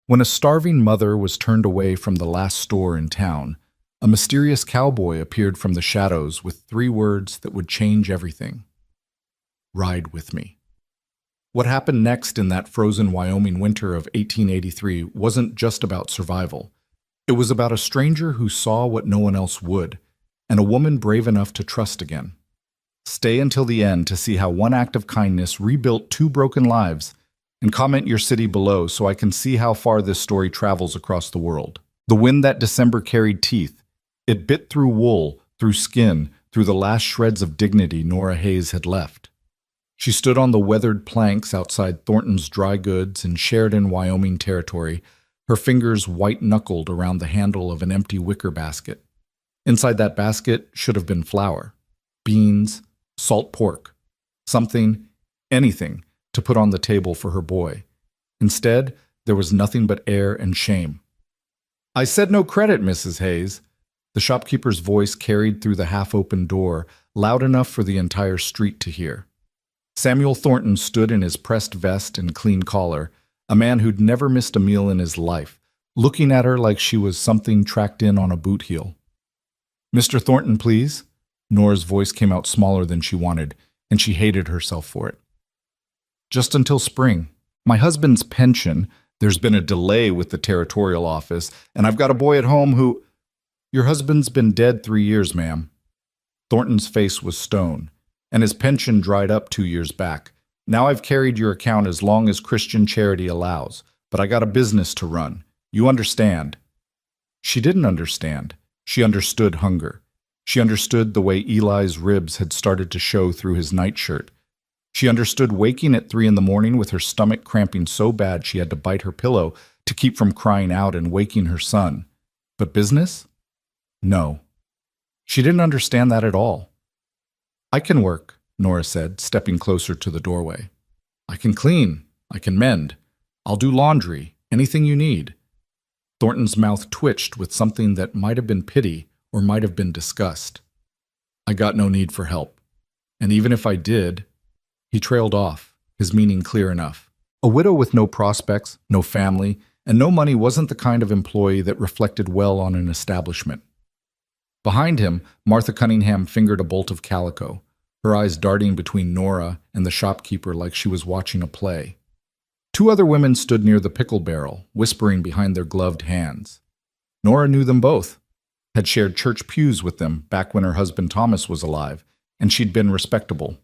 When a starving mother was turned away from the last store in town, a mysterious cowboy appeared from the shadows with three words that would change everything. Ride with me. What happened next in that frozen Wyoming winter of 1883 wasn't just about survival. It was about a stranger who saw what no one else would, and a woman brave enough to trust again. Stay until the end to see how one act of kindness rebuilt two broken lives, and comment your city below so I can see how far this story travels across the world. The wind that December carried teeth. It bit through wool, through skin, through the last shreds of dignity Nora Hayes had left. She stood on the weathered planks outside Thornton's Dry Goods in Sheridan, Wyoming territory, her fingers white-knuckled around the handle of an empty wicker basket. Inside that basket should have been flour, beans, salt pork, something, anything, to put on the table for her boy. Instead, there was nothing but air and shame. "I said no credit, Mrs. Hayes." The shopkeeper's voice carried through the half-open door, loud enough for the entire street to hear. Samuel Thornton stood in his pressed vest and clean collar, a man who'd never missed a meal in his life, looking at her like she was something tracked in on a boot heel. "Mr. Thornton, please?" Nora's voice came out smaller than she wanted, and she hated herself for it. "Just until spring. My husband's pension, there's been a delay with the territorial office, and I've got a boy at home who—" "Your husband's been dead 3 years, ma'am." Thornton's face was stone, and his pension dried up 2 years back. "Now I've carried your account as long as Christian charity allows, but I got a business to run. You understand." She didn't understand. She understood hunger. She understood the way Eli's ribs had started to show through his nightshirt. She understood waking at 3 a.m. with her stomach cramping so bad she had to bite her pillow to keep from crying out and waking her son. But business? No. She didn't understand that at all. "I can work," Nora said, stepping closer to the doorway. "I can clean. I can mend. I'll do laundry. Anything you need." Thornton's mouth twitched with something that might have been pity or might have been disgust. "I got no need for help. And even if I did—" He trailed off, his meaning clear enough. A widow with no prospects, no family, and no money wasn't the kind of employee that reflected well on an establishment. Behind him, Martha Cunningham fingered a bolt of calico, her eyes darting between Nora and the shopkeeper like she was watching a play. 2 other women stood near the pickle barrel, whispering behind their gloved hands. Nora knew them both, had shared church pews with them back when her husband Thomas was alive, and she'd been respectable.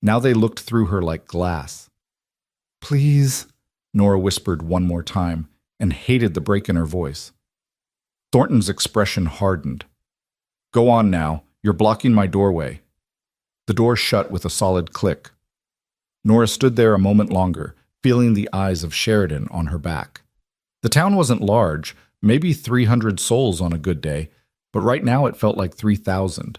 Now they looked through her like glass. "Please," Nora whispered one more time, and hated the break in her voice. Thornton's expression hardened. "Go on now. You're blocking my doorway." The door shut with a solid click. Nora stood there a moment longer, feeling the eyes of Sheridan on her back. The town wasn't large, maybe 300 souls on a good day, but right now it felt like 3,000.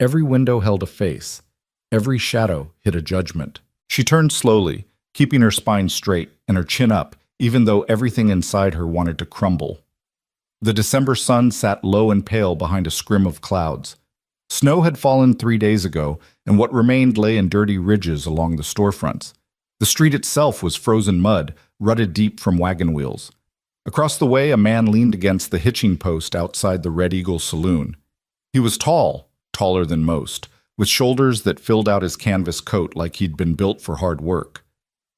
Every window held a face. Every shadow hid a judgment. She turned slowly, keeping her spine straight and her chin up, even though everything inside her wanted to crumble. The December sun sat low and pale behind a scrim of clouds. Snow had fallen 3 days ago, and what remained lay in dirty ridges along the storefronts. The street itself was frozen mud, rutted deep from wagon wheels. Across the way, a man leaned against the hitching post outside the Red Eagle Saloon. He was tall, taller than most, with shoulders that filled out his canvas coat like he'd been built for hard work.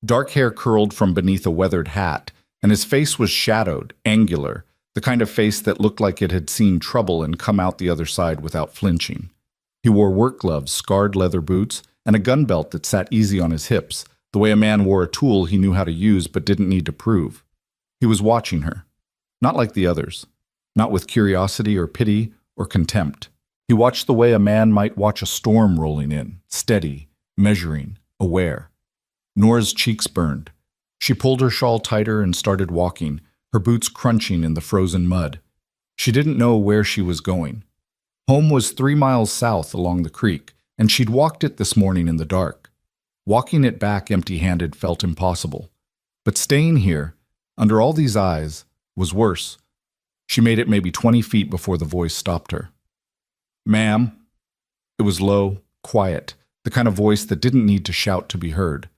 Dark hair curled from beneath a weathered hat, and his face was shadowed, angular, the kind of face that looked like it had seen trouble and come out the other side without flinching. He wore work gloves, scarred leather boots, and a gun belt that sat easy on his hips, the way a man wore a tool he knew how to use but didn't need to prove. He was watching her, not like the others, not with curiosity or pity or contempt. He watched the way a man might watch a storm rolling in, steady, measuring, aware. Nora's cheeks burned. She pulled her shawl tighter and started walking, her boots crunching in the frozen mud. She didn't know where she was going. Home was 3 miles south along the creek, and she'd walked it this morning in the dark. Walking it back empty-handed felt impossible. But staying here, under all these eyes, was worse. She made it maybe 20 feet before the voice stopped her. "Ma'am." It was low, quiet, the kind of voice that didn't need to shout to be heard.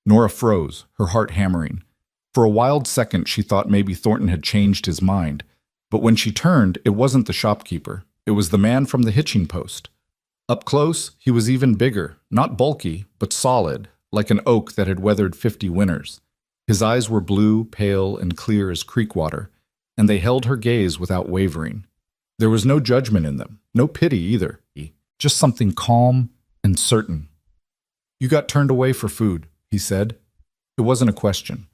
Nora froze, her heart hammering. For a wild second, she thought maybe Thornton had changed his mind. But when she turned, it wasn't the shopkeeper. It was the man from the hitching post. Up close, he was even bigger, not bulky, but solid, like an oak that had weathered 50 winters. His eyes were blue, pale, and clear as creek water, and they held her gaze without wavering. There was no judgment in them, no pity either, just something calm and certain. "You got turned away for food," he said. It wasn't a question.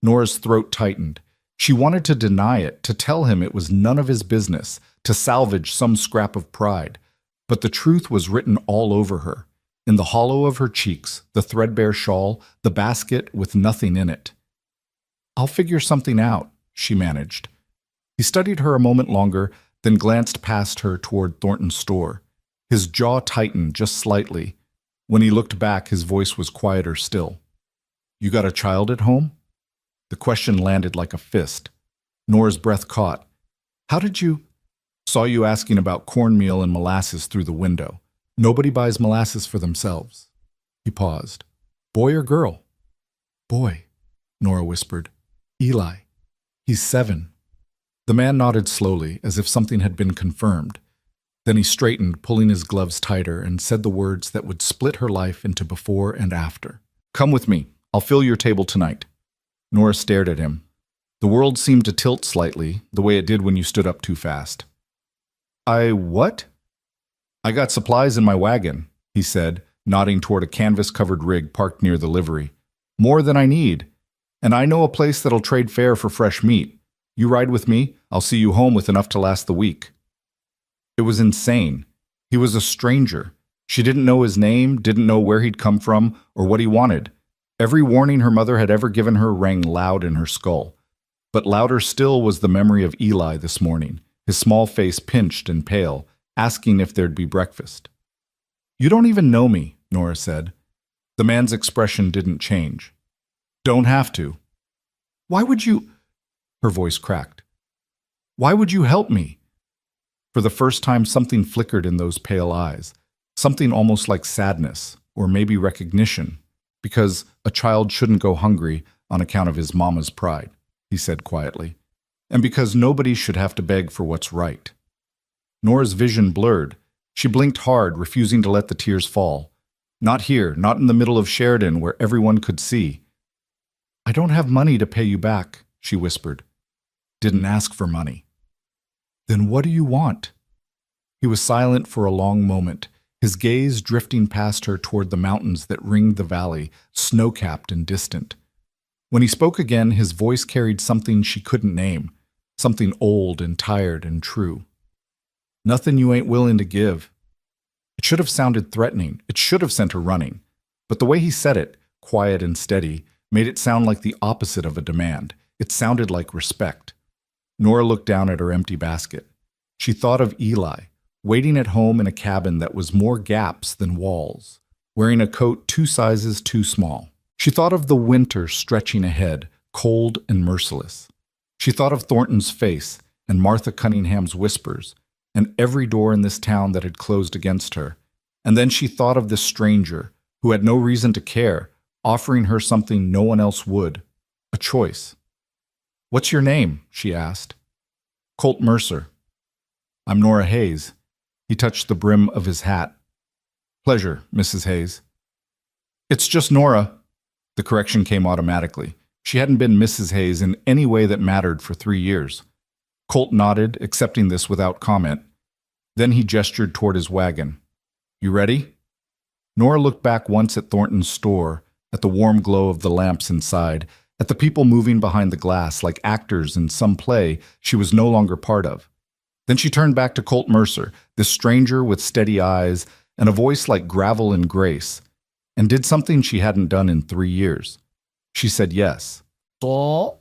Nora's throat tightened. She wanted to deny it, to tell him it was none of his business, to salvage some scrap of pride. But the truth was written all over her, in the hollow of her cheeks, the threadbare shawl, the basket with nothing in it. "I'll figure something out," she managed. He studied her a moment longer, then glanced past her toward Thornton's store. His jaw tightened just slightly. When he looked back, his voice was quieter still. "You got a child at home?" The question landed like a fist. Nora's breath caught. "How did you—" "Saw you asking about cornmeal and molasses through the window. Nobody buys molasses for themselves." He paused. "Boy or girl?" "Boy," Nora whispered. "Eli. He's 7. The man nodded slowly, as if something had been confirmed. Then he straightened, pulling his gloves tighter, and said the words that would split her life into before and after. "Come with me. I'll fill your table tonight." Nora stared at him. The world seemed to tilt slightly, the way it did when you stood up too fast. What?" "I got supplies in my wagon," he said, nodding toward a canvas-covered rig parked near the livery. "More than I need. And I know a place that'll trade fair for fresh meat. You ride with me, I'll see you home with enough to last the week." It was insane. He was a stranger. She didn't know his name, didn't know where he'd come from, or what he wanted. Every warning her mother had ever given her rang loud in her skull. But louder still was the memory of Eli this morning, his small face pinched and pale, asking if there'd be breakfast. "You don't even know me," Nora said. The man's expression didn't change. "Don't have to." "Why would you—" Her voice cracked. "Why would you help me?" For the first time, something flickered in those pale eyes, something almost like sadness, or maybe recognition, because a child shouldn't go hungry on account of his mama's pride, he said quietly, and because nobody should have to beg for what's right. Nora's vision blurred. She blinked hard, refusing to let the tears fall. Not here, not in the middle of Sheridan, where everyone could see. "I don't have money to pay you back," she whispered. "Didn't ask for money." "Then what do you want?" He was silent for a long moment, his gaze drifting past her toward the mountains that ringed the valley, snow-capped and distant. When he spoke again, his voice carried something she couldn't name, something old and tired and true. "Nothing you ain't willing to give." It should have sounded threatening. It should have sent her running. But the way he said it, quiet and steady, made it sound like the opposite of a demand. It sounded like respect. Nora looked down at her empty basket. She thought of Eli, waiting at home in a cabin that was more gaps than walls, wearing a coat 2 sizes too small. She thought of the winter stretching ahead, cold and merciless. She thought of Thornton's face and Martha Cunningham's whispers, and every door in this town that had closed against her. And then she thought of this stranger, who had no reason to care, offering her something no one else would, a choice. "What's your name?" she asked. "Colt Mercer." "I'm Nora Hayes." He touched the brim of his hat. "Pleasure, Mrs. Hayes." "It's just Nora." The correction came automatically. She hadn't been Mrs. Hayes in any way that mattered for 3 years. Colt nodded, accepting this without comment. Then he gestured toward his wagon. "You ready?" Nora looked back once at Thornton's store, at the warm glow of the lamps inside, at the people moving behind the glass like actors in some play she was no longer part of. Then she turned back to Colt Mercer, this stranger with steady eyes and a voice like gravel and grace, and did something she hadn't done in 3 years. She said yes. "So?"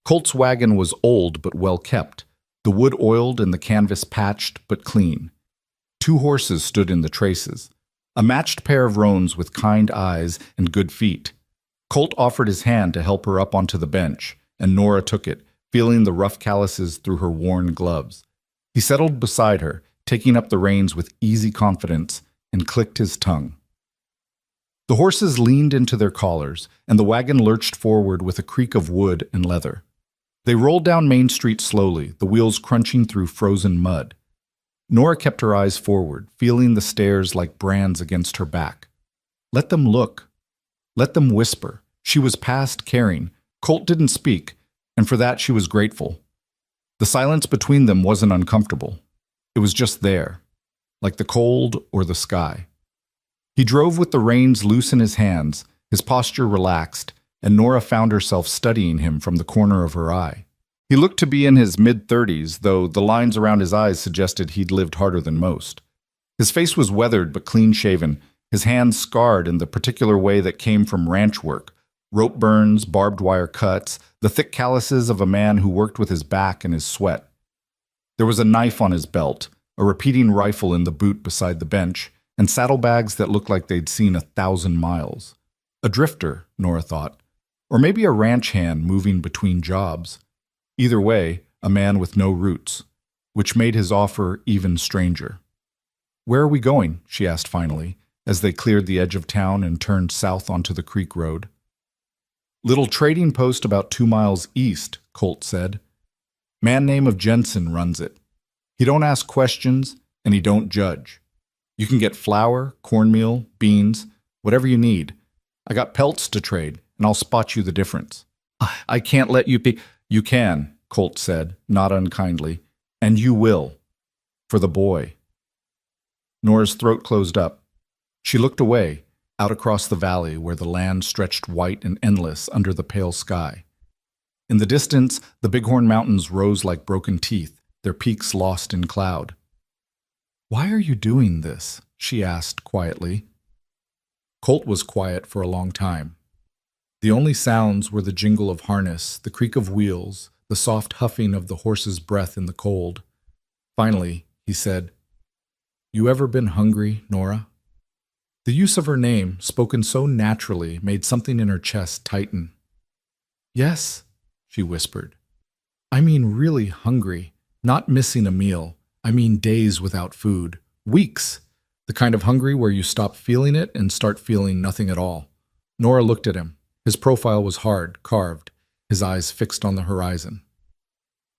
Colt's wagon was old but well kept, the wood oiled and the canvas patched but clean. 2 horses stood in the traces, a matched pair of roans with kind eyes and good feet. Colt offered his hand to help her up onto the bench, and Nora took it, feeling the rough calluses through her worn gloves. He settled beside her, taking up the reins with easy confidence, and clicked his tongue. The horses leaned into their collars, and the wagon lurched forward with a creak of wood and leather. They rolled down Main Street slowly, the wheels crunching through frozen mud. Nora kept her eyes forward, feeling the stairs like brands against her back. Let them look. Let them whisper. She was past caring. Colt didn't speak, and for that she was grateful. The silence between them wasn't uncomfortable. It was just there, like the cold or the sky. He drove with the reins loose in his hands, his posture relaxed, and Nora found herself studying him from the corner of her eye. He looked to be in his mid-30s, though the lines around his eyes suggested he'd lived harder than most. His face was weathered but clean-shaven, his hands scarred in the particular way that came from ranch work, rope burns, barbed wire cuts, the thick calluses of a man who worked with his back and his sweat. There was a knife on his belt, a repeating rifle in the boot beside the bench, and saddlebags that looked like they'd seen 1,000 miles. A drifter, Nora thought, or maybe a ranch hand moving between jobs. Either way, a man with no roots, which made his offer even stranger. "Where are we going?" she asked finally, as they cleared the edge of town and turned south onto the creek road. "Little trading post about 2 miles east," Colt said. "Man name of Jensen runs it. He don't ask questions, and he don't judge. You can get flour, cornmeal, beans, whatever you need. I got pelts to trade, and I'll spot you the difference." "I can't let you be—" "You can," Colt said, not unkindly, "and you will. For the boy." Nora's throat closed up. She looked away, out across the valley where the land stretched white and endless under the pale sky. In the distance, the Bighorn Mountains rose like broken teeth, their peaks lost in cloud. "Why are you doing this?" she asked quietly. Colt was quiet for a long time. The only sounds were the jingle of harness, the creak of wheels, the soft huffing of the horse's breath in the cold. Finally, he said, "You ever been hungry, Nora?" The use of her name, spoken so naturally, made something in her chest tighten. "Yes," she whispered. "I mean really hungry, not missing a meal. I mean days without food, weeks, the kind of hungry where you stop feeling it and start feeling nothing at all." Nora looked at him. His profile was hard, carved, his eyes fixed on the horizon.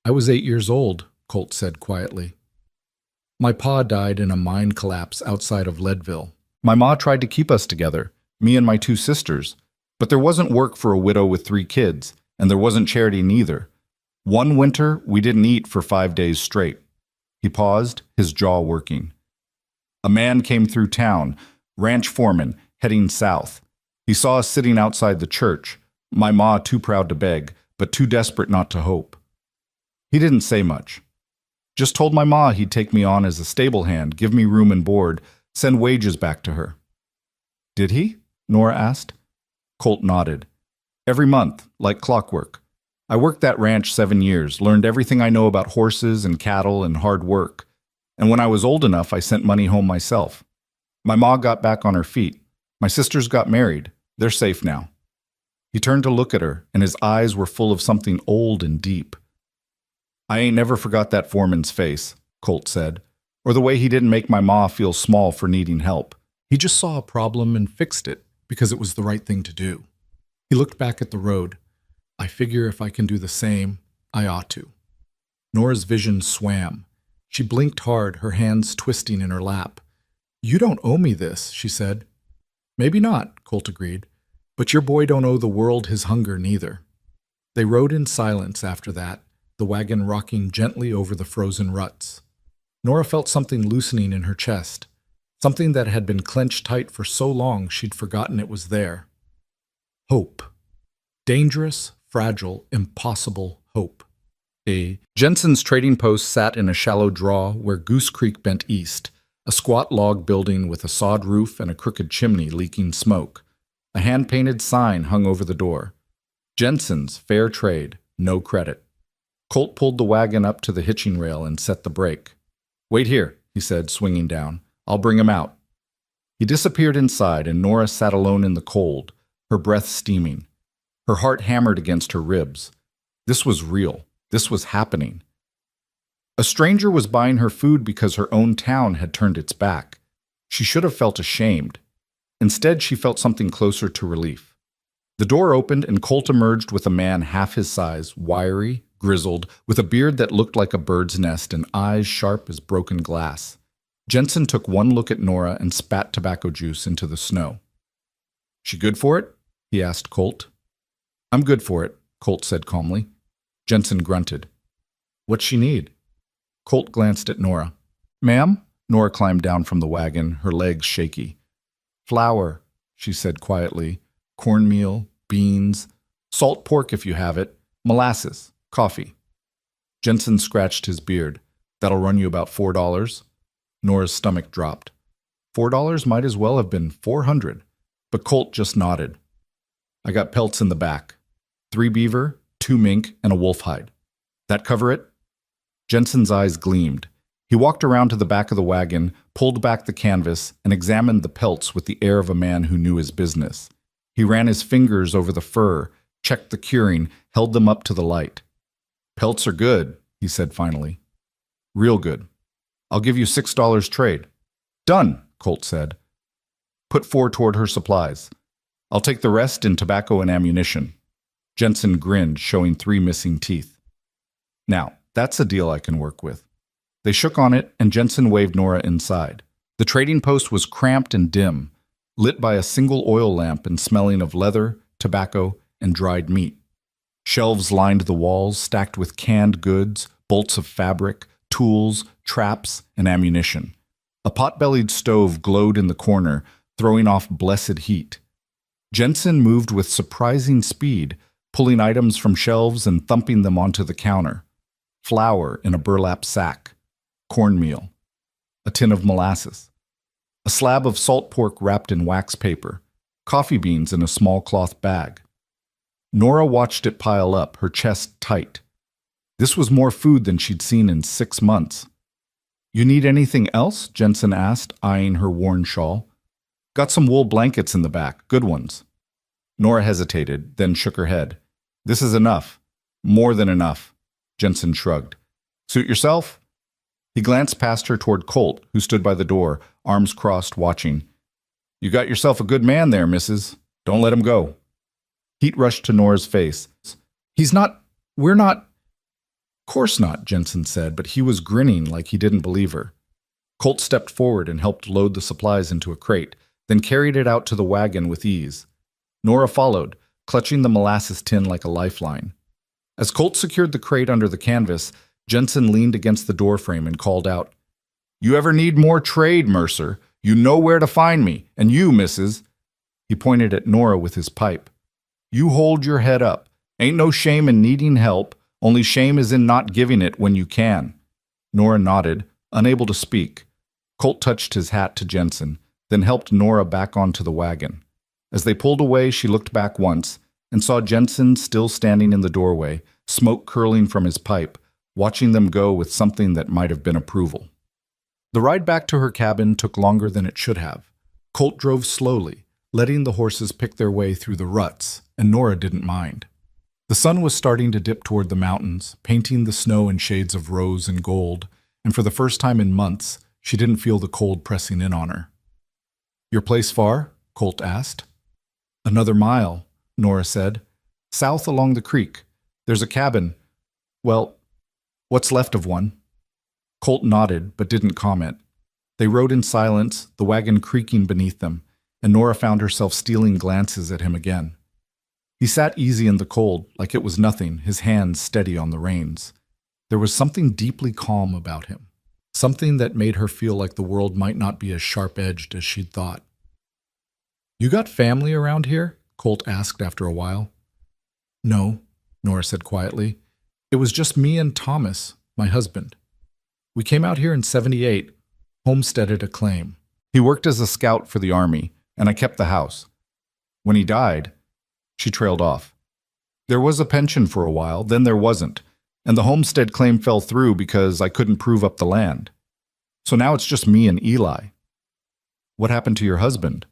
"I was 8 years old," Colt said quietly. "My pa died in a mine collapse outside of Leadville. My ma tried to keep us together, me and my 2 sisters, but there wasn't work for a widow with 3 kids, and there wasn't charity neither. One winter, we didn't eat for 5 days straight." He paused, his jaw working. "A man came through town, ranch foreman, heading south. He saw us sitting outside the church, my ma too proud to beg, but too desperate not to hope. He didn't say much. Just told my ma he'd take me on as a stable hand, give me room and board, send wages back to her." "Did he?" Nora asked. Colt nodded. "Every month, like clockwork. I worked that ranch 7 years, learned everything I know about horses and cattle and hard work. And when I was old enough, I sent money home myself. My ma got back on her feet. My sisters got married. They're safe now." He turned to look at her, and his eyes were full of something old and deep. "I ain't never forgot that foreman's face," Colt said, "or the way he didn't make my ma feel small for needing help. He just saw a problem and fixed it because it was the right thing to do." He looked back at the road. "I figure if I can do the same, I ought to." Nora's vision swam. She blinked hard, her hands twisting in her lap. "You don't owe me this," she said. "Maybe not," Colt agreed, "but your boy don't owe the world his hunger neither." They rode in silence after that, the wagon rocking gently over the frozen ruts. Nora felt something loosening in her chest, something that had been clenched tight for so long she'd forgotten it was there. Hope. Dangerous, fragile, impossible hope. Jensen's trading post sat in a shallow draw where Goose Creek bent east, a squat log building with a sod roof and a crooked chimney leaking smoke. A hand-painted sign hung over the door. Jensen's, fair trade, no credit. Colt pulled the wagon up to the hitching rail and set the brake. "Wait here," he said, swinging down. "I'll bring him out." He disappeared inside, and Nora sat alone in the cold, her breath steaming. Her heart hammered against her ribs. This was real. This was happening. A stranger was buying her food because her own town had turned its back. She should have felt ashamed. Instead, she felt something closer to relief. The door opened and Colt emerged with a man half his size, wiry, grizzled, with a beard that looked like a bird's nest and eyes sharp as broken glass. Jensen took one look at Nora and spat tobacco juice into the snow. "She good for it?" he asked Colt. "I'm good for it," Colt said calmly. Jensen grunted. "What's she need?" Colt glanced at Nora. "Ma'am?" Nora climbed down from the wagon, her legs shaky. "Flour," she said quietly. "Cornmeal, beans, salt pork if you have it, molasses, coffee." Jensen scratched his beard. "That'll run you about $4. Nora's stomach dropped. $4 might as well have been 400, but Colt just nodded. "I got pelts in the back. 3 beaver, 2 mink, and a wolf hide. That cover it?" Jensen's eyes gleamed. He walked around to the back of the wagon, pulled back the canvas, and examined the pelts with the air of a man who knew his business. He ran his fingers over the fur, checked the curing, held them up to the light. "Pelts are good," he said finally. "Real good. I'll give you $6 trade." "Done," Colt said. "Put 4 toward her supplies. I'll take the rest in tobacco and ammunition." Jensen grinned, showing 3 missing teeth. "Now, that's a deal I can work with." They shook on it, and Jensen waved Nora inside. The trading post was cramped and dim, lit by a single oil lamp and smelling of leather, tobacco, and dried meat. Shelves lined the walls, stacked with canned goods, bolts of fabric, tools, traps, and ammunition. A pot-bellied stove glowed in the corner, throwing off blessed heat. Jensen moved with surprising speed, pulling items from shelves and thumping them onto the counter. Flour in a burlap sack, cornmeal, a tin of molasses, a slab of salt pork wrapped in wax paper, coffee beans in a small cloth bag. Nora watched it pile up, her chest tight. This was more food than she'd seen in 6 months. "You need anything else?" Jensen asked, eyeing her worn shawl. "Got some wool blankets in the back, good ones." Nora hesitated, then shook her head. "This is enough. More than enough." Jensen shrugged. "Suit yourself?" He glanced past her toward Colt, who stood by the door, arms crossed, watching. "You got yourself a good man there, missus. Don't let him go." Heat rushed to Nora's face. We're not. "Course not," Jensen said, but he was grinning like he didn't believe her. Colt stepped forward and helped load the supplies into a crate, then carried it out to the wagon with ease. Nora followed, clutching the molasses tin like a lifeline. As Colt secured the crate under the canvas, Jensen leaned against the doorframe and called out, "You ever need more trade, Mercer? You know where to find me, and you, missus." He pointed at Nora with his pipe. "You hold your head up. Ain't no shame in needing help, only shame is in not giving it when you can." Nora nodded, unable to speak. Colt touched his hat to Jensen, then helped Nora back onto the wagon. As they pulled away, she looked back once and saw Jensen still standing in the doorway, smoke curling from his pipe, watching them go with something that might have been approval. The ride back to her cabin took longer than it should have. Colt drove slowly, letting the horses pick their way through the ruts, and Nora didn't mind. The sun was starting to dip toward the mountains, painting the snow in shades of rose and gold, and for the first time in months, she didn't feel the cold pressing in on her. "Your place far?" Colt asked. "Another mile," Nora said. "South along the creek. There's a cabin. Well, what's left of one." Colt nodded, but didn't comment. They rode in silence, the wagon creaking beneath them, and Nora found herself stealing glances at him again. He sat easy in the cold, like it was nothing, his hands steady on the reins. There was something deeply calm about him, something that made her feel like the world might not be as sharp-edged as she'd thought. "You got family around here?" Colt asked after a while. "No," Nora said quietly. "It was just me and Thomas, my husband. We came out here in '78, homesteaded a claim. He worked as a scout for the Army, and I kept the house. When he died," she trailed off. "There was a pension for a while, then there wasn't, and the homestead claim fell through because I couldn't prove up the land. So now it's just me and Eli." "What happened to your husband?"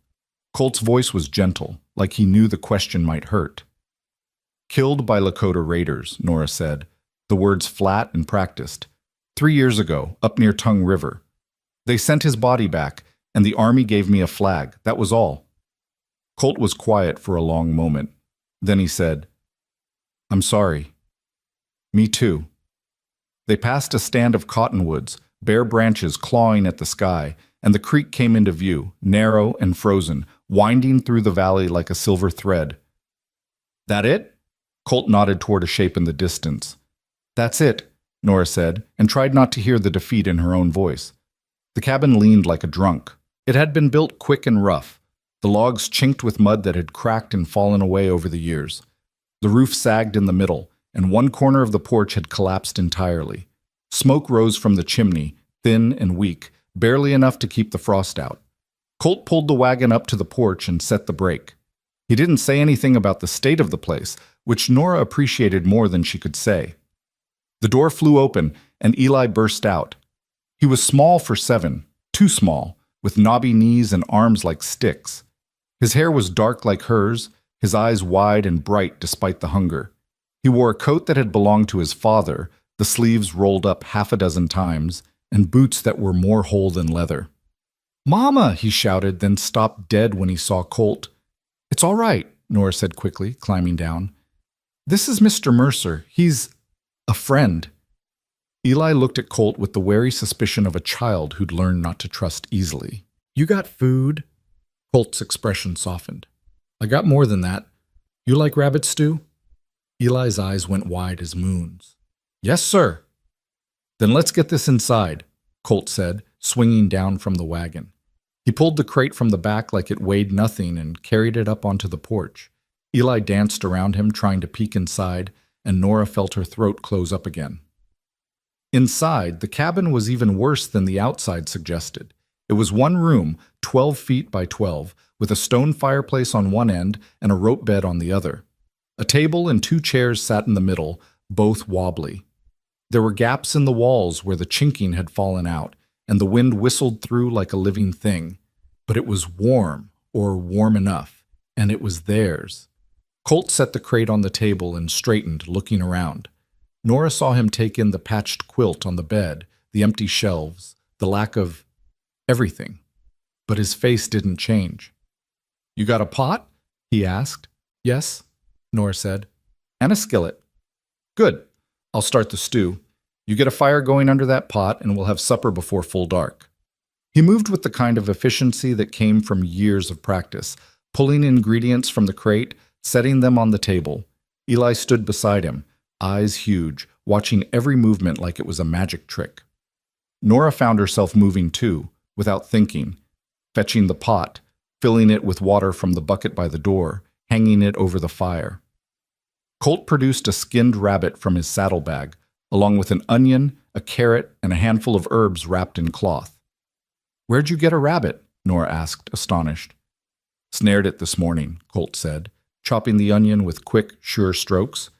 Colt's voice was gentle, like he knew the question might hurt. "Killed by Lakota raiders," Nora said, the words flat and practiced. 3 years ago, up near Tongue River. They sent his body back, and the Army gave me a flag, that was all. Colt was quiet for a long moment. Then he said, "I'm sorry." "Me too." They passed a stand of cottonwoods, bare branches clawing at the sky, and the creek came into view, narrow and frozen, winding through the valley like a silver thread. "That it?" Colt nodded toward a shape in the distance. "That's it," Nora said, and tried not to hear the defeat in her own voice. The cabin leaned like a drunk. It had been built quick and rough. The logs chinked with mud that had cracked and fallen away over the years. The roof sagged in the middle, and one corner of the porch had collapsed entirely. Smoke rose from the chimney, thin and weak, barely enough to keep the frost out. Colt pulled the wagon up to the porch and set the brake. He didn't say anything about the state of the place, which Nora appreciated more than she could say. The door flew open, and Eli burst out. He was small for 7, too small, with knobby knees and arms like sticks. His hair was dark like hers, his eyes wide and bright despite the hunger. He wore a coat that had belonged to his father, the sleeves rolled up half a dozen times, and boots that were more whole than leather. "Mama!" he shouted, then stopped dead when he saw Colt. "It's all right," Nora said quickly, climbing down. "This is Mr. Mercer. He's a friend." Eli looked at Colt with the wary suspicion of a child who'd learned not to trust easily. "You got food?" Colt's expression softened. "I got more than that. You like rabbit stew?" Eli's eyes went wide as moons. "Yes, sir." "Then let's get this inside," Colt said, swinging down from the wagon. He pulled the crate from the back like it weighed nothing and carried it up onto the porch. Eli danced around him, trying to peek inside, and Nora felt her throat close up again. Inside, the cabin was even worse than the outside suggested. It was one room, 12 feet by 12, with a stone fireplace on one end and a rope bed on the other. A table and 2 chairs sat in the middle, both wobbly. There were gaps in the walls where the chinking had fallen out, and the wind whistled through like a living thing. But it was warm, or warm enough, and it was theirs. Colt set the crate on the table and straightened, looking around. Nora saw him take in the patched quilt on the bed, the empty shelves, the lack of everything. But his face didn't change. "You got a pot?" he asked. "Yes," Nora said. "And a skillet." "Good. I'll start the stew. You get a fire going under that pot, and we'll have supper before full dark." He moved with the kind of efficiency that came from years of practice, pulling ingredients from the crate, setting them on the table. Eli stood beside him, eyes huge, watching every movement like it was a magic trick. Nora found herself moving too, without thinking, fetching the pot, filling it with water from the bucket by the door, hanging it over the fire. Colt produced a skinned rabbit from his saddlebag, along with an onion, a carrot, and a handful of herbs wrapped in cloth. "Where'd you get a rabbit?" Nora asked, astonished. "Snared it this morning," Colt said, chopping the onion with quick, sure strokes.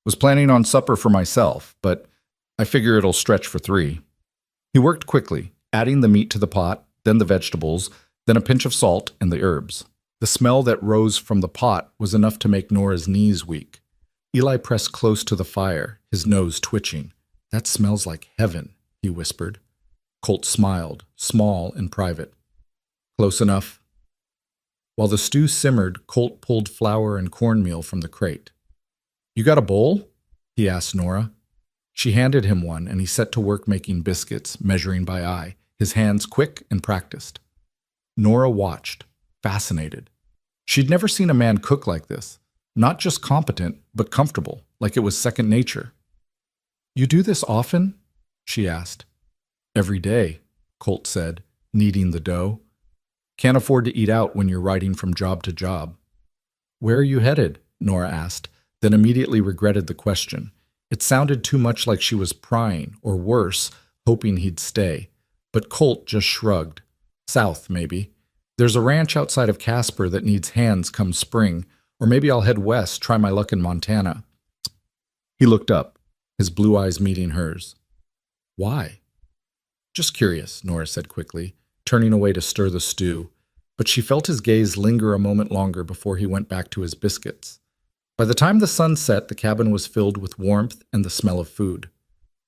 "Was planning on supper for myself, but I figure it'll stretch for 3. He worked quickly, adding the meat to the pot, then the vegetables, then a pinch of salt and the herbs. The smell that rose from the pot was enough to make Nora's knees weak. Eli pressed close to the fire, his nose twitching. "That smells like heaven," he whispered. Colt smiled, small and private. "Close enough." While the stew simmered, Colt pulled flour and cornmeal from the crate. "You got a bowl?" he asked Nora. She handed him one, and he set to work making biscuits, measuring by eye, his hands quick and practiced. Nora watched, fascinated. She'd never seen a man cook like this. Not just competent, but comfortable, like it was second nature. "You do this often?" she asked. "Every day," Colt said, kneading the dough. "Can't afford to eat out when you're riding from job to job." "Where are you headed?" Nora asked, then immediately regretted the question. It sounded too much like she was prying, or worse, hoping he'd stay. But Colt just shrugged. "South, maybe. There's a ranch outside of Casper that needs hands come spring, or maybe I'll head west, try my luck in Montana." He looked up, his blue eyes meeting hers. "Why?" "Just curious," Nora said quickly, turning away to stir the stew, but she felt his gaze linger a moment longer before he went back to his biscuits. By the time the sun set, the cabin was filled with warmth and the smell of food.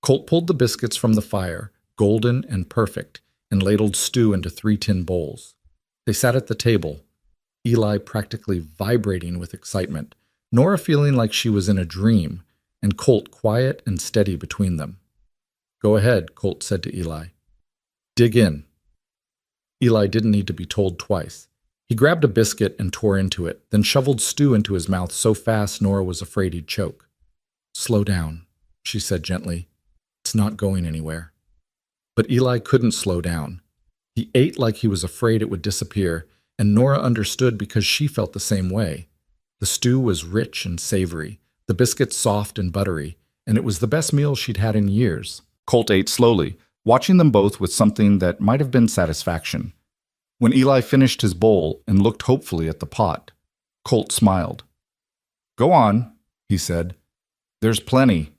Colt pulled the biscuits from the fire, golden and perfect, and ladled stew into 3 tin bowls. They sat at the table. Eli practically vibrating with excitement, Nora feeling like she was in a dream, and Colt quiet and steady between them. "Go ahead," Colt said to Eli. "Dig in." Eli didn't need to be told twice. He grabbed a biscuit and tore into it, then shoveled stew into his mouth so fast Nora was afraid he'd choke. "Slow down," she said gently. "It's not going anywhere." But Eli couldn't slow down. He ate like he was afraid it would disappear, and Nora understood because she felt the same way. The stew was rich and savory, the biscuits soft and buttery, and it was the best meal she'd had in years. Colt ate slowly, watching them both with something that might have been satisfaction. When Eli finished his bowl and looked hopefully at the pot, Colt smiled. "Go on," he said. "There's plenty."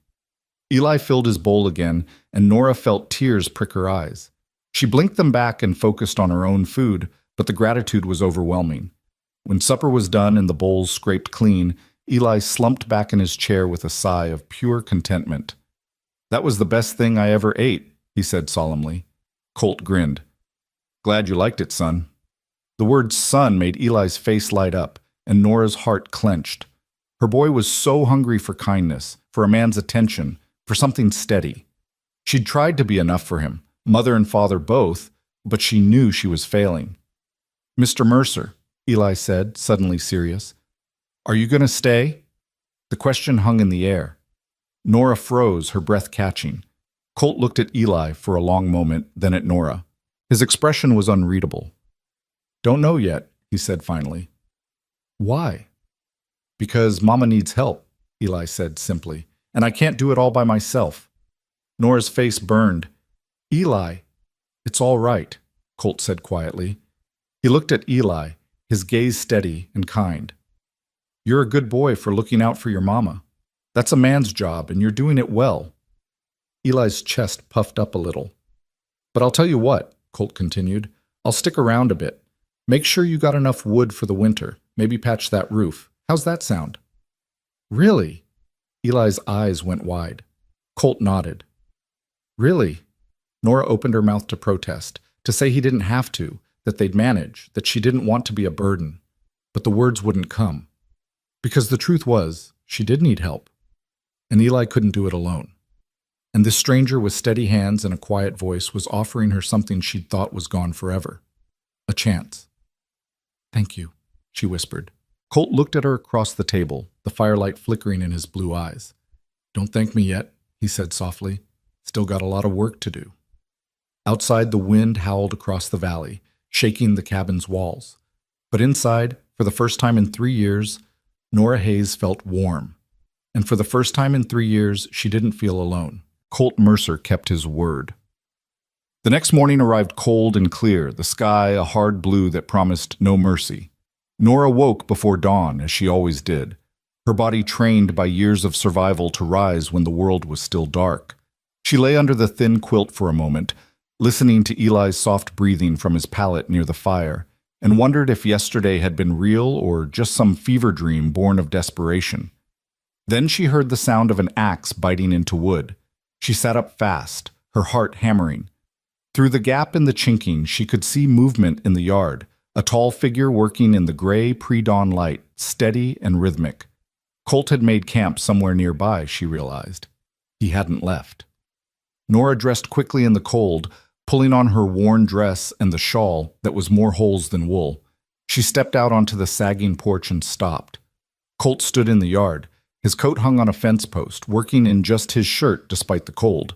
Eli filled his bowl again, and Nora felt tears prick her eyes. She blinked them back and focused on her own food, but the gratitude was overwhelming. When supper was done and the bowls scraped clean, Eli slumped back in his chair with a sigh of pure contentment. "That was the best thing I ever ate," he said solemnly. Colt grinned. "Glad you liked it, son." The word son made Eli's face light up, and Nora's heart clenched. Her boy was so hungry for kindness, for a man's attention, for something steady. She'd tried to be enough for him, mother and father both, but she knew she was failing. "Mr. Mercer," Eli said, suddenly serious, "are you going to stay?" The question hung in the air. Nora froze, her breath catching. Colt looked at Eli for a long moment, then at Nora. His expression was unreadable. "Don't know yet," he said finally. "Why?" "Because Mama needs help," Eli said simply, "and I can't do it all by myself." Nora's face burned. "Eli, it's all right," Colt said quietly. He looked at Eli, his gaze steady and kind. "You're a good boy for looking out for your mama. That's a man's job, and you're doing it well." Eli's chest puffed up a little. "But I'll tell you what," Colt continued, "I'll stick around a bit. Make sure you got enough wood for the winter. Maybe patch that roof. How's that sound?" "Really?" Eli's eyes went wide. Colt nodded. "Really?" Nora opened her mouth to protest, to say he didn't have to, that they'd manage, that she didn't want to be a burden. But the words wouldn't come. Because the truth was, she did need help. And Eli couldn't do it alone. And this stranger with steady hands and a quiet voice was offering her something she'd thought was gone forever. A chance. "Thank you," she whispered. Colt looked at her across the table, the firelight flickering in his blue eyes. "Don't thank me yet," he said softly. "Still got a lot of work to do." Outside, the wind howled across the valley, shaking the cabin's walls. But inside, for the first time in 3 years, Nora Hayes felt warm. And for the first time in 3 years, she didn't feel alone. Colt Mercer kept his word. The next morning arrived cold and clear, the sky a hard blue that promised no mercy. Nora woke before dawn, as she always did, her body trained by years of survival to rise when the world was still dark. She lay under the thin quilt for a moment, listening to Eli's soft breathing from his pallet near the fire, and wondered if yesterday had been real or just some fever dream born of desperation. Then she heard the sound of an axe biting into wood. She sat up fast, her heart hammering. Through the gap in the chinking, she could see movement in the yard, a tall figure working in the gray pre-dawn light, steady and rhythmic. Colt had made camp somewhere nearby, she realized. He hadn't left. Nora dressed quickly in the cold, pulling on her worn dress and the shawl that was more holes than wool. She stepped out onto the sagging porch and stopped. Colt stood in the yard, his coat hung on a fence post, working in just his shirt despite the cold.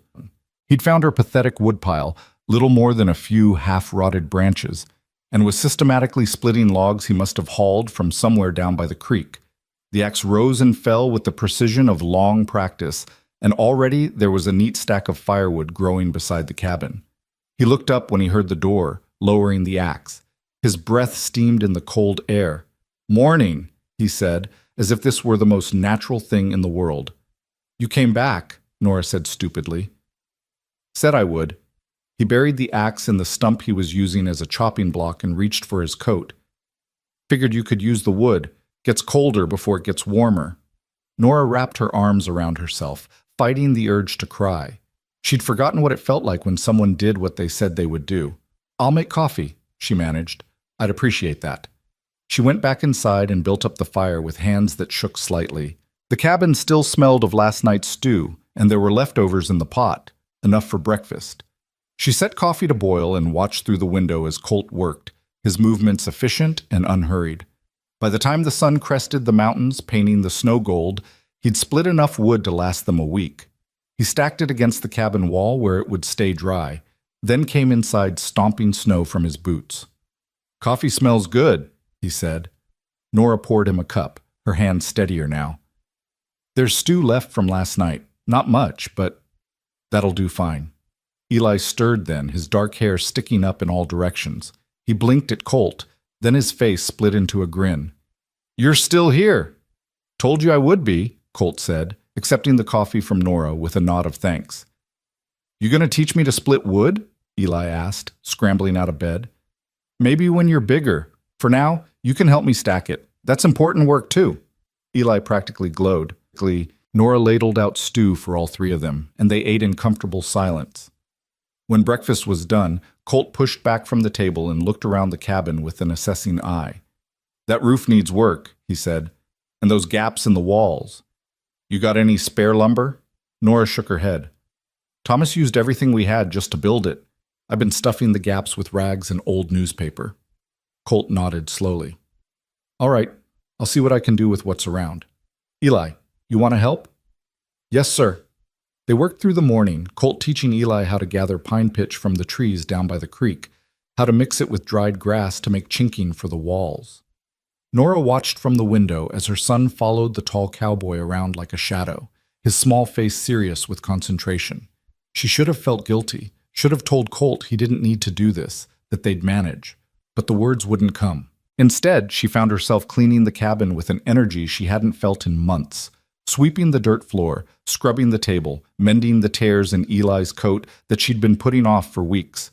He'd found her pathetic woodpile, little more than a few half-rotted branches, and was systematically splitting logs he must have hauled from somewhere down by the creek. The axe rose and fell with the precision of long practice, and already there was a neat stack of firewood growing beside the cabin. He looked up when he heard the door, lowering the axe. His breath steamed in the cold air. "Morning," he said, as if this were the most natural thing in the world. "You came back," Nora said stupidly. "Said I would." He buried the axe in the stump he was using as a chopping block and reached for his coat. "Figured you could use the wood. Gets colder before it gets warmer." Nora wrapped her arms around herself, fighting the urge to cry. She'd forgotten what it felt like when someone did what they said they would do. "I'll make coffee," she managed. "I'd appreciate that." She went back inside and built up the fire with hands that shook slightly. The cabin still smelled of last night's stew, and there were leftovers in the pot, enough for breakfast. She set coffee to boil and watched through the window as Colt worked, his movements efficient and unhurried. By the time the sun crested the mountains, painting the snow gold, he'd split enough wood to last them a week. He stacked it against the cabin wall where it would stay dry, then came inside stomping snow from his boots. "Coffee smells good," he said. Nora poured him a cup, her hand steadier now. "There's stew left from last night. Not much, but that'll do fine." Eli stirred then, his dark hair sticking up in all directions. He blinked at Colt, then his face split into a grin. "You're still here." "Told you I would be," Colt said, accepting the coffee from Nora with a nod of thanks. "You gonna teach me to split wood?" Eli asked, scrambling out of bed. "Maybe when you're bigger. For now, you can help me stack it. That's important work too." Eli practically glowed. Nora ladled out stew for all three of them, and they ate in comfortable silence. When breakfast was done, Colt pushed back from the table and looked around the cabin with an assessing eye. "That roof needs work," he said, "and those gaps in the walls. You got any spare lumber?" Nora shook her head. "Thomas used everything we had just to build it. I've been stuffing the gaps with rags and old newspaper." Colt nodded slowly. "All right, I'll see what I can do with what's around. Eli, you want to help?" "Yes, sir." They worked through the morning, Colt teaching Eli how to gather pine pitch from the trees down by the creek, how to mix it with dried grass to make chinking for the walls. Nora watched from the window as her son followed the tall cowboy around like a shadow, his small face serious with concentration. She should have felt guilty, should have told Colt he didn't need to do this, that they'd manage, but the words wouldn't come. Instead, she found herself cleaning the cabin with an energy she hadn't felt in months, sweeping the dirt floor, scrubbing the table, mending the tears in Eli's coat that she'd been putting off for weeks.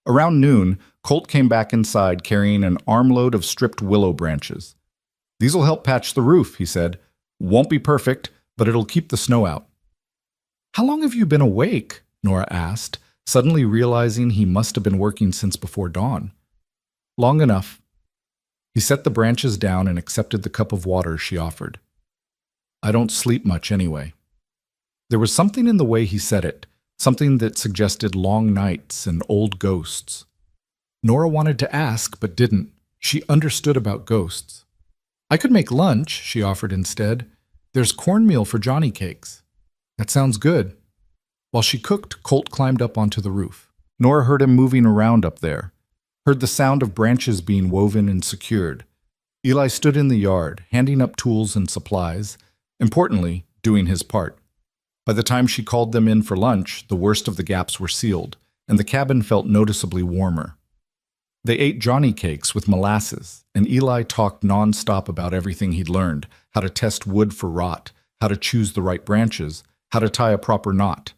Around noon, Colt came back inside carrying an armload of stripped willow branches. "These'll help patch the roof," he said. "Won't be perfect, but it'll keep the snow out." "How long have you been awake?" Nora asked, suddenly realizing he must have been working since before dawn. "Long enough." He set the branches down and accepted the cup of water she offered. "I don't sleep much anyway." There was something in the way he said it, something that suggested long nights and old ghosts. Nora wanted to ask, but didn't. She understood about ghosts. "I could make lunch," she offered instead. "There's cornmeal for Johnny cakes." "That sounds good." While she cooked, Colt climbed up onto the roof. Nora heard him moving around up there, heard the sound of branches being woven and secured. Eli stood in the yard, handing up tools and supplies, importantly, doing his part. By the time she called them in for lunch, the worst of the gaps were sealed, and the cabin felt noticeably warmer. They ate Johnny cakes with molasses, and Eli talked nonstop about everything he'd learned, how to test wood for rot, how to choose the right branches, how to tie a proper knot.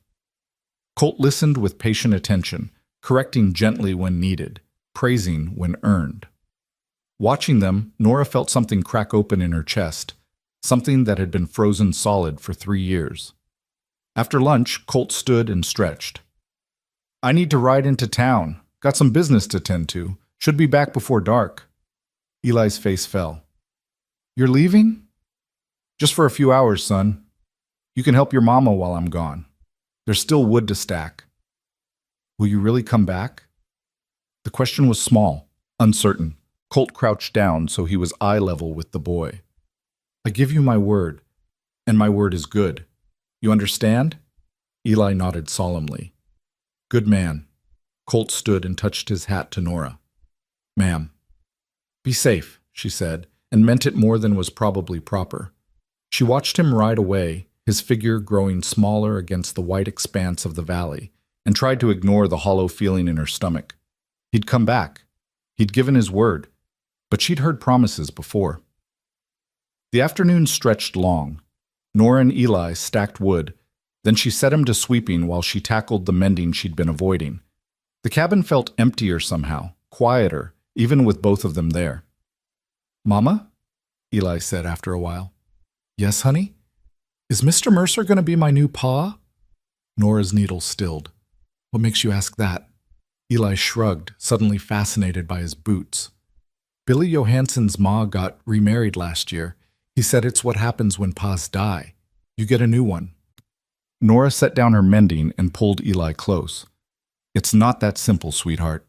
Colt listened with patient attention, correcting gently when needed, praising when earned. Watching them, Nora felt something crack open in her chest, something that had been frozen solid for 3 years. After lunch, Colt stood and stretched. "I need to ride into town. Got some business to tend to. Should be back before dark." Eli's face fell. "You're leaving?" "Just for a few hours, son. You can help your mama while I'm gone. There's still wood to stack." "Will you really come back?" The question was small, uncertain. Colt crouched down so he was eye level with the boy. "I give you my word, and my word is good. You understand?" Eli nodded solemnly. "Good man." Colt stood and touched his hat to Nora. "Ma'am." "Be safe," she said, and meant it more than was probably proper. She watched him ride away, his figure growing smaller against the white expanse of the valley, and tried to ignore the hollow feeling in her stomach. He'd come back. He'd given his word, but she'd heard promises before. The afternoon stretched long. Nora and Eli stacked wood, then she set him to sweeping while she tackled the mending she'd been avoiding. The cabin felt emptier somehow, quieter, even with both of them there. "Mama?" Eli said after a while. "Yes, honey? Is Mr. Mercer going to be my new pa?" Nora's needle stilled. "What makes you ask that?" Eli shrugged, suddenly fascinated by his boots. Billy Johansen's ma got remarried last year. He said it's what happens when pa's die. You get a new one. Nora set down her mending and pulled Eli close. It's not that simple, sweetheart.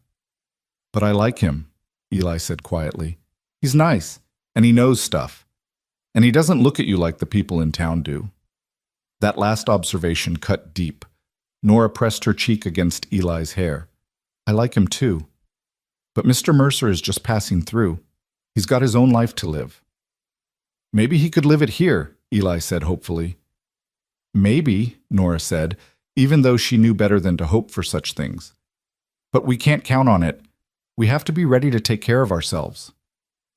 But I like him, Eli said quietly. He's nice, and he knows stuff. And he doesn't look at you like the people in town do. That last observation cut deep. Nora pressed her cheek against Eli's hair. I like him too. But Mr. Mercer is just passing through. He's got his own life to live. Maybe he could live it here, Eli said hopefully. Maybe, Nora said, even though she knew better than to hope for such things. But we can't count on it. We have to be ready to take care of ourselves.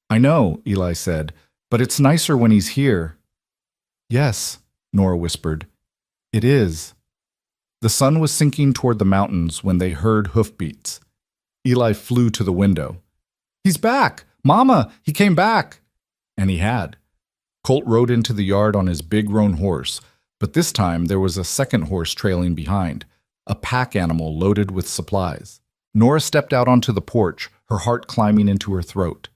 I know, Eli said, but it's nicer when he's here. Yes, Nora whispered. It is. The sun was sinking toward the mountains when they heard hoofbeats. Eli flew to the window. He's back! Mama, he came back! And he had. Colt rode into the yard on his big roan horse, but this time there was a second horse trailing behind, a pack animal loaded with supplies. Nora stepped out onto the porch, her heart climbing into her throat.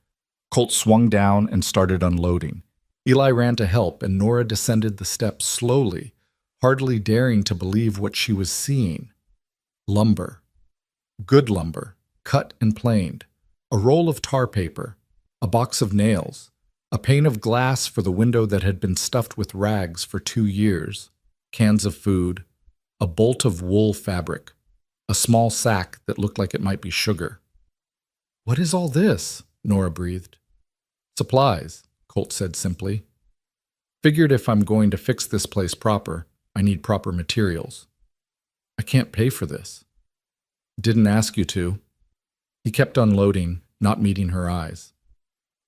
Colt swung down and started unloading. Eli ran to help, and Nora descended the steps slowly, hardly daring to believe what she was seeing. Lumber. Good lumber, cut and planed. A roll of tar paper. A box of nails. A pane of glass for the window that had been stuffed with rags for 2 years. Cans of food. A bolt of wool fabric. A small sack that looked like it might be sugar. What is all this? Nora breathed. Supplies, Colt said simply. Figured if I'm going to fix this place proper, I need proper materials. I can't pay for this. Didn't ask you to. He kept unloading, not meeting her eyes.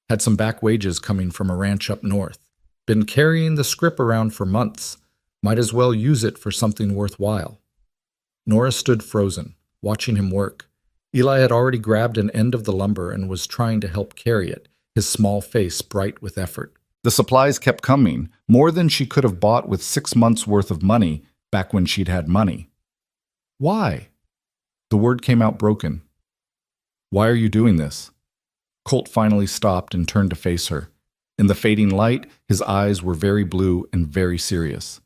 Had some back wages coming from a ranch up north. Been carrying the scrip around for months. Might as well use it for something worthwhile. Nora stood frozen, watching him work. Eli had already grabbed an end of the lumber and was trying to help carry it, his small face bright with effort. The supplies kept coming, more than she could have bought with 6 months' worth of money back when she'd had money. Why? The word came out broken. Why are you doing this? Colt finally stopped and turned to face her. In the fading light, his eyes were very blue and very serious.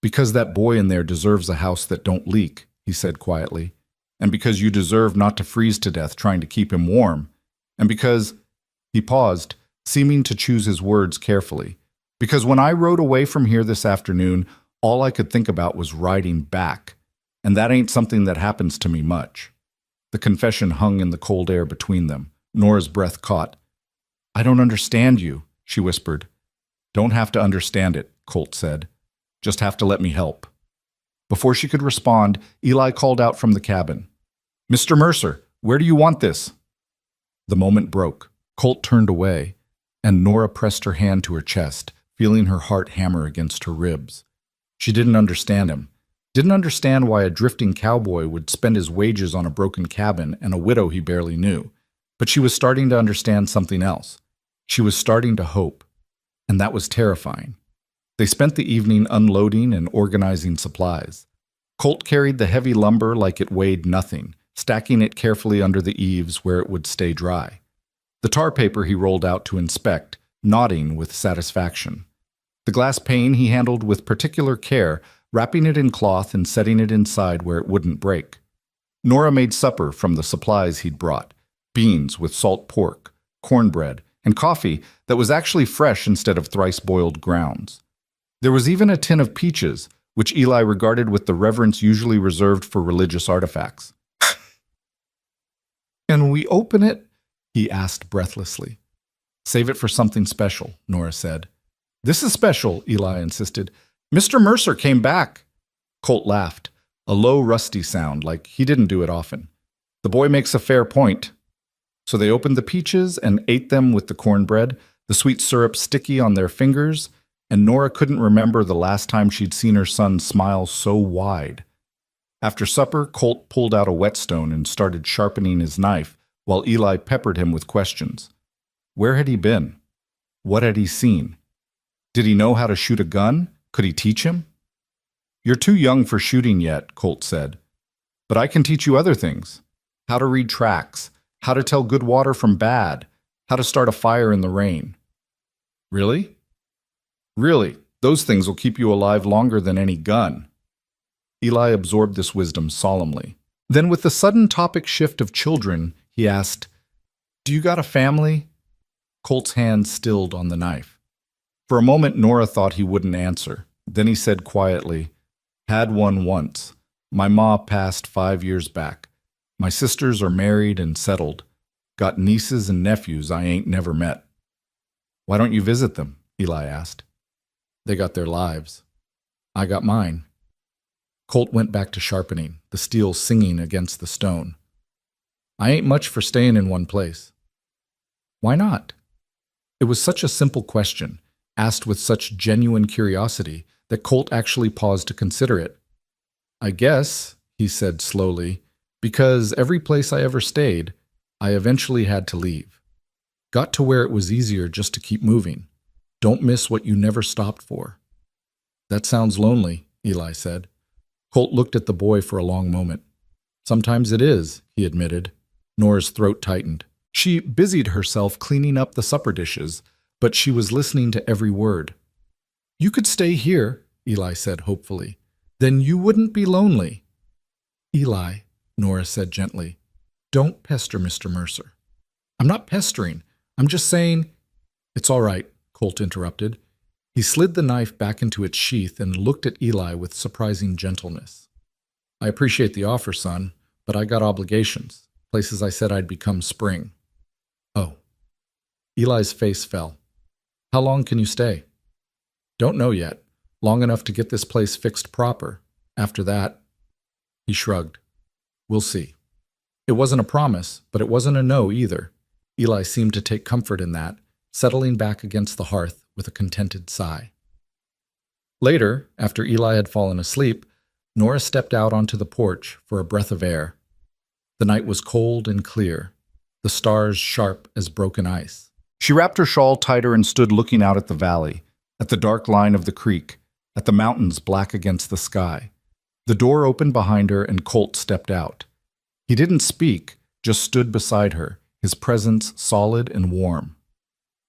Because that boy in there deserves a house that don't leak, he said quietly. And because you deserve not to freeze to death trying to keep him warm. And because... He paused, seeming to choose his words carefully. Because when I rode away from here this afternoon, all I could think about was riding back. And that ain't something that happens to me much. The confession hung in the cold air between them. Nora's breath caught. I don't understand you, she whispered. Don't have to understand it, Colt said. Just have to let me help. Before she could respond, Eli called out from the cabin. Mr. Mercer, where do you want this? The moment broke. Colt turned away, and Nora pressed her hand to her chest, feeling her heart hammer against her ribs. She didn't understand him. Didn't understand why a drifting cowboy would spend his wages on a broken cabin and a widow he barely knew. But she was starting to understand something else. She was starting to hope. And that was terrifying. They spent the evening unloading and organizing supplies. Colt carried the heavy lumber like it weighed nothing, stacking it carefully under the eaves where it would stay dry. The tar paper he rolled out to inspect, nodding with satisfaction. The glass pane he handled with particular care, wrapping it in cloth and setting it inside where it wouldn't break. Nora made supper from the supplies he'd brought, beans with salt pork, cornbread, and coffee that was actually fresh instead of thrice-boiled grounds. There was even a tin of peaches, which Eli regarded with the reverence usually reserved for religious artifacts. Can we open it? He asked breathlessly. Save it for something special, Nora said. This is special, Eli insisted. Mr. Mercer came back. Colt laughed, a low, rusty sound, like he didn't do it often. The boy makes a fair point. So they opened the peaches and ate them with the cornbread, the sweet syrup sticky on their fingers, and Nora couldn't remember the last time she'd seen her son smile so wide. After supper, Colt pulled out a whetstone and started sharpening his knife, while Eli peppered him with questions. Where had he been? What had he seen? Did he know how to shoot a gun? Could he teach him? You're too young for shooting yet, Colt said. But I can teach you other things. How to read tracks, how to tell good water from bad, How to start a fire in the rain. Really? Really, those things will keep you alive longer than any gun. Eli absorbed this wisdom solemnly. Then, with the sudden topic shift of children, he asked, "Do you got a family?" Colt's hand stilled on the knife. For a moment, Nora thought he wouldn't answer. Then he said quietly, "Had one once. My ma passed 5 years back. My sisters are married and settled. Got nieces and nephews I ain't never met." "Why don't you visit them?" Eli asked. "They got their lives. I got mine." Colt went back to sharpening, the steel singing against the stone. "I ain't much for staying in one place." "Why not?" It was such a simple question, asked with such genuine curiosity, that Colt actually paused to consider it. "I guess," he said slowly, "because every place I ever stayed, I eventually had to leave. Got to where it was easier just to keep moving. Don't miss what you never stopped for." "That sounds lonely," Eli said. Colt looked at the boy for a long moment. "Sometimes it is," he admitted. Nora's throat tightened. She busied herself cleaning up the supper dishes, but she was listening to every word. "You could stay here," Eli said hopefully. "Then you wouldn't be lonely." "Eli," Nora said gently, "don't pester Mr. Mercer." "I'm not pestering. I'm just saying—" "It's all right," Colt interrupted. He slid the knife back into its sheath and looked at Eli with surprising gentleness. "I appreciate the offer, son, but I got obligations, places I said I'd become spring." "Oh." Eli's face fell. "How long can you stay?" "Don't know yet. Long enough to get this place fixed proper. After that—" He shrugged. "We'll see." It wasn't a promise, but it wasn't a no either. Eli seemed to take comfort in that, settling back against the hearth with a contented sigh. Later, after Eli had fallen asleep, Nora stepped out onto the porch for a breath of air. The night was cold and clear, the stars sharp as broken ice. She wrapped her shawl tighter and stood looking out at the valley, at the dark line of the creek, at the mountains black against the sky. The door opened behind her and Colt stepped out. He didn't speak, just stood beside her, his presence solid and warm.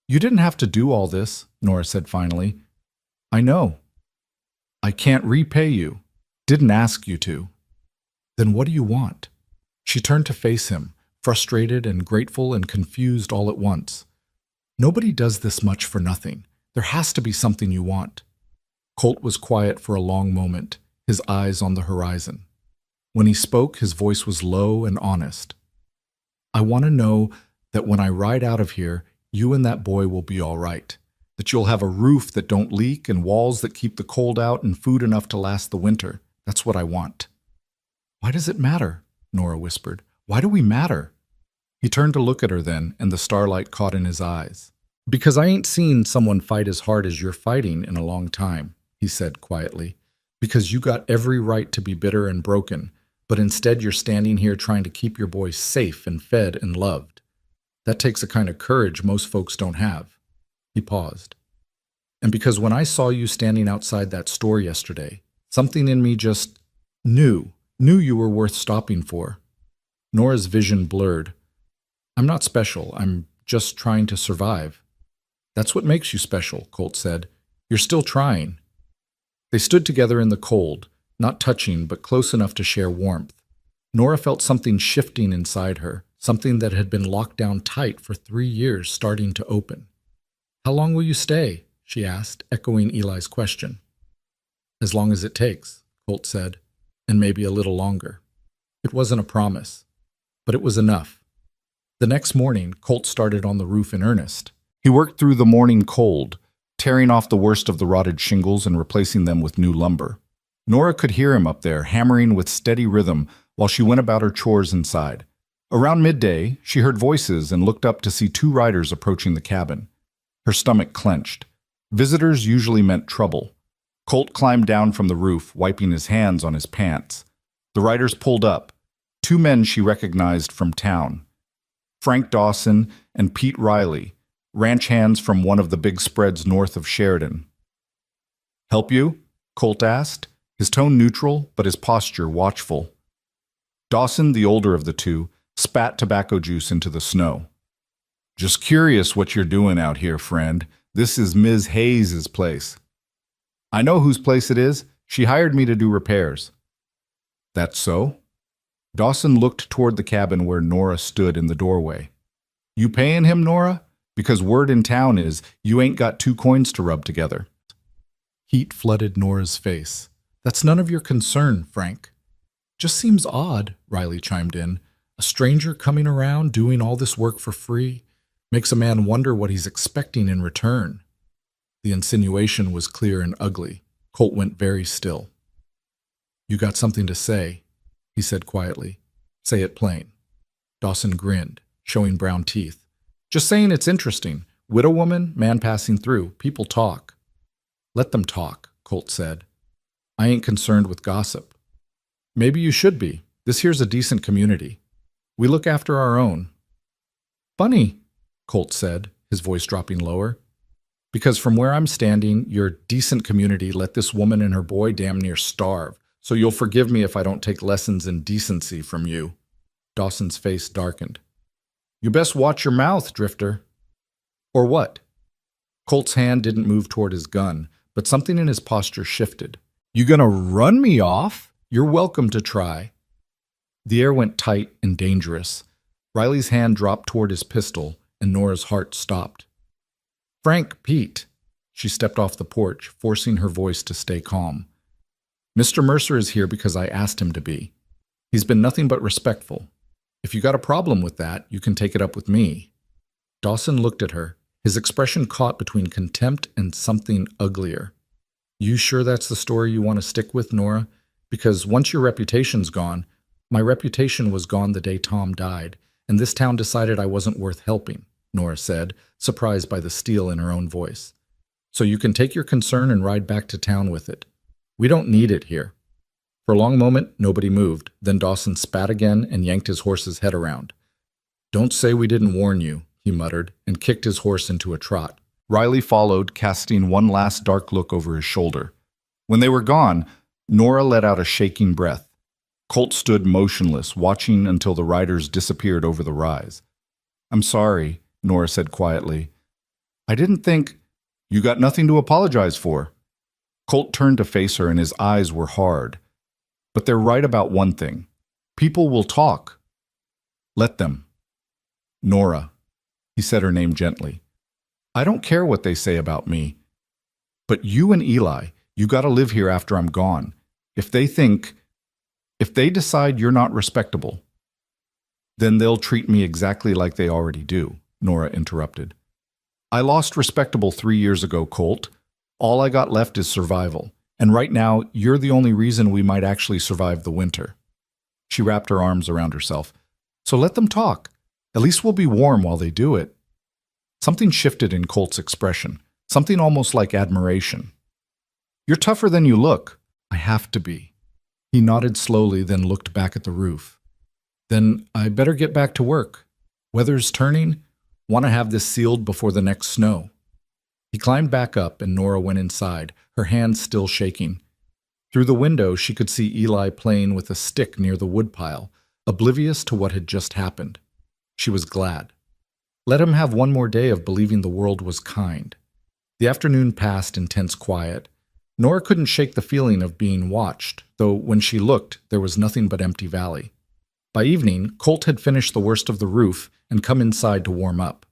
"You didn't have to do all this," Nora said finally. "I know. I can't repay you. Didn't ask you to." "Then what do you want?" She turned to face him, frustrated and grateful and confused all at once. "Nobody does this much for nothing. There has to be something you want." Colt was quiet for a long moment, his eyes on the horizon. When he spoke, his voice was low and honest. "I want to know that when I ride out of here, you and that boy will be all right. That you'll have a roof that don't leak and walls that keep the cold out and food enough to last the winter. That's what I want." "Why does it matter?" Nora whispered. "Why do we matter?" He turned to look at her then, and the starlight caught in his eyes. "Because I ain't seen someone fight as hard as you're fighting in a long time," he said quietly. "Because you got every right to be bitter and broken, but instead you're standing here trying to keep your boy safe and fed and loved. That takes a kind of courage most folks don't have." He paused. "And because when I saw you standing outside that store yesterday, something in me just knew you were worth stopping for." Nora's vision blurred. "I'm not special. I'm just trying to survive." "That's what makes you special," Colt said. "You're still trying." They stood together in the cold, not touching but close enough to share warmth. Nora felt something shifting inside her, something that had been locked down tight for 3 years starting to open. "How long will you stay?" she asked, echoing Eli's question. "As long as it takes," Colt said, "and maybe a little longer." It wasn't a promise, but it was enough. The next morning, Colt started on the roof in earnest. He worked through the morning cold, tearing off the worst of the rotted shingles and replacing them with new lumber. Nora could hear him up there, hammering with steady rhythm while she went about her chores inside. Around midday, she heard voices and looked up to see 2 riders approaching the cabin. Her stomach clenched. Visitors usually meant trouble. Colt climbed down from the roof, wiping his hands on his pants. The riders pulled up. 2 men she recognized from town. Frank Dawson and Pete Riley, ranch hands from one of the big spreads north of Sheridan. "Help you?" Colt asked, his tone neutral but his posture watchful. Dawson, the older of the 2, spat tobacco juice into the snow. Just curious what you're doing out here, friend. This is Ms. Hayes's place. I know whose place it is. She hired me to do repairs. That's so? Dawson looked toward the cabin where Nora stood in the doorway. You paying him, Nora? Because word in town is you ain't got two coins to rub together. Heat flooded Nora's face. That's none of your concern, Frank. Just seems odd, Riley chimed in. A stranger coming around doing all this work for free makes a man wonder what he's expecting in return. The insinuation was clear and ugly. Colt went very still. You got something to say, he said quietly. Say it plain. Dawson grinned, showing brown teeth. Just saying it's interesting. Widow woman, man passing through. People talk. Let them talk, Colt said. I ain't concerned with gossip. Maybe you should be. This here's a decent community. We look after our own. Funny, Colt said, his voice dropping lower. Because from where I'm standing, your decent community let this woman and her boy damn near starve, so you'll forgive me if I don't take lessons in decency from you. Dawson's face darkened. You best watch your mouth, Drifter. Or what? Colt's hand didn't move toward his gun, but something in his posture shifted. You gonna run me off? You're welcome to try. The air went tight and dangerous. Riley's hand dropped toward his pistol, and Nora's heart stopped. Frank, Pete. She stepped off the porch, forcing her voice to stay calm. Mr. Mercer is here because I asked him to be. He's been nothing but respectful. If you got a problem with that, you can take it up with me. Dawson looked at her, his expression caught between contempt and something uglier. You sure that's the story you want to stick with, Nora? Because once your reputation's gone, my reputation was gone the day Tom died, and this town decided I wasn't worth helping, Nora said, surprised by the steel in her own voice. So you can take your concern and ride back to town with it. We don't need it here. For a long moment, nobody moved. Then Dawson spat again and yanked his horse's head around. Don't say we didn't warn you, he muttered, and kicked his horse into a trot. Riley followed, casting one last dark look over his shoulder. When they were gone, Nora let out a shaking breath. Colt stood motionless, watching until the riders disappeared over the rise. I'm sorry, Nora said quietly. I didn't think... You got nothing to apologize for. Colt turned to face her, and his eyes were hard. But they're right about one thing. People will talk. Let them. Nora. He said her name gently. I don't care what they say about me. But you and Eli, you gotta live here after I'm gone. If they decide you're not respectable, then they'll treat me exactly like they already do, Nora interrupted. I lost respectable 3 years ago, Colt. All I got left is survival. And right now, you're the only reason we might actually survive the winter. She wrapped her arms around herself. So let them talk. At least we'll be warm while they do it. Something shifted in Colt's expression, something almost like admiration. You're tougher than you look. I have to be. He nodded slowly, then looked back at the roof. Then I better get back to work. Weather's turning. Want to have this sealed before the next snow. He climbed back up, and Nora went inside, her hands still shaking. Through the window, she could see Eli playing with a stick near the woodpile, oblivious to what had just happened. She was glad. Let him have one more day of believing the world was kind. The afternoon passed in tense quiet. Nora couldn't shake the feeling of being watched, though when she looked, there was nothing but empty valley. By evening, Colt had finished the worst of the roof and come inside to warm up.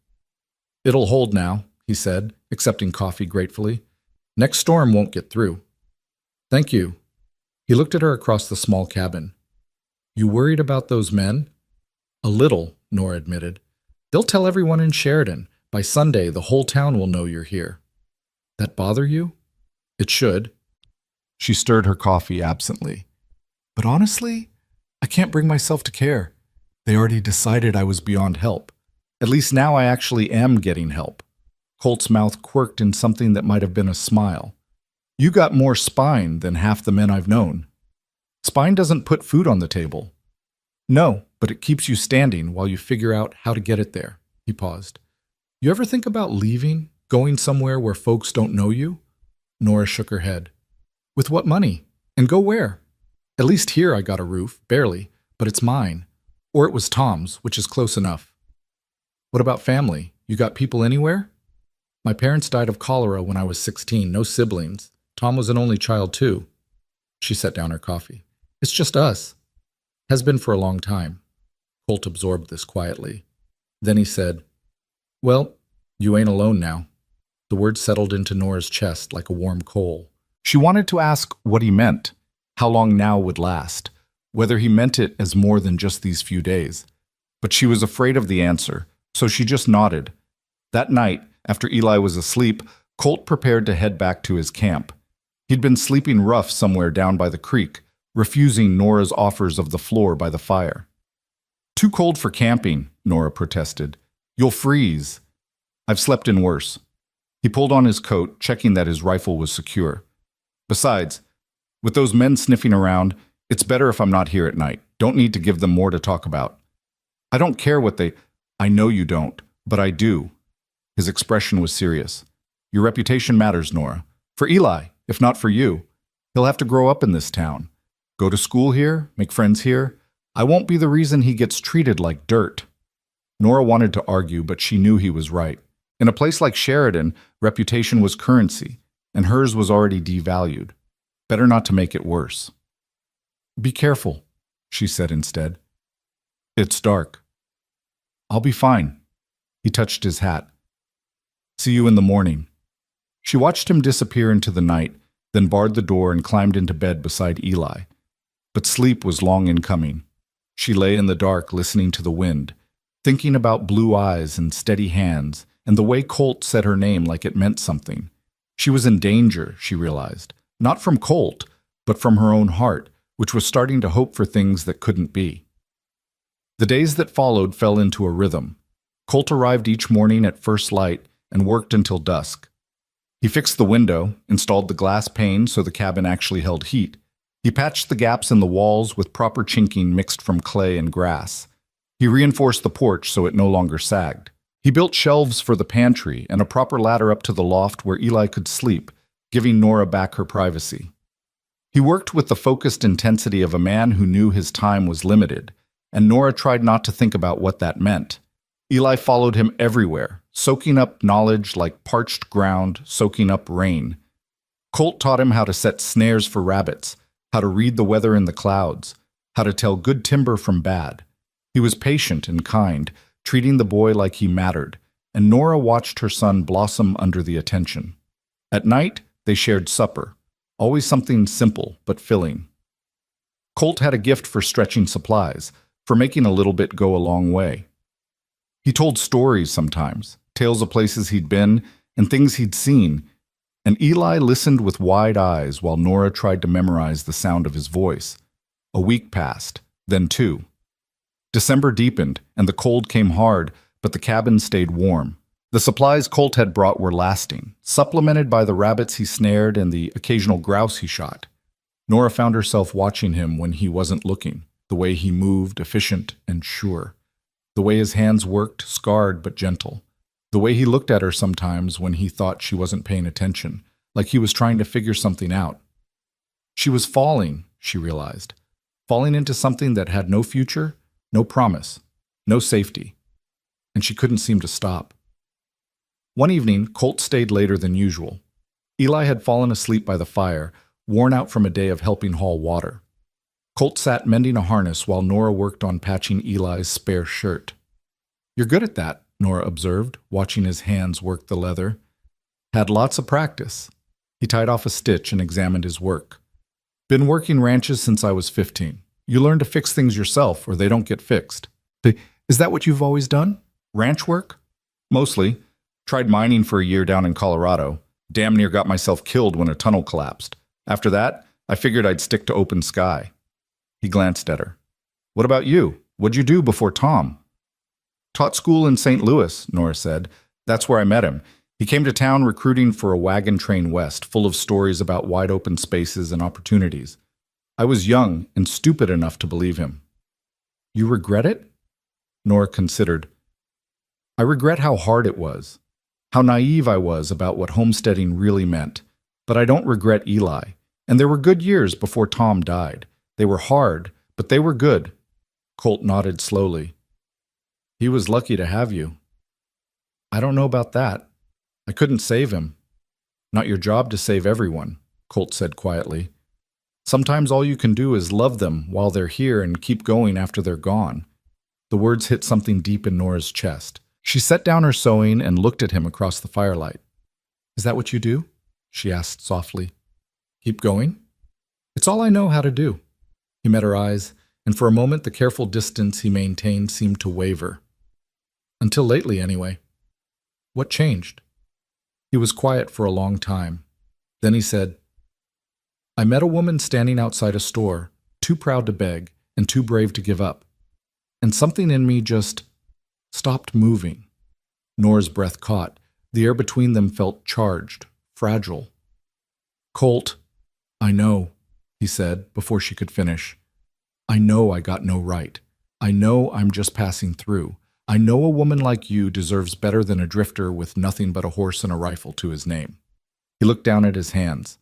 It'll hold now, he said, accepting coffee gratefully. Next storm won't get through. Thank you. He looked at her across the small cabin. You worried about those men? A little, Nora admitted. They'll tell everyone in Sheridan. By Sunday, the whole town will know you're here. That bother you? It should. She stirred her coffee absently. But honestly, I can't bring myself to care. They already decided I was beyond help. At least now I actually am getting help. Colt's mouth quirked in something that might have been a smile. You got more spine than half the men I've known. Spine doesn't put food on the table. No, but it keeps you standing while you figure out how to get it there. He paused. You ever think about leaving, going somewhere where folks don't know you? Nora shook her head. With what money? And go where? At least here I got a roof, barely, but it's mine. Or it was Tom's, which is close enough. What about family? You got people anywhere? My parents died of cholera when I was 16, no siblings. Tom was an only child too. She set down her coffee. It's just us. Has been for a long time. Colt absorbed this quietly. Then he said, Well, you ain't alone now. The word settled into Nora's chest like a warm coal. She wanted to ask what he meant, how long now would last, whether he meant it as more than just these few days. But she was afraid of the answer, so she just nodded. That night, after Eli was asleep, Colt prepared to head back to his camp. He'd been sleeping rough somewhere down by the creek, refusing Nora's offers of the floor by the fire. Too cold for camping, Nora protested. You'll freeze. I've slept in worse. He pulled on his coat, checking that his rifle was secure. Besides, with those men sniffing around, it's better if I'm not here at night. Don't need to give them more to talk about. I don't care what they... I know you don't, but I do. His expression was serious. Your reputation matters, Nora. For Eli, if not for you. He'll have to grow up in this town. Go to school here, make friends here. I won't be the reason he gets treated like dirt. Nora wanted to argue, but she knew he was right. In a place like Sheridan, reputation was currency, and hers was already devalued. Better not to make it worse. Be careful, she said instead. It's dark. I'll be fine. He touched his hat. See you in the morning. She watched him disappear into the night, then barred the door and climbed into bed beside Eli. But sleep was long in coming. She lay in the dark listening to the wind, thinking about blue eyes and steady hands, and the way Colt said her name like it meant something. She was in danger, she realized, not from Colt, but from her own heart, which was starting to hope for things that couldn't be. The days that followed fell into a rhythm. Colt arrived each morning at first light and worked until dusk. He fixed the window, installed the glass pane so the cabin actually held heat. He patched the gaps in the walls with proper chinking mixed from clay and grass. He reinforced the porch so it no longer sagged. He built shelves for the pantry and a proper ladder up to the loft where Eli could sleep, giving Nora back her privacy. He worked with the focused intensity of a man who knew his time was limited, and Nora tried not to think about what that meant. Eli followed him everywhere, soaking up knowledge like parched ground, soaking up rain. Colt taught him how to set snares for rabbits, how to read the weather in the clouds, how to tell good timber from bad. He was patient and kind, treating the boy like he mattered, and Nora watched her son blossom under the attention. At night, they shared supper, always something simple but filling. Colt had a gift for stretching supplies, for making a little bit go a long way. He told stories sometimes, tales of places he'd been and things he'd seen, and Eli listened with wide eyes while Nora tried to memorize the sound of his voice. A week passed, then two. December deepened, and the cold came hard, but the cabin stayed warm. The supplies Colt had brought were lasting, supplemented by the rabbits he snared and the occasional grouse he shot. Nora found herself watching him when he wasn't looking, the way he moved, efficient and sure. The way his hands worked, scarred but gentle. The way he looked at her sometimes when he thought she wasn't paying attention, like he was trying to figure something out. She was falling, she realized. Falling into something that had no future, no promise, no safety. And she couldn't seem to stop. One evening, Colt stayed later than usual. Eli had fallen asleep by the fire, worn out from a day of helping haul water. Colt sat mending a harness while Nora worked on patching Eli's spare shirt. You're good at that, Nora observed, watching his hands work the leather. Had lots of practice. He tied off a stitch and examined his work. Been working ranches since I was 15. You learn to fix things yourself or they don't get fixed. Is that what you've always done? Ranch work? Mostly. Tried mining for a year down in Colorado. Damn near got myself killed when a tunnel collapsed. After that, I figured I'd stick to open sky. He glanced at her. What about you? What'd you do before Tom? Taught school in St. Louis, Nora said. That's where I met him. He came to town recruiting for a wagon train west, full of stories about wide open spaces and opportunities. I was young and stupid enough to believe him. You regret it? Nora considered. I regret how hard it was, how naive I was about what homesteading really meant. But I don't regret Eli. And there were good years before Tom died. They were hard, but they were good. Colt nodded slowly. He was lucky to have you. I don't know about that. I couldn't save him. Not your job to save everyone, Colt said quietly. Sometimes all you can do is love them while they're here and keep going after they're gone. The words hit something deep in Nora's chest. She set down her sewing and looked at him across the firelight. Is that what you do? She asked softly. Keep going? It's all I know how to do. He met her eyes, and for a moment the careful distance he maintained seemed to waver. Until lately, anyway. What changed? He was quiet for a long time. Then he said, I met a woman standing outside a store, too proud to beg and too brave to give up. And something in me just stopped moving. Nora's breath caught. The air between them felt charged, fragile. Colt, I know, he said before she could finish. I know I got no right. I know I'm just passing through. I know a woman like you deserves better than a drifter with nothing but a horse and a rifle to his name. He looked down at his hands.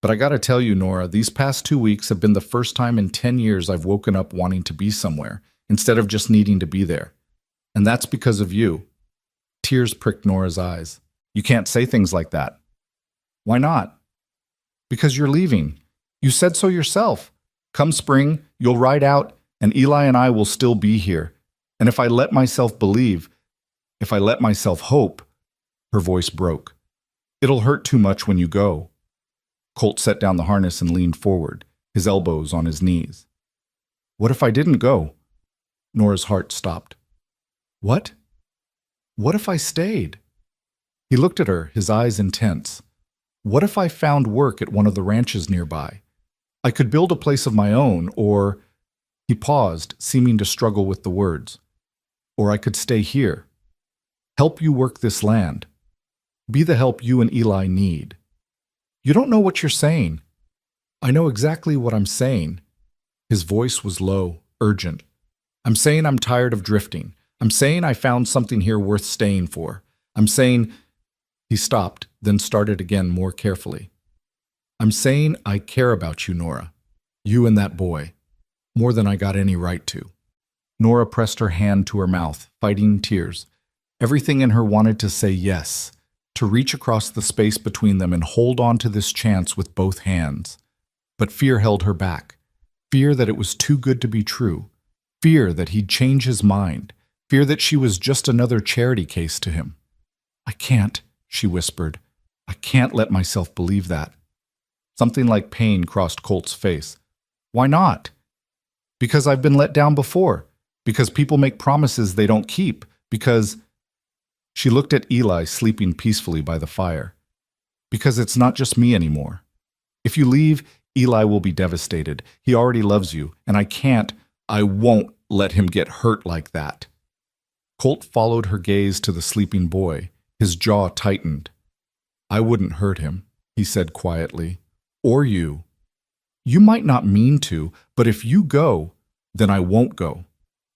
But I gotta tell you, Nora, these past 2 weeks have been the first time in 10 years I've woken up wanting to be somewhere, instead of just needing to be there. And that's because of you. Tears pricked Nora's eyes. You can't say things like that. Why not? Because you're leaving. You said so yourself. Come spring, you'll ride out, and Eli and I will still be here. And if I let myself believe, if I let myself hope, her voice broke. It'll hurt too much when you go. Colt set down the harness and leaned forward, his elbows on his knees. What if I didn't go? Nora's heart stopped. What? What if I stayed? He looked at her, his eyes intense. What if I found work at one of the ranches nearby? I could build a place of my own, or... He paused, seeming to struggle with the words. Or I could stay here. Help you work this land. Be the help you and Eli need. You don't know what you're saying. I know exactly what I'm saying. His voice was low, urgent. I'm saying I'm tired of drifting. I'm saying I found something here worth staying for. I'm saying... He stopped, then started again more carefully. I'm saying I care about you, Nora. You and that boy. More than I got any right to. Nora pressed her hand to her mouth, fighting tears. Everything in her wanted to say yes, to reach across the space between them and hold on to this chance with both hands. But fear held her back. Fear that it was too good to be true. Fear that he'd change his mind. Fear that she was just another charity case to him. I can't, she whispered. I can't let myself believe that. Something like pain crossed Colt's face. Why not? Because I've been let down before. Because people make promises they don't keep. Because... She looked at Eli sleeping peacefully by the fire. Because it's not just me anymore. If you leave, Eli will be devastated. He already loves you, and I won't let him get hurt like that. Colt followed her gaze to the sleeping boy. His jaw tightened. I wouldn't hurt him, he said quietly. Or you. You might not mean to, but if you go, then I won't go.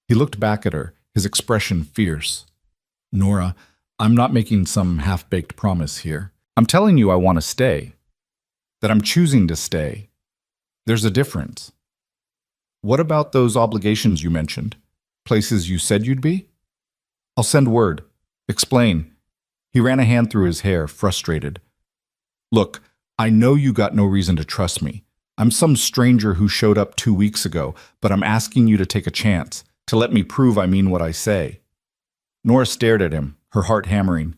He looked back at her, his expression fierce. Nora, I'm not making some half-baked promise here. I'm telling you I want to stay. That I'm choosing to stay. There's a difference. What about those obligations you mentioned? Places you said you'd be? I'll send word. Explain. He ran a hand through his hair, frustrated. Look, I know you got no reason to trust me. I'm some stranger who showed up 2 weeks ago, but I'm asking you to take a chance, to let me prove I mean what I say. Nora stared at him, her heart hammering.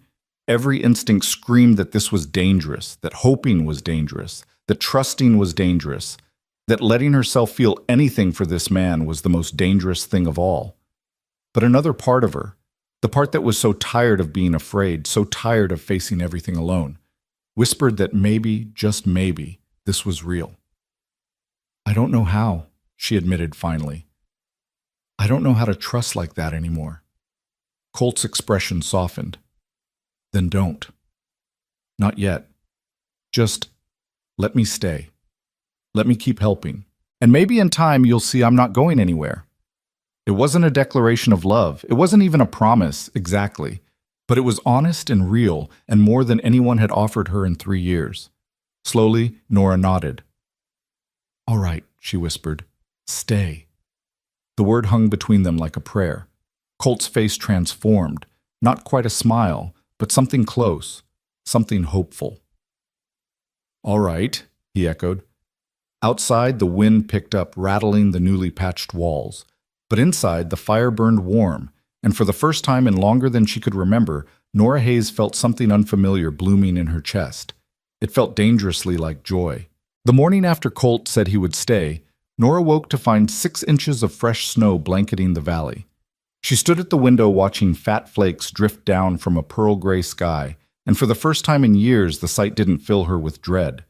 Every instinct screamed that this was dangerous, that hoping was dangerous, that trusting was dangerous, that letting herself feel anything for this man was the most dangerous thing of all. But another part of her, the part that was so tired of being afraid, so tired of facing everything alone, whispered that maybe, just maybe, this was real. I don't know how, she admitted finally. I don't know how to trust like that anymore. Colt's expression softened. Then don't. Not yet. Just let me stay. Let me keep helping. And maybe in time you'll see I'm not going anywhere. It wasn't a declaration of love. It wasn't even a promise, exactly. But it was honest and real, and more than anyone had offered her in 3 years. Slowly, Nora nodded. All right, she whispered. Stay. The word hung between them like a prayer. Colt's face transformed. Not quite a smile, but something close, something hopeful. "All right," he echoed. Outside, the wind picked up, rattling the newly patched walls. But inside, the fire burned warm, and for the first time in longer than she could remember, Nora Hayes felt something unfamiliar blooming in her chest. It felt dangerously like joy. The morning after Colt said he would stay, Nora woke to find 6 inches of fresh snow blanketing the valley. She stood at the window watching fat flakes drift down from a pearl gray sky, and for the first time in years the sight didn't fill her with dread.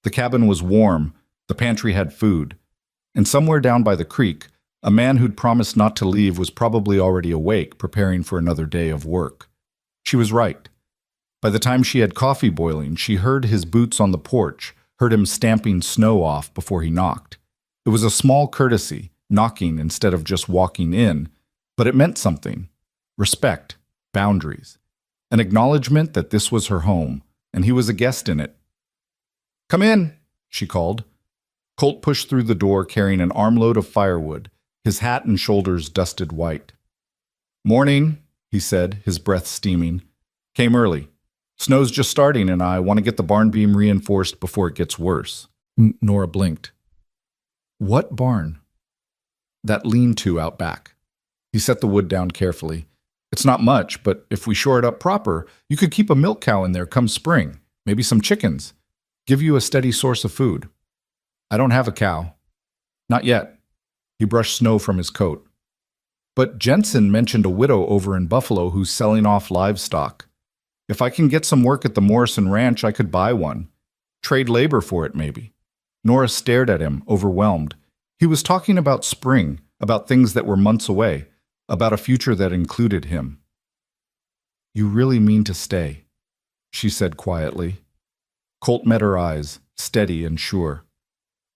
The cabin was warm, the pantry had food, and somewhere down by the creek, a man who'd promised not to leave was probably already awake, preparing for another day of work. She was right. By the time she had coffee boiling, she heard his boots on the porch, heard him stamping snow off before he knocked. It was a small courtesy, knocking instead of just walking in, but it meant something. Respect, boundaries, an acknowledgement that this was her home, and he was a guest in it. "Come in," she called. Colt pushed through the door carrying an armload of firewood, his hat and shoulders dusted white. "Morning," he said, his breath steaming. "Came early. Snow's just starting and I want to get the barn beam reinforced before it gets worse." Nora blinked. "What barn?" "That lean-to out back." He set the wood down carefully. "It's not much, but if we shore it up proper, you could keep a milk cow in there come spring, maybe some chickens. Give you a steady source of food." "I don't have a cow." "Not yet." He brushed snow from his coat. "But Jensen mentioned a widow over in Buffalo who's selling off livestock. If I can get some work at the Morrison Ranch, I could buy one. Trade labor for it, maybe." Nora stared at him, overwhelmed. He was talking about spring, about things that were months away, about a future that included him. "You really mean to stay?" she said quietly. Colt met her eyes, steady and sure.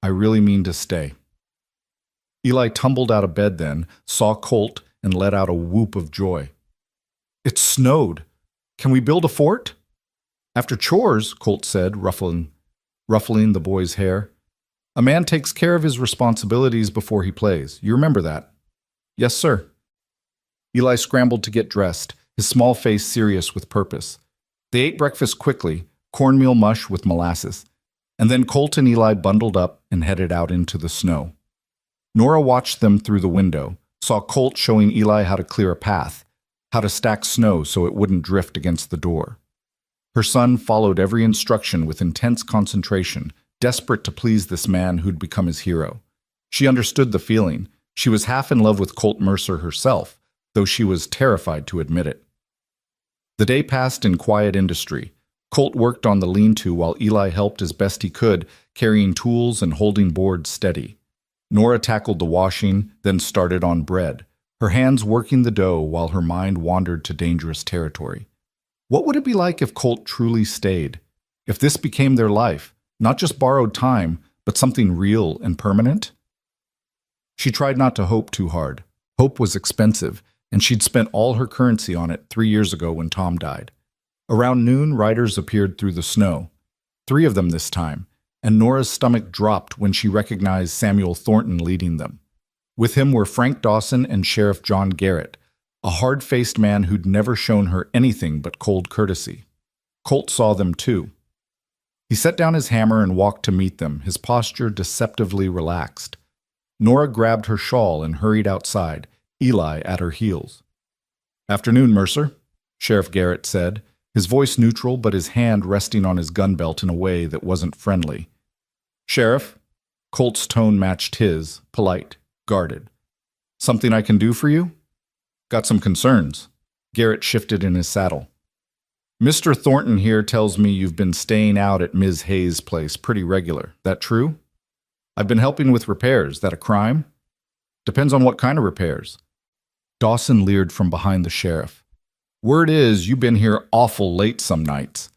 "I really mean to stay." Eli tumbled out of bed then, saw Colt, and let out a whoop of joy. "It snowed. Can we build a fort?" "After chores," Colt said, ruffling the boy's hair. "A man takes care of his responsibilities before he plays. You remember that?" "Yes, sir." Eli scrambled to get dressed, his small face serious with purpose. They ate breakfast quickly, cornmeal mush with molasses, and then Colt and Eli bundled up and headed out into the snow. Nora watched them through the window, saw Colt showing Eli how to clear a path, how to stack snow so it wouldn't drift against the door. Her son followed every instruction with intense concentration, desperate to please this man who'd become his hero. She understood the feeling. She was half in love with Colt Mercer herself, though she was terrified to admit it. The day passed in quiet industry. Colt worked on the lean-to while Eli helped as best he could, carrying tools and holding boards steady. Nora tackled the washing, then started on bread, her hands working the dough while her mind wandered to dangerous territory. What would it be like if Colt truly stayed? If this became their life, not just borrowed time, but something real and permanent? She tried not to hope too hard. Hope was expensive, and she'd spent all her currency on it 3 years ago when Tom died. Around noon, riders appeared through the snow. 3 of them this time, and Nora's stomach dropped when she recognized Samuel Thornton leading them. With him were Frank Dawson and Sheriff John Garrett, a hard-faced man who'd never shown her anything but cold courtesy. Colt saw them too. He set down his hammer and walked to meet them, his posture deceptively relaxed. Nora grabbed her shawl and hurried outside, Eli at her heels. "Afternoon, Mercer," Sheriff Garrett said, his voice neutral but his hand resting on his gun belt in a way that wasn't friendly. "Sheriff," Colt's tone matched his, polite, guarded. "Something I can do for you?" "Got some concerns." Garrett shifted in his saddle. "Mr. Thornton here tells me you've been staying out at Ms. Hayes' place pretty regular. That true?" "I've been helping with repairs. That a crime?" "Depends on what kind of repairs." Dawson leered from behind the sheriff. "Word is you've been here awful late some nights."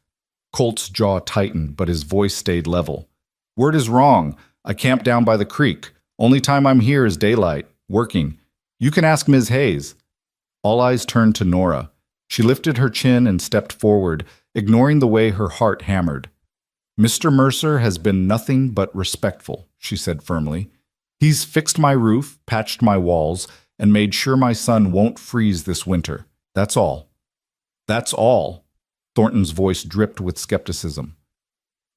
Colt's jaw tightened, but his voice stayed level. "Word is wrong. I camp down by the creek. Only time I'm here is daylight, working. You can ask Ms. Hayes." All eyes turned to Nora. She lifted her chin and stepped forward, ignoring the way her heart hammered. "Mr. Mercer has been nothing but respectful," she said firmly. "He's fixed my roof, patched my walls, and made sure my son won't freeze this winter. That's all." That's all. Thornton's voice dripped with skepticism.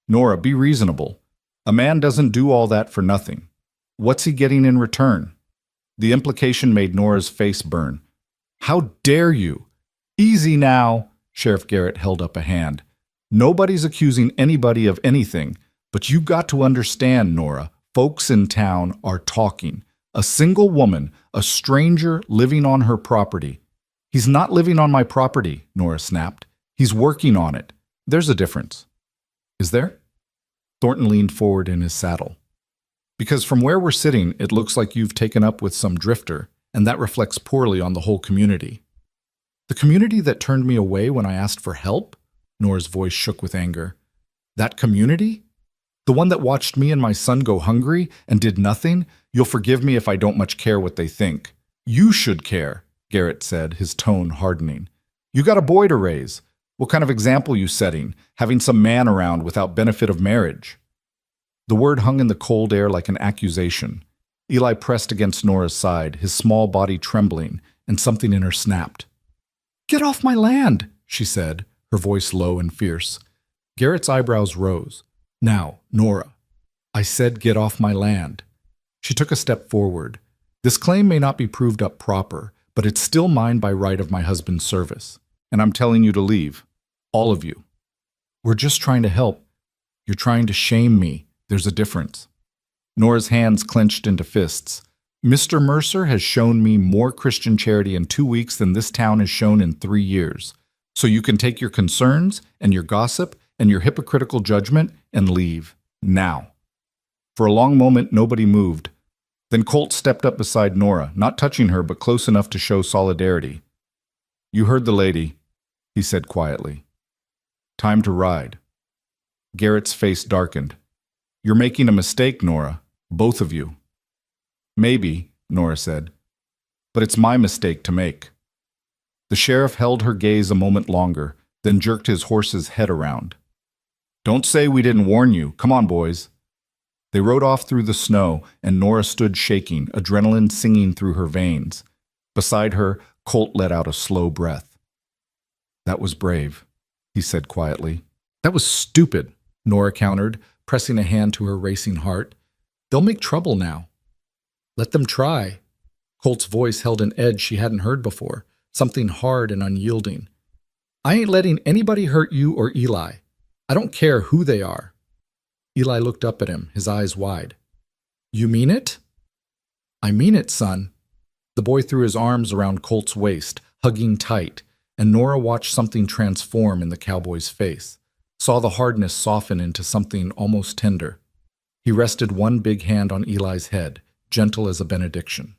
Nora, be reasonable. A man doesn't do all that for nothing. What's he getting in return? The implication made Nora's face burn. How dare you? Easy now. Sheriff Garrett held up a hand. Nobody's accusing anybody of anything, but you got to understand, Nora, folks in town are talking. A single woman, a stranger living on her property. He's not living on my property, Nora snapped. He's working on it. There's a difference. Is there? Thornton leaned forward in his saddle. Because from where we're sitting, it looks like you've taken up with some drifter, and that reflects poorly on the whole community. The community that turned me away when I asked for help? Nora's voice shook with anger. That community? The one that watched me and my son go hungry and did nothing? You'll forgive me if I don't much care what they think. You should care, Garrett said, his tone hardening. You got a boy to raise. What kind of example you setting, having some man around without benefit of marriage? The word hung in the cold air like an accusation. Eli pressed against Nora's side, his small body trembling, and something in her snapped. Get off my land, she said, her voice low and fierce. Garrett's eyebrows rose. Now, Nora, I said get off my land. She took a step forward. This claim may not be proved up proper, but it's still mine by right of my husband's service. And I'm telling you to leave. All of you. We're just trying to help. You're trying to shame me. There's a difference. Nora's hands clenched into fists. Mr. Mercer has shown me more Christian charity in 2 weeks than this town has shown in 3 years. So you can take your concerns and your gossip and your hypocritical judgment and leave. Now. For a long moment, nobody moved. Then Colt stepped up beside Nora, not touching her but close enough to show solidarity. You heard the lady, he said quietly. Time to ride. Garrett's face darkened. You're making a mistake, Nora. Both of you. Maybe, Nora said. But it's my mistake to make. The sheriff held her gaze a moment longer, then jerked his horse's head around. Don't say we didn't warn you. Come on, boys. They rode off through the snow, and Nora stood shaking, adrenaline singing through her veins. Beside her, Colt let out a slow breath. That was brave, he said quietly. That was stupid, Nora countered, pressing a hand to her racing heart. They'll make trouble now. Let them try. Colt's voice held an edge she hadn't heard before, something hard and unyielding. I ain't letting anybody hurt you or Eli. I don't care who they are. Eli looked up at him, his eyes wide. You mean it? I mean it, son. The boy threw his arms around Colt's waist, hugging tight, and Nora watched something transform in the cowboy's face, saw the hardness soften into something almost tender. He rested one big hand on Eli's head, gentle as a benediction.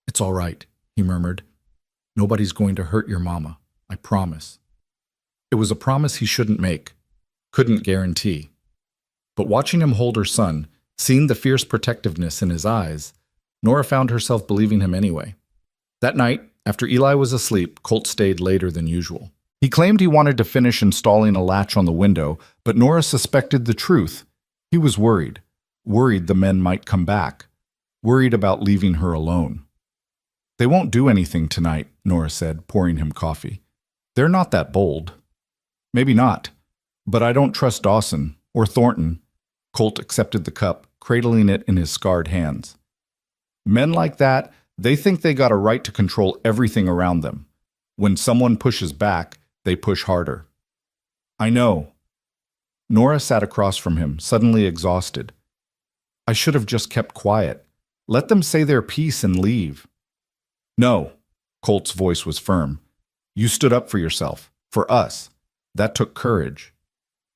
It's all right, he murmured. Nobody's going to hurt your mama, I promise. It was a promise he shouldn't make, couldn't guarantee. But watching him hold her son, seeing the fierce protectiveness in his eyes, Nora found herself believing him anyway. That night, after Eli was asleep, Colt stayed later than usual. He claimed he wanted to finish installing a latch on the window, but Nora suspected the truth. He was worried the men might come back, worried about leaving her alone. They won't do anything tonight, Nora said, pouring him coffee. They're not that bold. Maybe not, but I don't trust Dawson or Thornton. Colt accepted the cup, cradling it in his scarred hands. Men like that, they think they got a right to control everything around them. When someone pushes back, they push harder. I know. Nora sat across from him, suddenly exhausted. I should have just kept quiet. Let them say their piece and leave. No, Colt's voice was firm. You stood up for yourself, for us. That took courage.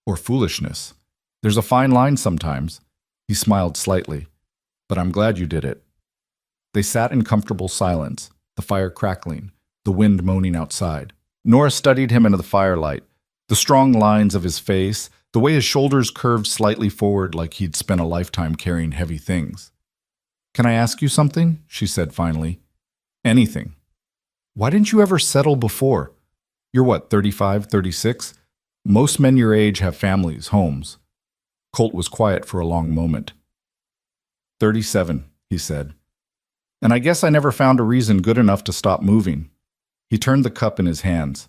Or foolishness. There's a fine line sometimes. He smiled slightly. But I'm glad you did it. They sat in comfortable silence, the fire crackling, the wind moaning outside. Nora studied him into the firelight, the strong lines of his face, the way his shoulders curved slightly forward like he'd spent a lifetime carrying heavy things. Can I ask you something? She said finally. Anything. Why didn't you ever settle before? You're what, 35, 36? Most men your age have families, homes. Colt was quiet for a long moment. 37, he said. And I guess I never found a reason good enough to stop moving. He turned the cup in his hands.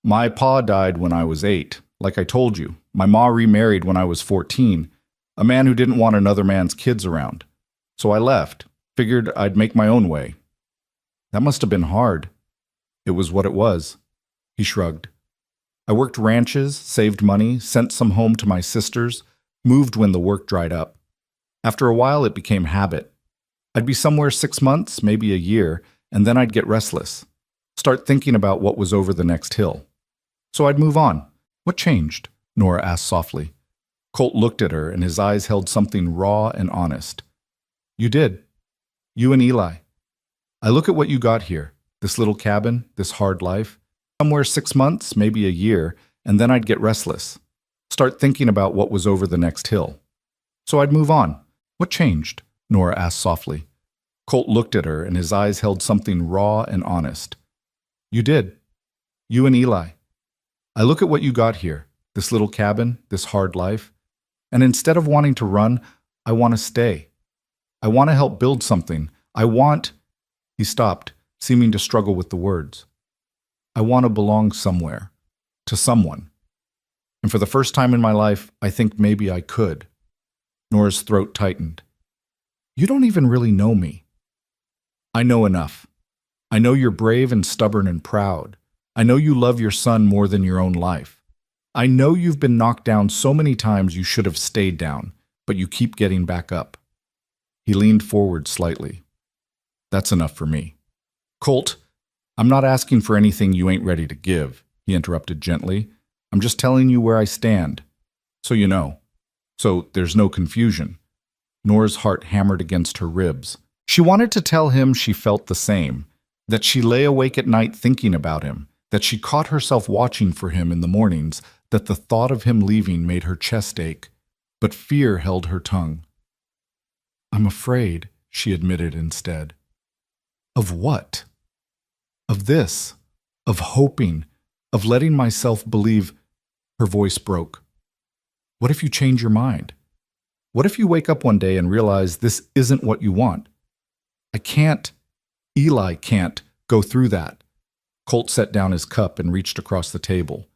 My pa died when I was 8. Like I told you, my ma remarried when I was 14, a man who didn't want another man's kids around. So I left, figured I'd make my own way. That must have been hard. It was what it was. He shrugged. I worked ranches, saved money, sent some home to my sisters, moved when the work dried up. After a while, it became habit. I'd be somewhere 6 months, maybe a year, and then I'd get restless. Start thinking about what was over the next hill. So I'd move on. What changed? Nora asked softly. Colt looked at her, and his eyes held something raw and honest. You did. You and Eli. I look at what you got here, this little cabin, this hard life. Somewhere 6 months, maybe a year, and then I'd get restless. Start thinking about what was over the next hill. So I'd move on. What changed? Nora asked softly. Colt looked at her, and his eyes held something raw and honest. You did. You and Eli. I look at what you got here, this little cabin, this hard life, and instead of wanting to run, I want to stay. I want to help build something. He stopped, seeming to struggle with the words. I want to belong somewhere, to someone. And for the first time in my life, I think maybe I could. Nora's throat tightened. You don't even really know me. I know enough. I know you're brave and stubborn and proud. I know you love your son more than your own life. I know you've been knocked down so many times you should have stayed down, but you keep getting back up. He leaned forward slightly. That's enough for me. Colt, I'm not asking for anything you ain't ready to give, he interrupted gently. I'm just telling you where I stand. So you know. So there's no confusion. Nora's heart hammered against her ribs. She wanted to tell him she felt the same, that she lay awake at night thinking about him, that she caught herself watching for him in the mornings, that the thought of him leaving made her chest ache, but fear held her tongue. I'm afraid, she admitted instead. Of what? Of this, of hoping, of letting myself believe. Her voice broke. What if you change your mind? What if you wake up one day and realize this isn't what you want? Eli can't go through that. Colt set down his cup and reached across the table.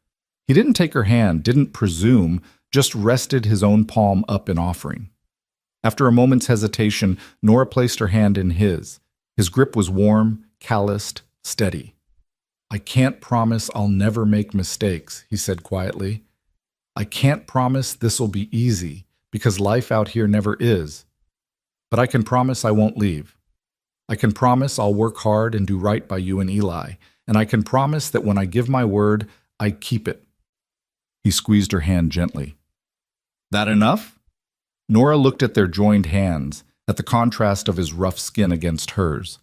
He didn't take her hand, didn't presume, just rested his own palm up in offering. After a moment's hesitation, Nora placed her hand in his. His grip was warm, calloused, steady. I can't promise I'll never make mistakes, he said quietly. I can't promise this'll be easy, because life out here never is. But I can promise I won't leave. I can promise I'll work hard and do right by you and Eli, and I can promise that when I give my word, I keep it. He squeezed her hand gently. That enough? Nora looked at their joined hands, at the contrast of his rough skin against hers.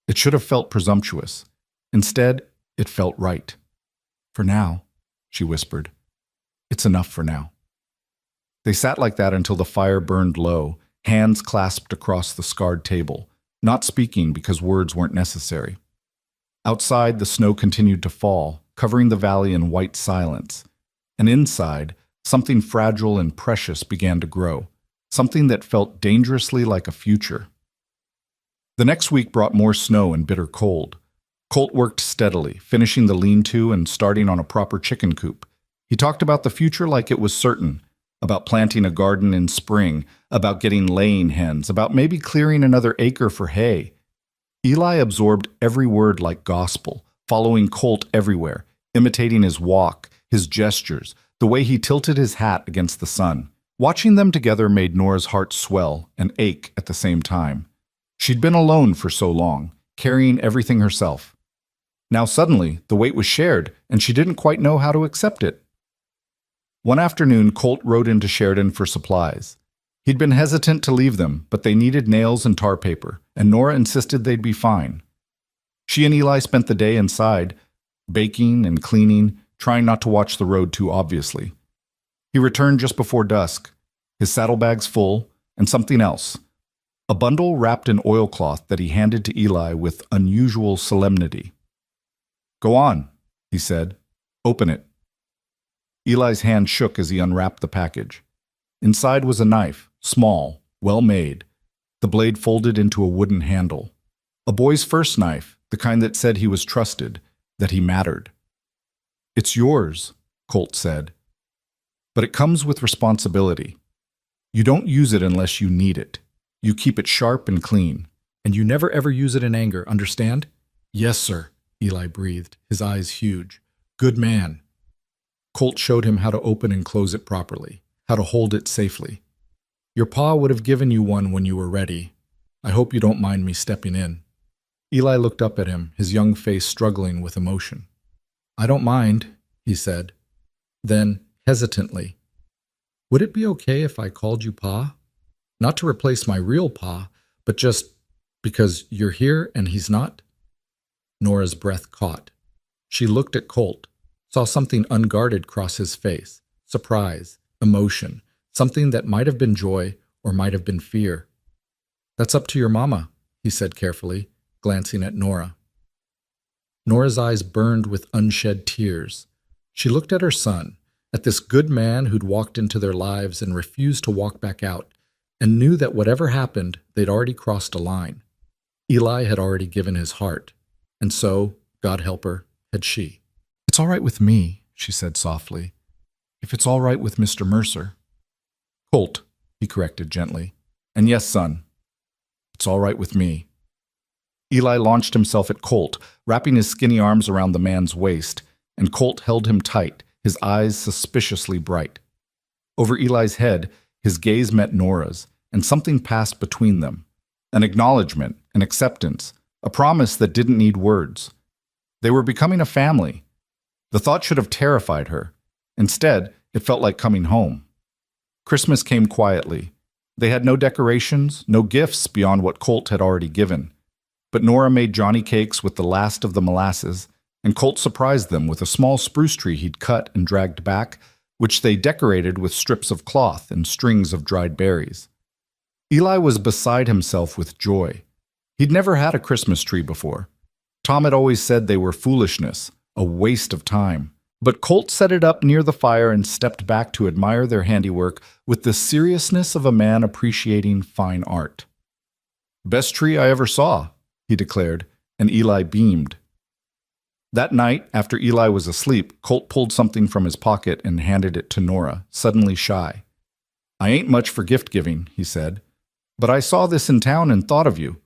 It should have felt presumptuous. Instead, it felt right. For now, she whispered. It's enough for now. They sat like that until the fire burned low, hands clasped across the scarred table, not speaking because words weren't necessary. Outside, the snow continued to fall, covering the valley in white silence. And inside, something fragile and precious began to grow, something that felt dangerously like a future. The next week brought more snow and bitter cold. Colt worked steadily, finishing the lean-to and starting on a proper chicken coop. He talked about the future like it was certain, about planting a garden in spring, about getting laying hens, about maybe clearing another acre for hay. Eli absorbed every word like gospel, following Colt everywhere, imitating his walk, his gestures, the way he tilted his hat against the sun. Watching them together made Nora's heart swell and ache at the same time. She'd been alone for so long, carrying everything herself. Now suddenly, the weight was shared, and she didn't quite know how to accept it. One afternoon, Colt rode into Sheridan for supplies. He'd been hesitant to leave them, but they needed nails and tar paper, and Nora insisted they'd be fine. She and Eli spent the day inside, baking and cleaning, trying not to watch the road too obviously. He returned just before dusk, his saddlebags full, and something else, a bundle wrapped in oilcloth that he handed to Eli with unusual solemnity. Go on, he said. Open it. Eli's hand shook as he unwrapped the package. Inside was a knife, small, well-made, the blade folded into a wooden handle. A boy's first knife, the kind that said he was trusted, that he mattered. It's yours, Colt said, but it comes with responsibility. You don't use it unless you need it. You keep it sharp and clean, and you never ever use it in anger, understand? Yes, sir, Eli breathed, his eyes huge. Good man. Colt showed him how to open and close it properly, how to hold it safely. Your pa would have given you one when you were ready. I hope you don't mind me stepping in. Eli looked up at him, his young face struggling with emotion. I don't mind, he said. Then, hesitantly, would it be okay if I called you Pa? Not to replace my real Pa, but just because you're here and he's not? Nora's breath caught. She looked at Colt, saw something unguarded cross his face, surprise, emotion, something that might have been joy or might have been fear. That's up to your mama, he said carefully, glancing at Nora. Nora's eyes burned with unshed tears. She looked at her son, at this good man who'd walked into their lives and refused to walk back out, and knew that whatever happened, they'd already crossed a line. Eli had already given his heart, and so, God help her, had she. It's all right with me, she said softly, if it's all right with Mr. Mercer. Colt, he corrected gently. And yes, son, it's all right with me. Eli launched himself at Colt, wrapping his skinny arms around the man's waist, and Colt held him tight, his eyes suspiciously bright. Over Eli's head, his gaze met Nora's, and something passed between them. An acknowledgement, an acceptance, a promise that didn't need words. They were becoming a family. The thought should have terrified her. Instead, it felt like coming home. Christmas came quietly. They had no decorations, no gifts beyond what Colt had already given. But Nora made Johnny cakes with the last of the molasses, and Colt surprised them with a small spruce tree he'd cut and dragged back, which they decorated with strips of cloth and strings of dried berries. Eli was beside himself with joy. He'd never had a Christmas tree before. Tom had always said they were foolishness, a waste of time. But Colt set it up near the fire and stepped back to admire their handiwork with the seriousness of a man appreciating fine art. Best tree I ever saw, he declared, and Eli beamed. That night, after Eli was asleep, Colt pulled something from his pocket and handed it to Nora, suddenly shy. I ain't much for gift-giving, he said, but I saw this in town and thought of you.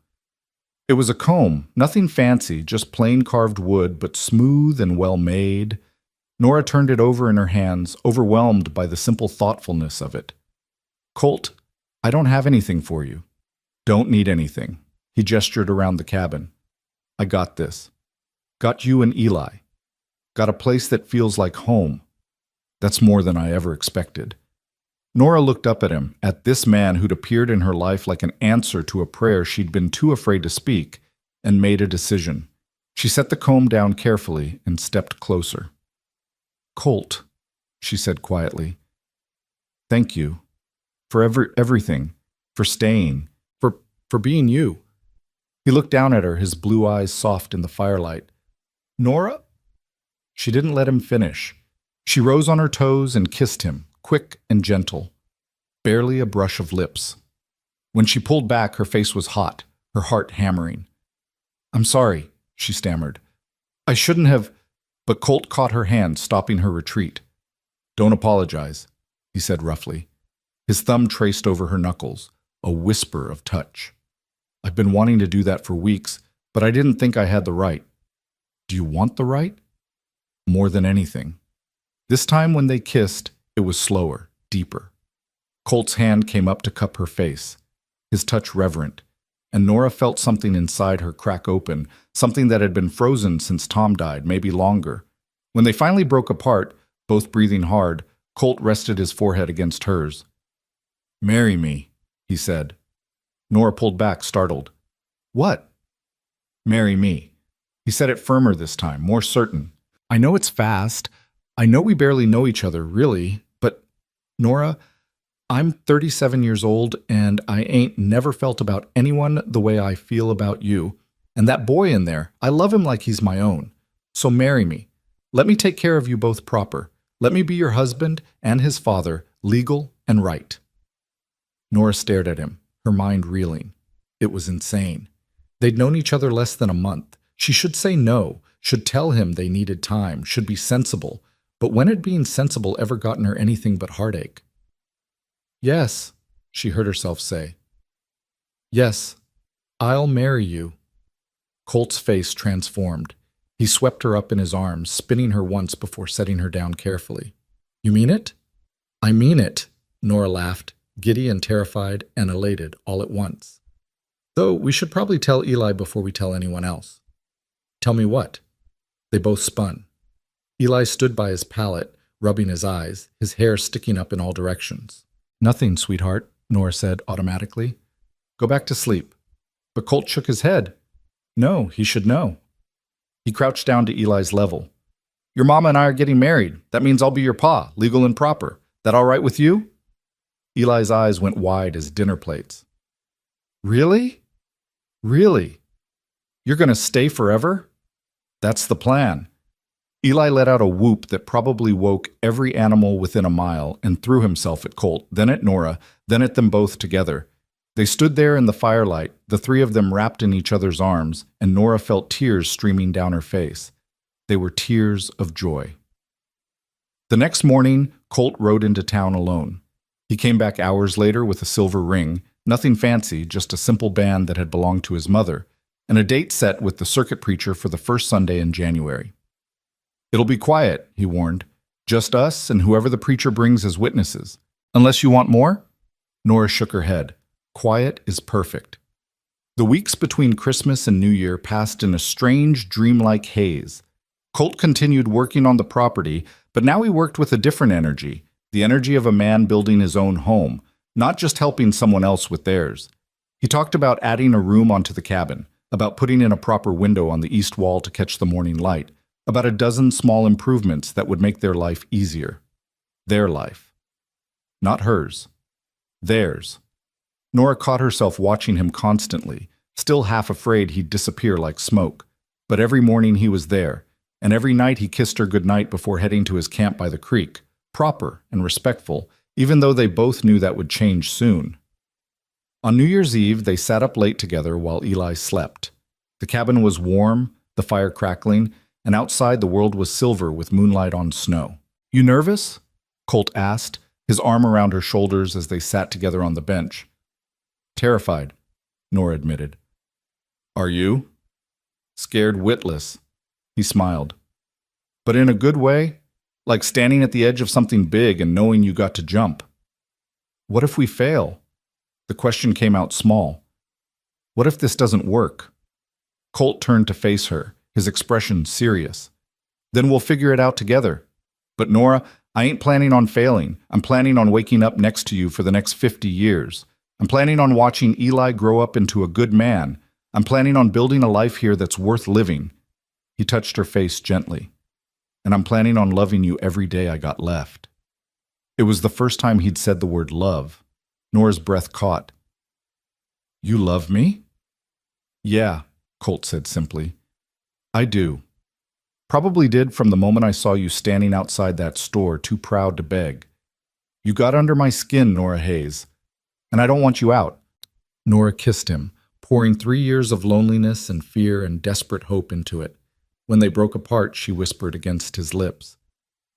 It was a comb, nothing fancy, just plain carved wood, but smooth and well-made. Nora turned it over in her hands, overwhelmed by the simple thoughtfulness of it. Colt, I don't have anything for you. Don't need anything. He gestured around the cabin. I got this. Got you and Eli. Got a place that feels like home. That's more than I ever expected. Nora looked up at him, at this man who'd appeared in her life like an answer to a prayer she'd been too afraid to speak, and made a decision. She set the comb down carefully and stepped closer. Colt, she said quietly, thank you for everything, for staying, for being you. He looked down at her, his blue eyes soft in the firelight. Nora? She didn't let him finish. She rose on her toes and kissed him, quick and gentle, barely a brush of lips. When she pulled back, her face was hot, her heart hammering. I'm sorry, she stammered. I shouldn't have... But Colt caught her hand, stopping her retreat. Don't apologize, he said roughly. His thumb traced over her knuckles, a whisper of touch. I've been wanting to do that for weeks, but I didn't think I had the right. Do you want the right? More than anything. This time when they kissed, it was slower, deeper. Colt's hand came up to cup her face, his touch reverent, and Nora felt something inside her crack open, something that had been frozen since Tom died, maybe longer. When they finally broke apart, both breathing hard, Colt rested his forehead against hers. Marry me, he said. Nora pulled back, startled. What? Marry me. He said it firmer this time, more certain. I know it's fast. I know we barely know each other, really, but, Nora, I'm 37 years old, and I ain't never felt about anyone the way I feel about you. And that boy in there, I love him like he's my own. So marry me. Let me take care of you both proper. Let me be your husband and his father, legal and right. Nora stared at him, her mind reeling. It was insane. They'd known each other less than a month. She should say no. should tell him they needed time, should be sensible. But when had being sensible ever gotten her anything but heartache? Yes, she heard herself say. Yes, I'll marry you. Colt's face transformed. He swept her up in his arms, spinning her once before setting her down carefully. You mean it? I mean it, Nora laughed, giddy and terrified and elated all at once. Though we should probably tell Eli before we tell anyone else. Tell me what? They both spun. Eli stood by his pallet, rubbing his eyes, his hair sticking up in all directions. Nothing, sweetheart, Nora said automatically. Go back to sleep. But Colt shook his head. No, he should know. He crouched down to Eli's level. Your mama and I are getting married. That means I'll be your pa, legal and proper. That all right with you? Eli's eyes went wide as dinner plates. Really? Really? You're going to stay forever? That's the plan. Eli let out a whoop that probably woke every animal within a mile and threw himself at Colt, then at Nora, then at them both together. They stood there in the firelight, the three of them wrapped in each other's arms, and Nora felt tears streaming down her face. They were tears of joy. The next morning, Colt rode into town alone. He came back hours later with a silver ring, nothing fancy, just a simple band that had belonged to his mother, and a date set with the circuit preacher for the first Sunday in January. It'll be quiet, he warned. Just us and whoever the preacher brings as witnesses. Unless you want more? Nora shook her head. Quiet is perfect. The weeks between Christmas and New Year passed in a strange, dreamlike haze. Colt continued working on the property, but now he worked with a different energy, the energy of a man building his own home, not just helping someone else with theirs. He talked about adding a room onto the cabin, about putting in a proper window on the east wall to catch the morning light, about a dozen small improvements that would make their life easier. Their life. Not hers. Theirs. Nora caught herself watching him constantly, still half afraid he'd disappear like smoke. But every morning he was there, and every night he kissed her goodnight before heading to his camp by the creek, proper and respectful, even though they both knew that would change soon. On New Year's Eve, they sat up late together while Eli slept. The cabin was warm, the fire crackling, and outside the world was silver with moonlight on snow. You nervous? Colt asked, his arm around her shoulders as they sat together on the bench. Terrified, Nora admitted. Are you? Scared witless. He smiled. But in a good way, like standing at the edge of something big and knowing you got to jump. What if we fail? The question came out small. What if this doesn't work? Colt turned to face her, his expression serious. Then we'll figure it out together. But Nora, I ain't planning on failing. I'm planning on waking up next to you for the next 50 years. I'm planning on watching Eli grow up into a good man. I'm planning on building a life here that's worth living. He touched her face gently. And I'm planning on loving you every day I got left. It was the first time he'd said the word love. Nora's breath caught. You love me? Yeah, Colt said simply. I do. Probably did from the moment I saw you standing outside that store too proud to beg. You got under my skin, Nora Hayes. And I don't want you out. Nora kissed him, pouring 3 years of loneliness and fear and desperate hope into it. When they broke apart, she whispered against his lips,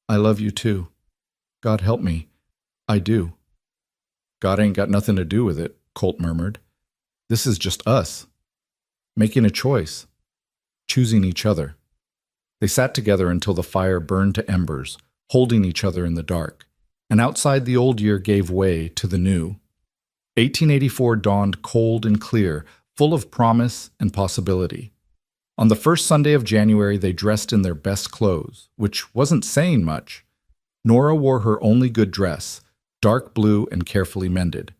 I love you too. God help me. I do. God ain't got nothing to do with it, Colt murmured. This is just us. Making a choice. Choosing each other. They sat together until the fire burned to embers, holding each other in the dark. And outside the old year gave way to the new. 1884 dawned cold and clear, full of promise and possibility. On the first Sunday of January, they dressed in their best clothes, which wasn't saying much. Nora wore her only good dress, dark blue and carefully mended.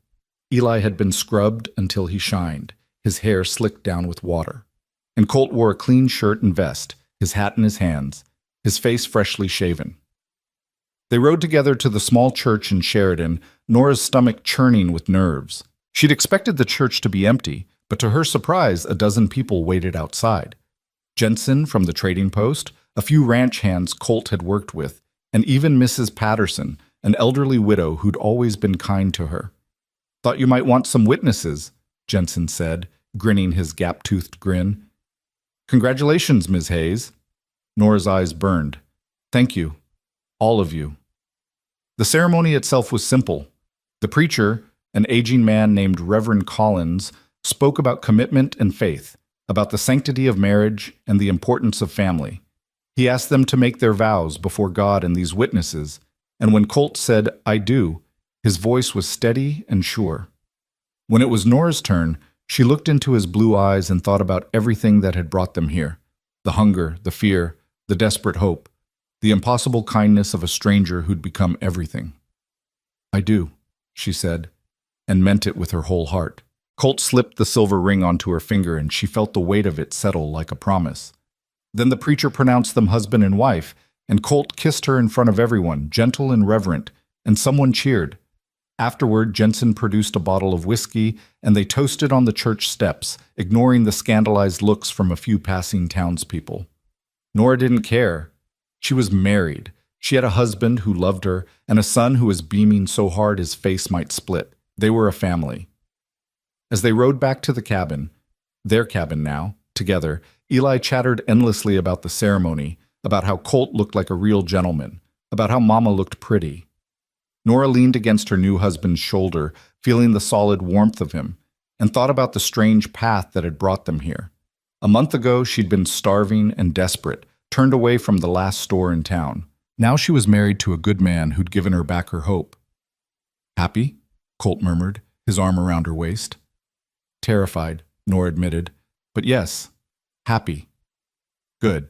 Eli had been scrubbed until he shined, his hair slicked down with water. And Colt wore a clean shirt and vest, his hat in his hands, his face freshly shaven. They rode together to the small church in Sheridan, Nora's stomach churning with nerves. She'd expected the church to be empty, but to her surprise, a dozen people waited outside. Jensen from the trading post, a few ranch hands Colt had worked with, and even Mrs. Patterson, an elderly widow who'd always been kind to her. Thought you might want some witnesses, Jensen said, grinning his gap-toothed grin. Congratulations, Ms. Hayes. Nora's eyes burned. Thank you. All of you. The ceremony itself was simple. The preacher, an aging man named Reverend Collins, spoke about commitment and faith, about the sanctity of marriage and the importance of family. He asked them to make their vows before God and these witnesses, and when Colt said, "I do," his voice was steady and sure. When it was Nora's turn, she looked into his blue eyes and thought about everything that had brought them here. The hunger, the fear, the desperate hope, the impossible kindness of a stranger who'd become everything. "I do," she said, and meant it with her whole heart. Colt slipped the silver ring onto her finger, and she felt the weight of it settle like a promise. Then the preacher pronounced them husband and wife, and Colt kissed her in front of everyone, gentle and reverent, and someone cheered. Afterward, Jensen produced a bottle of whiskey, and they toasted on the church steps, ignoring the scandalized looks from a few passing townspeople. Nora didn't care. She was married. She had a husband who loved her, and a son who was beaming so hard his face might split. They were a family. As they rode back to the cabin, their cabin now, together, Eli chattered endlessly about the ceremony, about how Colt looked like a real gentleman, about how Mama looked pretty. Nora leaned against her new husband's shoulder, feeling the solid warmth of him, and thought about the strange path that had brought them here. A month ago, she'd been starving and desperate, turned away from the last store in town. Now she was married to a good man who'd given her back her hope. "Happy?" Colt murmured, his arm around her waist. "Terrified," Nora admitted, "but yes, happy." "Good."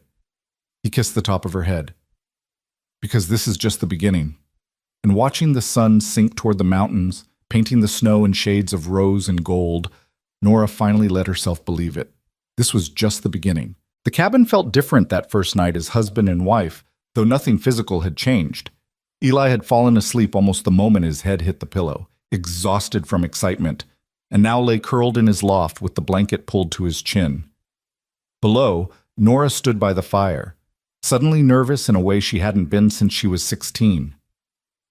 He kissed the top of her head. "Because this is just the beginning." And watching the sun sink toward the mountains, painting the snow in shades of rose and gold, Nora finally let herself believe it. This was just the beginning. The cabin felt different that first night as husband and wife, though nothing physical had changed. Eli had fallen asleep almost the moment his head hit the pillow, exhausted from excitement, and now lay curled in his loft with the blanket pulled to his chin. Below, Nora stood by the fire, suddenly nervous in a way she hadn't been since she was 16.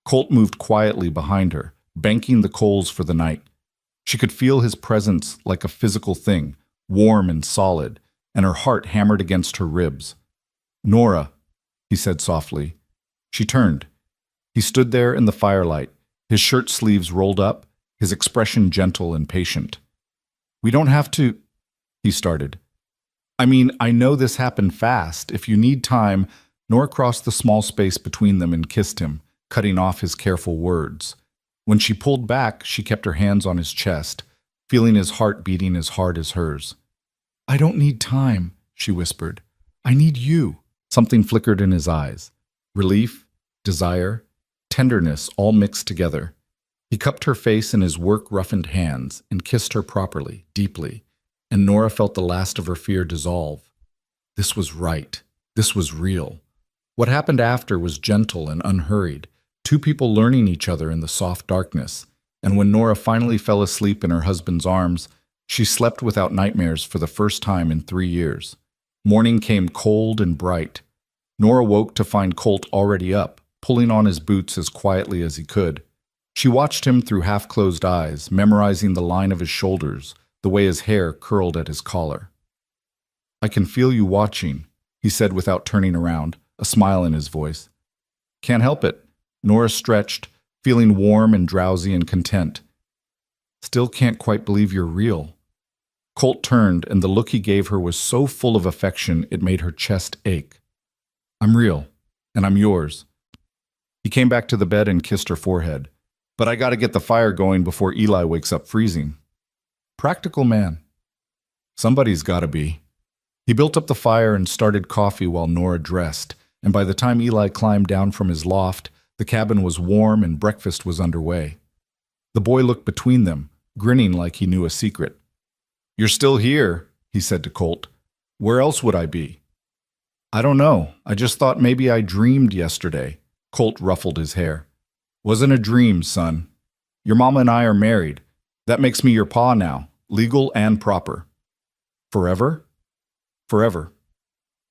Colt moved quietly behind her, banking the coals for the night. She could feel his presence like a physical thing, warm and solid, and her heart hammered against her ribs. "Nora," he said softly. She turned. He stood there in the firelight, his shirt sleeves rolled up, his expression gentle and patient. "We don't have to," he started. "I mean, I know this happened fast. If you need time," Nora crossed the small space between them and kissed him, cutting off his careful words. When she pulled back, she kept her hands on his chest, feeling his heart beating as hard as hers. "I don't need time," she whispered. "I need you." Something flickered in his eyes. Relief, desire, tenderness all mixed together. He cupped her face in his work-roughened hands and kissed her properly, deeply, and Nora felt the last of her fear dissolve. This was right. This was real. What happened after was gentle and unhurried, two people learning each other in the soft darkness, and when Nora finally fell asleep in her husband's arms, she slept without nightmares for the first time in 3 years. Morning came cold and bright. Nora woke to find Colt already up, pulling on his boots as quietly as he could. She watched him through half-closed eyes, memorizing the line of his shoulders, the way his hair curled at his collar. "I can feel you watching," he said without turning around, a smile in his voice. "Can't help it." Nora stretched, feeling warm and drowsy and content. "Still can't quite believe you're real." Colt turned, and the look he gave her was so full of affection it made her chest ache. "I'm real, and I'm yours." He came back to the bed and kissed her forehead. "But I gotta get the fire going before Eli wakes up freezing." Practical man. Somebody's gotta be. He built up the fire and started coffee while Nora dressed, and by the time Eli climbed down from his loft, the cabin was warm and breakfast was underway. The boy looked between them, grinning like he knew a secret. "You're still here," he said to Colt. "Where else would I be?" "I don't know. I just thought maybe I dreamed yesterday." Colt ruffled his hair. "Wasn't a dream, son. Your mama and I are married. That makes me your pa now, legal and proper." "Forever?" "Forever."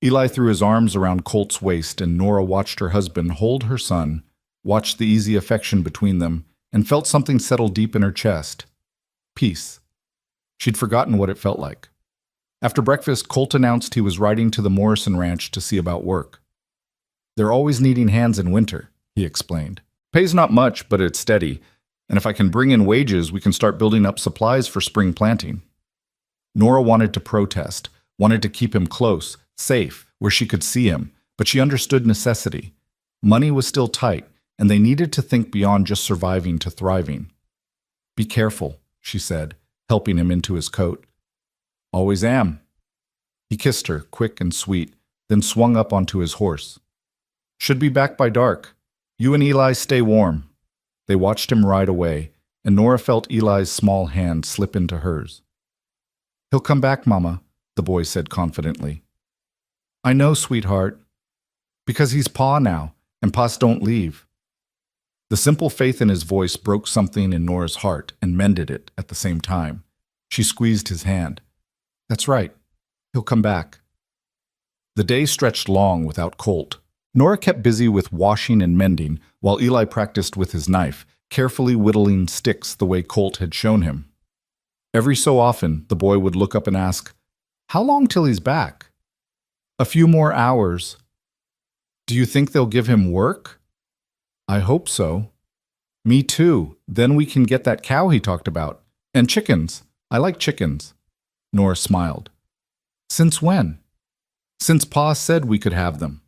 Eli threw his arms around Colt's waist, and Nora watched her husband hold her son, watched the easy affection between them, and felt something settle deep in her chest. Peace. She'd forgotten what it felt like. After breakfast, Colt announced he was riding to the Morrison Ranch to see about work. "They're always needing hands in winter," he explained. "Pays not much, but it's steady, and if I can bring in wages, we can start building up supplies for spring planting." Nora wanted to protest, wanted to keep him close, safe, where she could see him, but she understood necessity. Money was still tight, and they needed to think beyond just surviving to thriving. "Be careful," she said, helping him into his coat. "Always am." He kissed her, quick and sweet, then swung up onto his horse. "Should be back by dark. You and Eli stay warm." They watched him ride away, and Nora felt Eli's small hand slip into hers. "He'll come back, Mama," the boy said confidently. "I know, sweetheart. Because he's Pa now, and Pa's don't leave." The simple faith in his voice broke something in Nora's heart and mended it at the same time. She squeezed his hand. "That's right. He'll come back." The day stretched long without Colt. Nora kept busy with washing and mending, while Eli practiced with his knife, carefully whittling sticks the way Colt had shown him. Every so often, the boy would look up and ask, "How long till he's back?" "A few more hours." "Do you think they'll give him work?" "I hope so." "Me too. Then we can get that cow he talked about. And chickens. I like chickens." Nora smiled. "Since when?" "Since Pa said we could have them."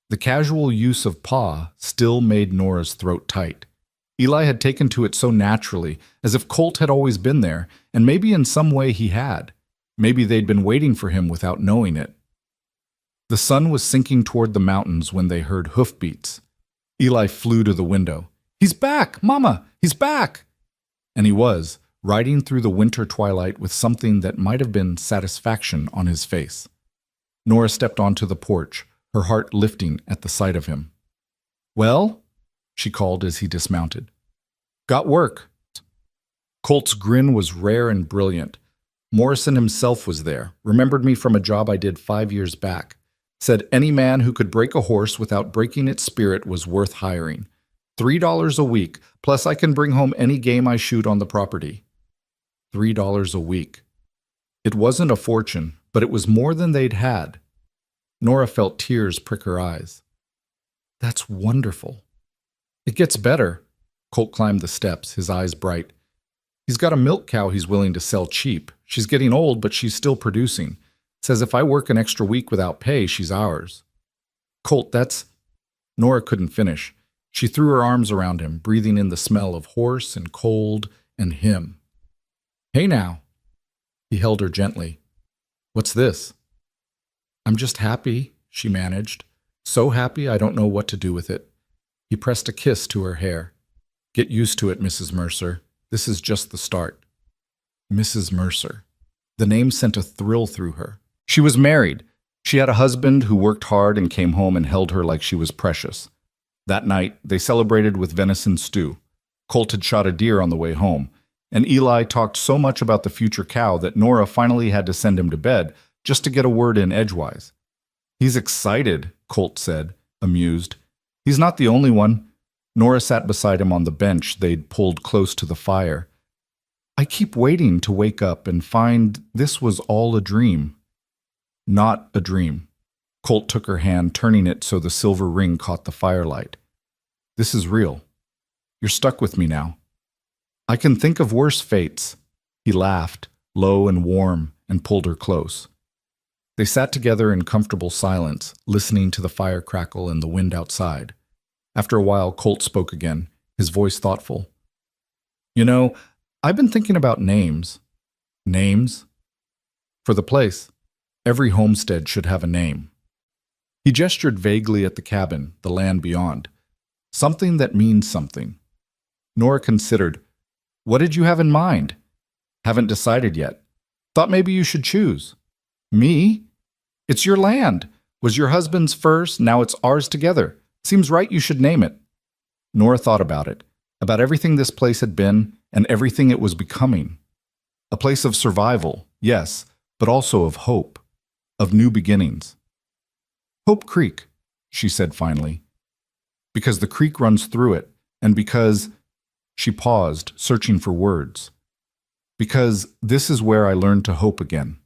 The casual use of Pa still made Nora's throat tight. Eli had taken to it so naturally, as if Colt had always been there, and maybe in some way he had. Maybe they'd been waiting for him without knowing it. The sun was sinking toward the mountains when they heard hoofbeats. Eli flew to the window. "He's back, Mama! He's back!" And he was, riding through the winter twilight with something that might have been satisfaction on his face. Nora stepped onto the porch, her heart lifting at the sight of him. "Well?" she called as he dismounted. "Got work." Colt's grin was rare and brilliant. Morrison himself was there, remembered me from a job I did 5 years back. Said any man who could break a horse without breaking its spirit was worth hiring. $3 a week, plus I can bring home any game I shoot on the property. $3 a week. It wasn't a fortune, but it was more than they'd had. Nora felt tears prick her eyes. "That's wonderful." "It gets better." Colt climbed the steps, his eyes bright. "He's got a milk cow he's willing to sell cheap. She's getting old, but she's still producing. Says if I work an extra week without pay, she's ours." "Colt, that's—" Nora couldn't finish. She threw her arms around him, breathing in the smell of horse and cold and him. "Hey now." He held her gently. "What's this?" "I'm just happy," she managed. "So happy I don't know what to do with it." He pressed a kiss to her hair. "Get used to it, Mrs. Mercer. This is just the start." Mrs. Mercer. The name sent a thrill through her. She was married. She had a husband who worked hard and came home and held her like she was precious. That night, they celebrated with venison stew. Colt had shot a deer on the way home, and Eli talked so much about the future cow that Nora finally had to send him to bed just to get a word in edgewise. "He's excited," Colt said, amused. "He's not the only one." Nora sat beside him on the bench they'd pulled close to the fire. "I keep waiting to wake up and find this was all a dream." "Not a dream." Colt took her hand, turning it so the silver ring caught the firelight. "This is real. You're stuck with me now. I can think of worse fates." He laughed, low and warm, and pulled her close. They sat together in comfortable silence, listening to the fire crackle and the wind outside. After a while, Colt spoke again, his voice thoughtful. "You know, I've been thinking about names." "Names?" "For the place. Every homestead should have a name." He gestured vaguely at the cabin, the land beyond. "Something that means something." Nora considered. "What did you have in mind?" "Haven't decided yet. Thought maybe you should choose." "Me? It's your land. Was your husband's first, now it's ours together. Seems right you should name it." Nora thought about it, about everything this place had been and everything it was becoming. A place of survival, yes, but also of hope, of new beginnings. "Hope Creek," she said finally. "Because the creek runs through it, and because—" She paused, searching for words. "Because this is where I learned to hope again."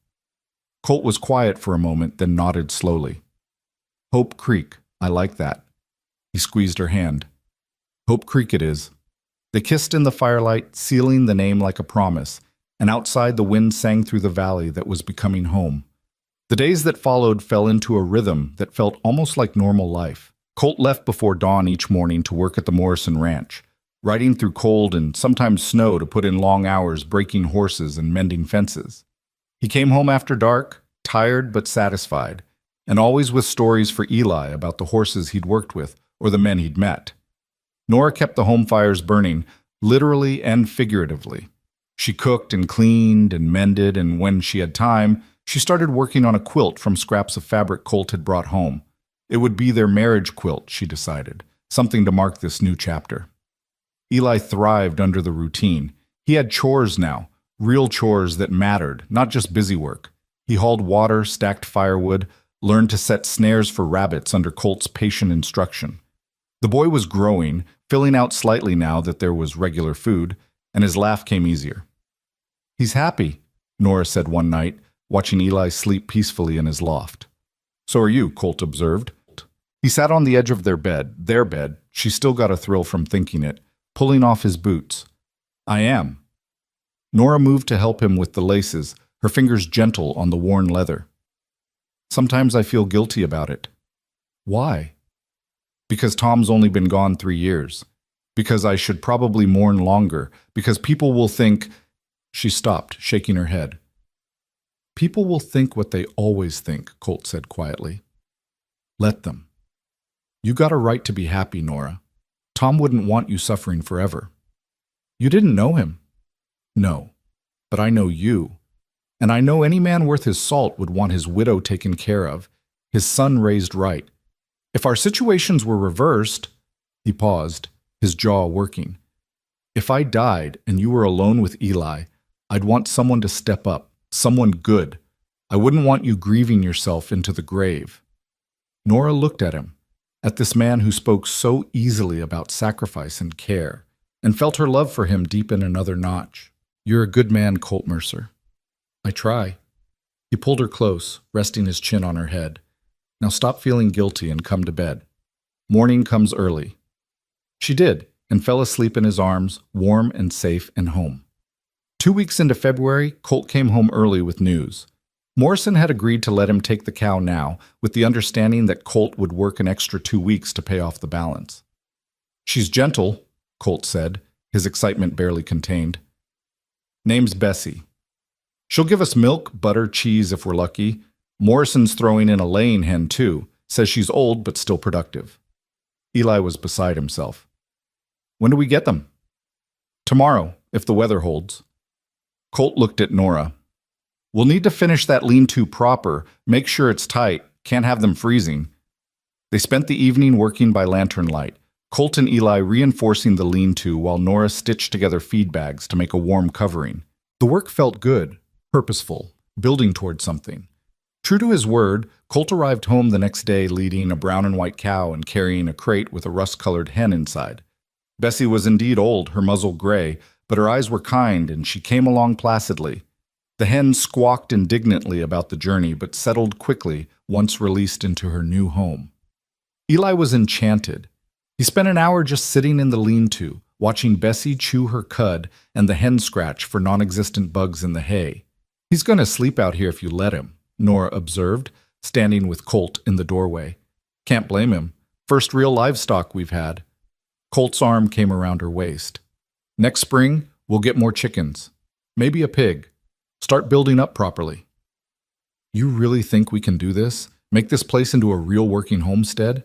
Colt was quiet for a moment, then nodded slowly. Hope Creek, I like that. He squeezed her hand. Hope Creek it is. They kissed in the firelight, sealing the name like a promise, and outside the wind sang through the valley that was becoming home. The days that followed fell into a rhythm that felt almost like normal life. Colt left before dawn each morning to work at the Morrison Ranch, riding through cold and sometimes snow to put in long hours breaking horses and mending fences. He came home after dark, tired but satisfied, and always with stories for Eli about the horses he'd worked with or the men he'd met. Nora kept the home fires burning, literally and figuratively. She cooked and cleaned and mended, and when she had time, she started working on a quilt from scraps of fabric Colt had brought home. It would be their marriage quilt, she decided, something to mark this new chapter. Eli thrived under the routine. He had chores now, real chores that mattered, not just busy work. He hauled water, stacked firewood, learned to set snares for rabbits under Colt's patient instruction. The boy was growing, filling out slightly now that there was regular food, and his laugh came easier. He's happy, Nora said one night, watching Eli sleep peacefully in his loft. So are you, Colt observed. He sat on the edge of their bed, she still got a thrill from thinking it, pulling off his boots. I am. Nora moved to help him with the laces, her fingers gentle on the worn leather. Sometimes I feel guilty about it. Why? Because Tom's only been gone 3 years. Because I should probably mourn longer. Because people will think... She stopped, shaking her head. People will think what they always think, Colt said quietly. Let them. You got a right to be happy, Nora. Tom wouldn't want you suffering forever. You didn't know him. No, but I know you. And I know any man worth his salt would want his widow taken care of, his son raised right. If our situations were reversed, he paused, his jaw working. If I died and you were alone with Eli, I'd want someone to step up, someone good. I wouldn't want you grieving yourself into the grave. Nora looked at him, at this man who spoke so easily about sacrifice and care, and felt her love for him deepen another notch. You're a good man, Colt Mercer. I try. He pulled her close, resting his chin on her head. Now stop feeling guilty and come to bed. Morning comes early. She did, and fell asleep in his arms, warm and safe and home. 2 weeks into February, Colt came home early with news. Morrison had agreed to let him take the cow now, with the understanding that Colt would work an extra 2 weeks to pay off the balance. She's gentle, Colt said, his excitement barely contained. Name's Bessie. She'll give us milk, butter, cheese if we're lucky. Morrison's throwing in a laying hen, too. Says she's old but still productive. Eli was beside himself. When do we get them? Tomorrow, if the weather holds. Colt looked at Nora. We'll need to finish that lean-to proper, make sure it's tight, can't have them freezing. They spent the evening working by lantern light, Colt and Eli reinforcing the lean-to while Nora stitched together feed bags to make a warm covering. The work felt good, purposeful, building toward something. True to his word, Colt arrived home the next day leading a brown and white cow and carrying a crate with a rust-colored hen inside. Bessie was indeed old, her muzzle gray, but her eyes were kind and she came along placidly. The hen squawked indignantly about the journey but settled quickly once released into her new home. Eli was enchanted. He spent an hour just sitting in the lean-to, watching Bessie chew her cud and the hen scratch for non-existent bugs in the hay. He's going to sleep out here if you let him, Nora observed, standing with Colt in the doorway. Can't blame him. First real livestock we've had. Colt's arm came around her waist. Next spring, we'll get more chickens. Maybe a pig. Start building up properly. You really think we can do this? Make this place into a real working homestead?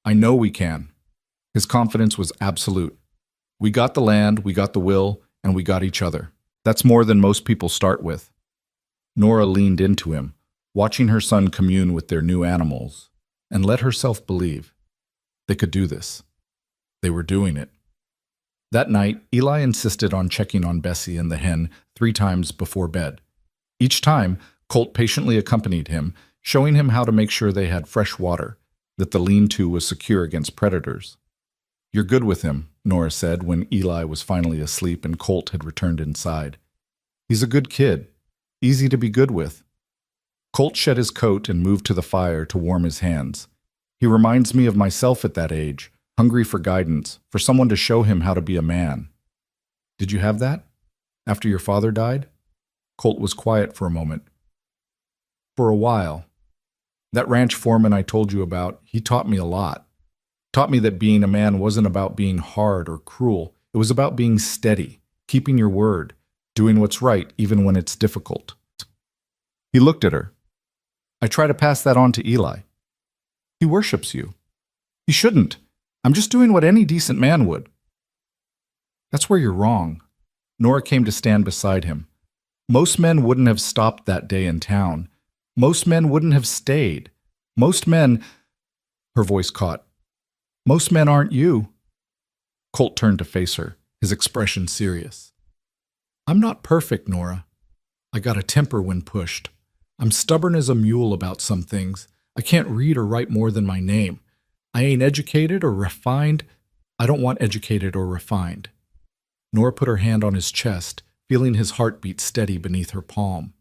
I know we can. His confidence was absolute. We got the land, we got the will, and we got each other. That's more than most people start with. Nora leaned into him, watching her son commune with their new animals, and let herself believe. They could do this. They were doing it. That night, Eli insisted on checking on Bessie and the hen 3 times before bed. Each time, Colt patiently accompanied him, showing him how to make sure they had fresh water, that the lean-to was secure against predators. You're good with him, Nora said when Eli was finally asleep and Colt had returned inside. He's a good kid, easy to be good with. Colt shed his coat and moved to the fire to warm his hands. He reminds me of myself at that age, hungry for guidance, for someone to show him how to be a man. Did you have that? After your father died? Colt was quiet for a moment. For a while. That ranch foreman I told you about, he taught me a lot. Taught me that being a man wasn't about being hard or cruel. It was about being steady, keeping your word, doing what's right even when it's difficult. He looked at her. I try to pass that on to Eli. He worships you. He shouldn't. I'm just doing what any decent man would. That's where you're wrong. Nora came to stand beside him. Most men wouldn't have stopped that day in town. Most men wouldn't have stayed. Most men... Her voice caught. Most men aren't you. Colt turned to face her, his expression serious. I'm not perfect, Nora. I got a temper when pushed. I'm stubborn as a mule about some things. I can't read or write more than my name. I ain't educated or refined. I don't want educated or refined. Nora put her hand on his chest, feeling his heartbeat steady beneath her palm.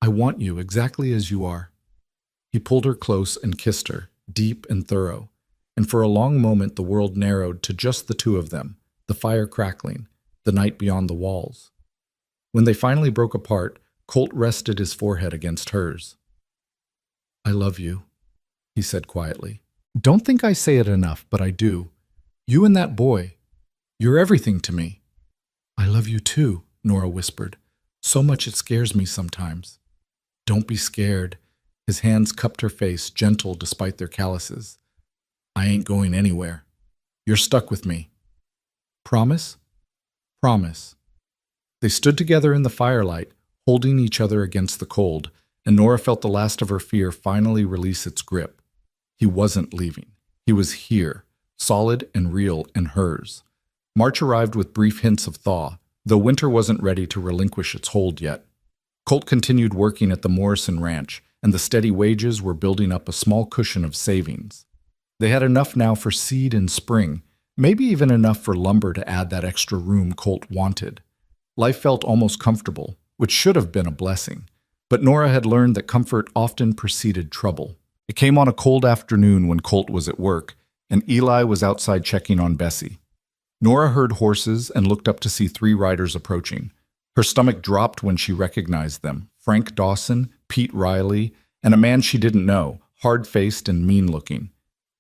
I want you exactly as you are. He pulled her close and kissed her, deep and thorough, and for a long moment the world narrowed to just the two of them, the fire crackling, the night beyond the walls. When they finally broke apart, Colt rested his forehead against hers. I love you, he said quietly. Don't think I say it enough, but I do. You and that boy, you're everything to me. I love you too, Nora whispered. So much it scares me sometimes. Don't be scared. His hands cupped her face, gentle despite their calluses. I ain't going anywhere. You're stuck with me. Promise? Promise. They stood together in the firelight, holding each other against the cold, and Nora felt the last of her fear finally release its grip. He wasn't leaving. He was here, solid and real and hers. March arrived with brief hints of thaw, though winter wasn't ready to relinquish its hold yet. Colt continued working at the Morrison Ranch, and the steady wages were building up a small cushion of savings. They had enough now for seed in spring, maybe even enough for lumber to add that extra room Colt wanted. Life felt almost comfortable, which should have been a blessing. But Nora had learned that comfort often preceded trouble. It came on a cold afternoon when Colt was at work, and Eli was outside checking on Bessie. Nora heard horses and looked up to see 3 riders approaching. Her stomach dropped when she recognized them, Frank Dawson, Pete Riley, and a man she didn't know, hard-faced and mean-looking.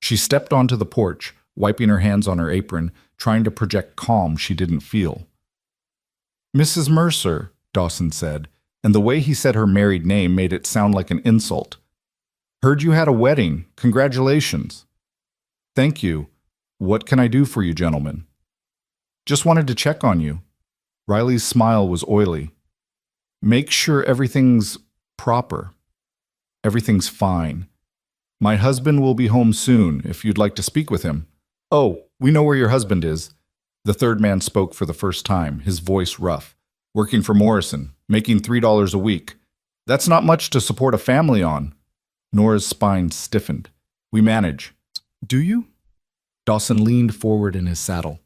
She stepped onto the porch, wiping her hands on her apron, trying to project calm she didn't feel. Mrs. Mercer, Dawson said, and the way he said her married name made it sound like an insult. Heard you had a wedding. Congratulations. Thank you. What can I do for you, gentlemen? Just wanted to check on you. Riley's smile was oily. Make sure everything's proper. Everything's fine. My husband will be home soon, if you'd like to speak with him. Oh, we know where your husband is. The third man spoke for the first time, his voice rough. Working for Morrison, making $3 a week. That's not much to support a family on. Nora's spine stiffened. We manage. Do you? Dawson leaned forward in his saddle.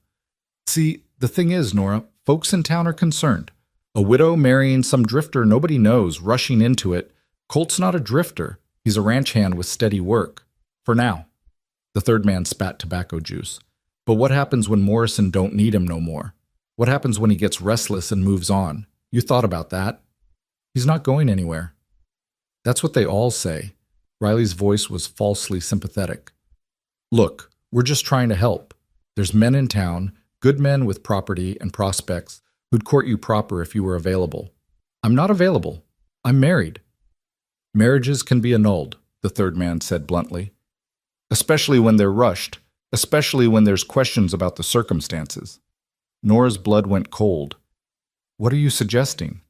See, the thing is, Nora, folks in town are concerned. A widow marrying some drifter nobody knows, rushing into it. Colt's not a drifter. He's a ranch hand with steady work. For now. The third man spat tobacco juice. But what happens when Morrison don't need him no more? What happens when he gets restless and moves on? You thought about that. He's not going anywhere. That's what they all say. Riley's voice was falsely sympathetic. Look, we're just trying to help. There's men in town, good men with property and prospects, who'd court you proper if you were available. I'm not available. I'm married. Marriages can be annulled, the third man said bluntly. Especially when they're rushed, especially when there's questions about the circumstances. Nora's blood went cold. What are you suggesting?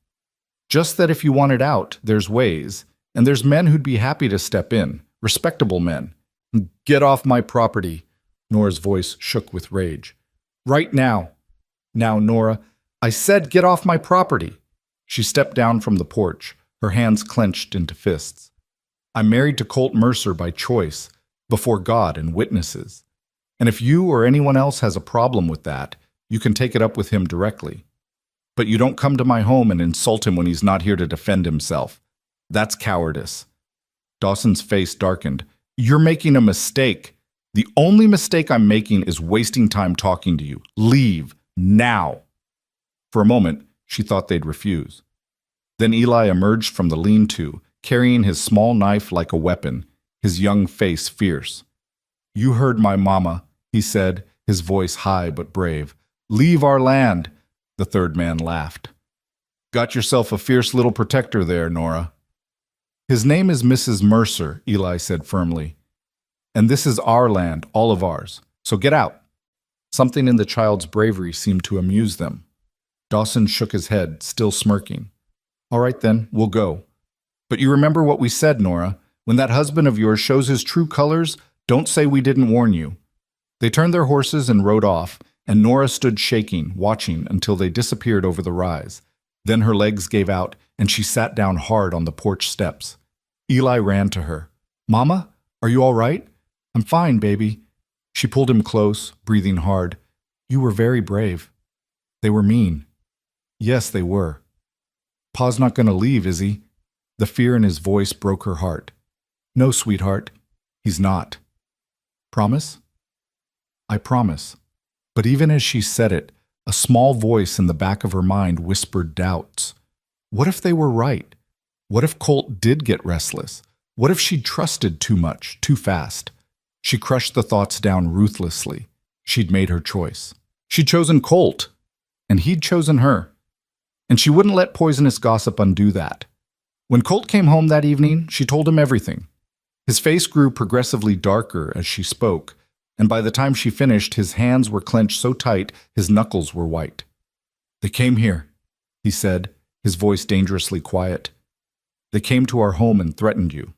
Just that if you want it out, there's ways, and there's men who'd be happy to step in, respectable men. Get off my property, Nora's voice shook with rage. Right now. Now, Nora, I said get off my property. She stepped down from the porch, her hands clenched into fists. I'm married to Colt Mercer by choice, before God and witnesses. And if you or anyone else has a problem with that, you can take it up with him directly. But you don't come to my home and insult him when he's not here to defend himself. That's cowardice. Dawson's face darkened. You're making a mistake. The only mistake I'm making is wasting time talking to you. Leave, now. For a moment, she thought they'd refuse. Then Eli emerged from the lean-to, carrying his small knife like a weapon, his young face fierce. You heard my mama, he said, his voice high but brave. Leave our land, the third man laughed. Got yourself a fierce little protector there, Nora. His name is Mrs. Mercer, Eli said firmly. And this is our land, all of ours. So get out. Something in the child's bravery seemed to amuse them. Dawson shook his head, still smirking. All right then, we'll go. But you remember what we said, Nora. When that husband of yours shows his true colors, don't say we didn't warn you. They turned their horses and rode off, and Nora stood shaking, watching until they disappeared over the rise. Then her legs gave out, and she sat down hard on the porch steps. Eli ran to her. Mama, are you all right? I'm fine, baby. She pulled him close, breathing hard. You were very brave. They were mean. Yes, they were. Pa's not going to leave, is he? The fear in his voice broke her heart. No, sweetheart, he's not. Promise? I promise. But even as she said it, a small voice in the back of her mind whispered doubts. What if they were right? What if Colt did get restless? What if she'd trusted too much, too fast? She crushed the thoughts down ruthlessly. She'd made her choice. She'd chosen Colt, and he'd chosen her. And she wouldn't let poisonous gossip undo that. When Colt came home that evening, she told him everything. His face grew progressively darker as she spoke, and by the time she finished, his hands were clenched so tight his knuckles were white. They came here, he said, his voice dangerously quiet. They came to our home and threatened you.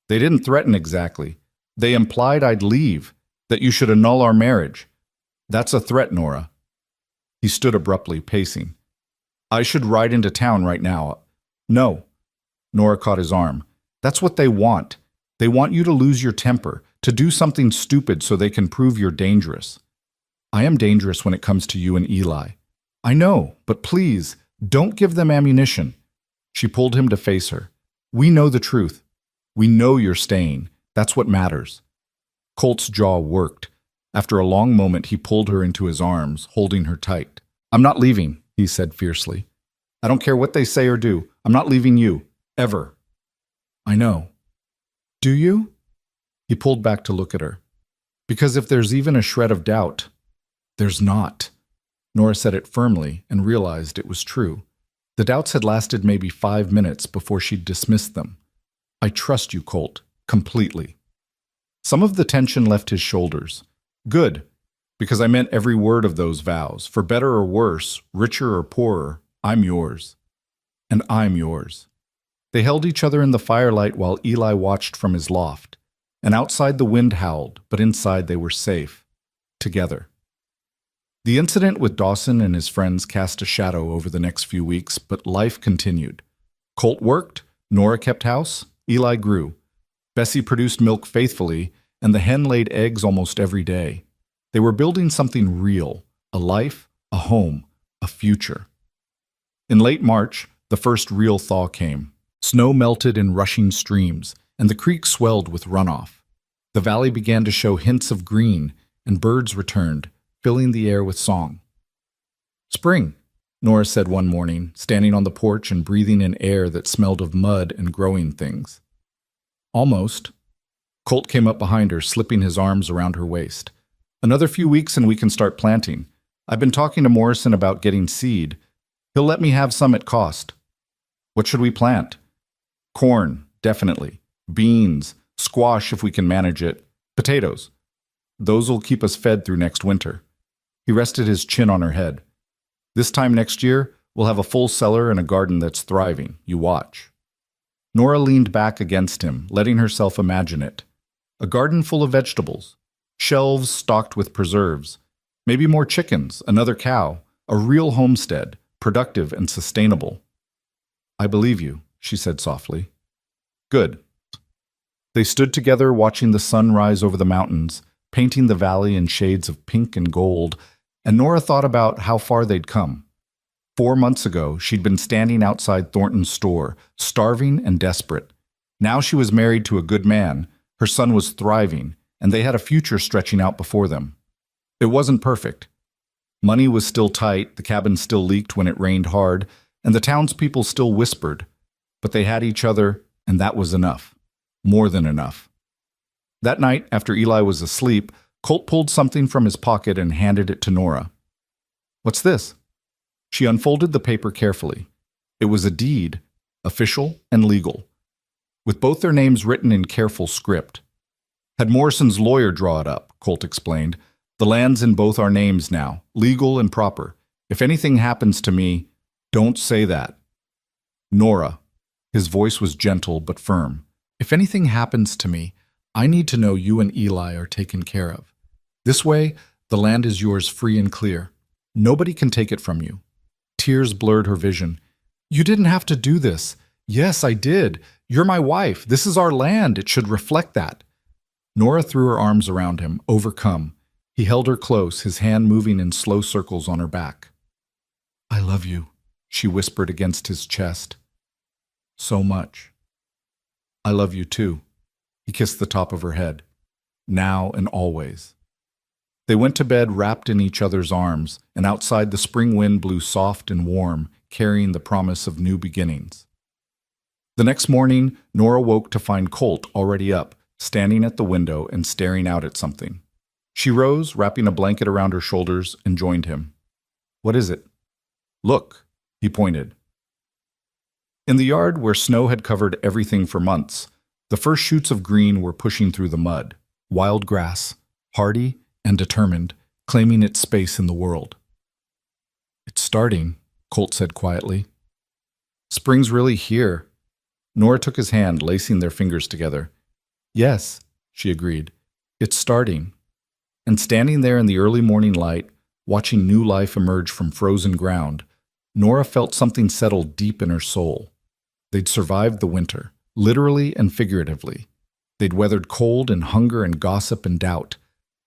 They didn't threaten exactly. They implied I'd leave, that you should annul our marriage. That's a threat, Nora. He stood abruptly, pacing. I should ride into town right now. No. Nora caught his arm. That's what they want. They want you to lose your temper, to do something stupid so they can prove you're dangerous. I am dangerous when it comes to you and Eli. I know, but please, don't give them ammunition. She pulled him to face her. We know the truth. We know you're staying. That's what matters. Colt's jaw worked. After a long moment, he pulled her into his arms, holding her tight. I'm not leaving, he said fiercely. I don't care what they say or do. I'm not leaving you. Ever. I know. Do you? He pulled back to look at her. Because if there's even a shred of doubt, there's not. Nora said it firmly and realized it was true. The doubts had lasted maybe 5 minutes before she'd dismissed them. I trust you, Colt, completely. Some of the tension left his shoulders. Good, because I meant every word of those vows. For better or worse, richer or poorer, I'm yours. And I'm yours. They held each other in the firelight while Eli watched from his loft. And outside the wind howled, but inside they were safe. Together. The incident with Dawson and his friends cast a shadow over the next few weeks, but life continued. Colt worked, Nora kept house, Eli grew. Bessie produced milk faithfully, and the hen laid eggs almost every day. They were building something real, a life, a home, a future. In late March, the first real thaw came. Snow melted in rushing streams, and the creek swelled with runoff. The valley began to show hints of green, and birds returned, filling the air with song. Spring, Nora said one morning, standing on the porch and breathing in air that smelled of mud and growing things. Almost. Colt came up behind her, slipping his arms around her waist. Another few weeks and we can start planting. I've been talking to Morrison about getting seed. He'll let me have some at cost. What should we plant? Corn, definitely. Beans, squash if we can manage it. Potatoes. Those will keep us fed through next winter. He rested his chin on her head. This time next year, we'll have a full cellar and a garden that's thriving. You watch. Nora leaned back against him, letting herself imagine it. A garden full of vegetables. Shelves stocked with preserves. Maybe more chickens, another cow. A real homestead, productive and sustainable. I believe you, she said softly. Good. They stood together watching the sun rise over the mountains, painting the valley in shades of pink and gold, and Nora thought about how far they'd come. 4 months ago, she'd been standing outside Thornton's store, starving and desperate. Now she was married to a good man, her son was thriving, and they had a future stretching out before them. It wasn't perfect. Money was still tight, the cabin still leaked when it rained hard, and the townspeople still whispered. But they had each other, and that was enough. More than enough. That night, after Eli was asleep, Colt pulled something from his pocket and handed it to Nora. "What's this?" She unfolded the paper carefully. It was a deed, official and legal, with both their names written in careful script. "Had Morrison's lawyer draw it up," Colt explained. "The land's in both our names now, legal and proper. If anything happens to me, don't say that." "Nora," his voice was gentle but firm, "if anything happens to me, I need to know you and Eli are taken care of. This way, the land is yours free and clear. Nobody can take it from you." Tears blurred her vision. "You didn't have to do this." "Yes, I did. You're my wife. This is our land. It should reflect that." Nora threw her arms around him, overcome. He held her close, his hand moving in slow circles on her back. "I love you," she whispered against his chest. "So much." "I love you too." He kissed the top of her head. "Now and always." They went to bed wrapped in each other's arms, and outside the spring wind blew soft and warm, carrying the promise of new beginnings. The next morning, Nora woke to find Colt already up, standing at the window and staring out at something. She rose, wrapping a blanket around her shoulders, and joined him. "What is it?" "Look," he pointed. In the yard where snow had covered everything for months, the first shoots of green were pushing through the mud, wild grass, hardy and determined, claiming its space in the world. "It's starting," Colt said quietly. "Spring's really here." Nora took his hand, lacing their fingers together. "Yes," she agreed, "it's starting." And standing there in the early morning light, watching new life emerge from frozen ground, Nora felt something settle deep in her soul. They'd survived the winter, literally and figuratively. They'd weathered cold and hunger and gossip and doubt.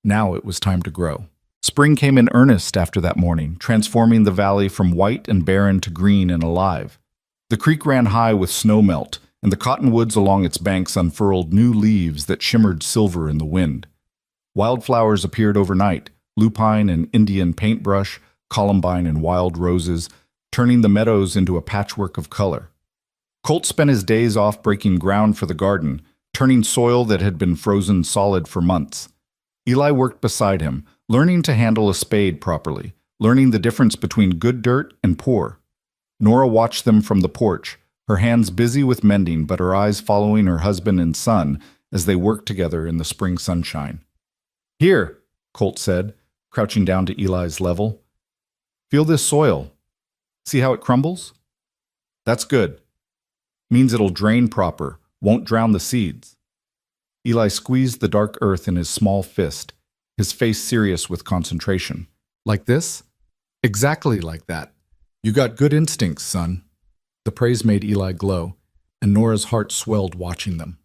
Now it was time to grow. Spring came in earnest after that morning, transforming the valley from white and barren to green and alive. The creek ran high with snowmelt, and the cottonwoods along its banks unfurled new leaves that shimmered silver in the wind. Wildflowers appeared overnight, lupine and Indian paintbrush, columbine and wild roses, turning the meadows into a patchwork of color. Colt spent his days off breaking ground for the garden, turning soil that had been frozen solid for months. Eli worked beside him, learning to handle a spade properly, learning the difference between good dirt and poor. Nora watched them from the porch, her hands busy with mending but her eyes following her husband and son as they worked together in the spring sunshine. "Here," Colt said, crouching down to Eli's level. "Feel this soil. See how it crumbles? That's good. Means it'll drain proper, won't drown the seeds." Eli squeezed the dark earth in his small fist, his face serious with concentration. "Like this?" "Exactly like that. You got good instincts, son." The praise made Eli glow, and Nora's heart swelled watching them.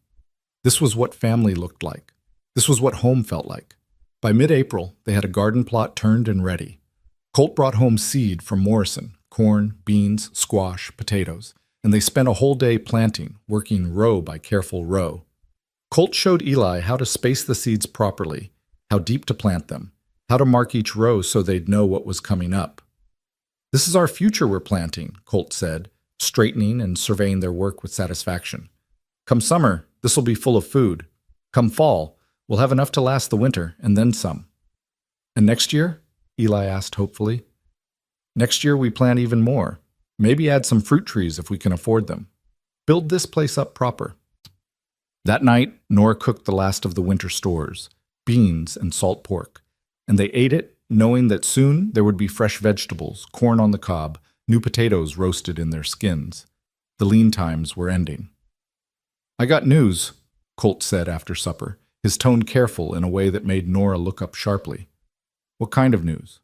This was what family looked like. This was what home felt like. By mid-April, they had a garden plot turned and ready. Colt brought home seed from Morrison, corn, beans, squash, potatoes, and they spent a whole day planting, working row by careful row. Colt showed Eli how to space the seeds properly, how deep to plant them, how to mark each row so they'd know what was coming up. "This is our future we're planting," Colt said, straightening and surveying their work with satisfaction. "Come summer, this will be full of food. Come fall, we'll have enough to last the winter, and then some." "And next year?" Eli asked hopefully. "Next year we plant even more. Maybe add some fruit trees if we can afford them. Build this place up proper." That night, Nora cooked the last of the winter stores, beans and salt pork, and they ate it, knowing that soon there would be fresh vegetables, corn on the cob, new potatoes roasted in their skins. The lean times were ending. "I got news," Colt said after supper, his tone careful in a way that made Nora look up sharply. "What kind of news?"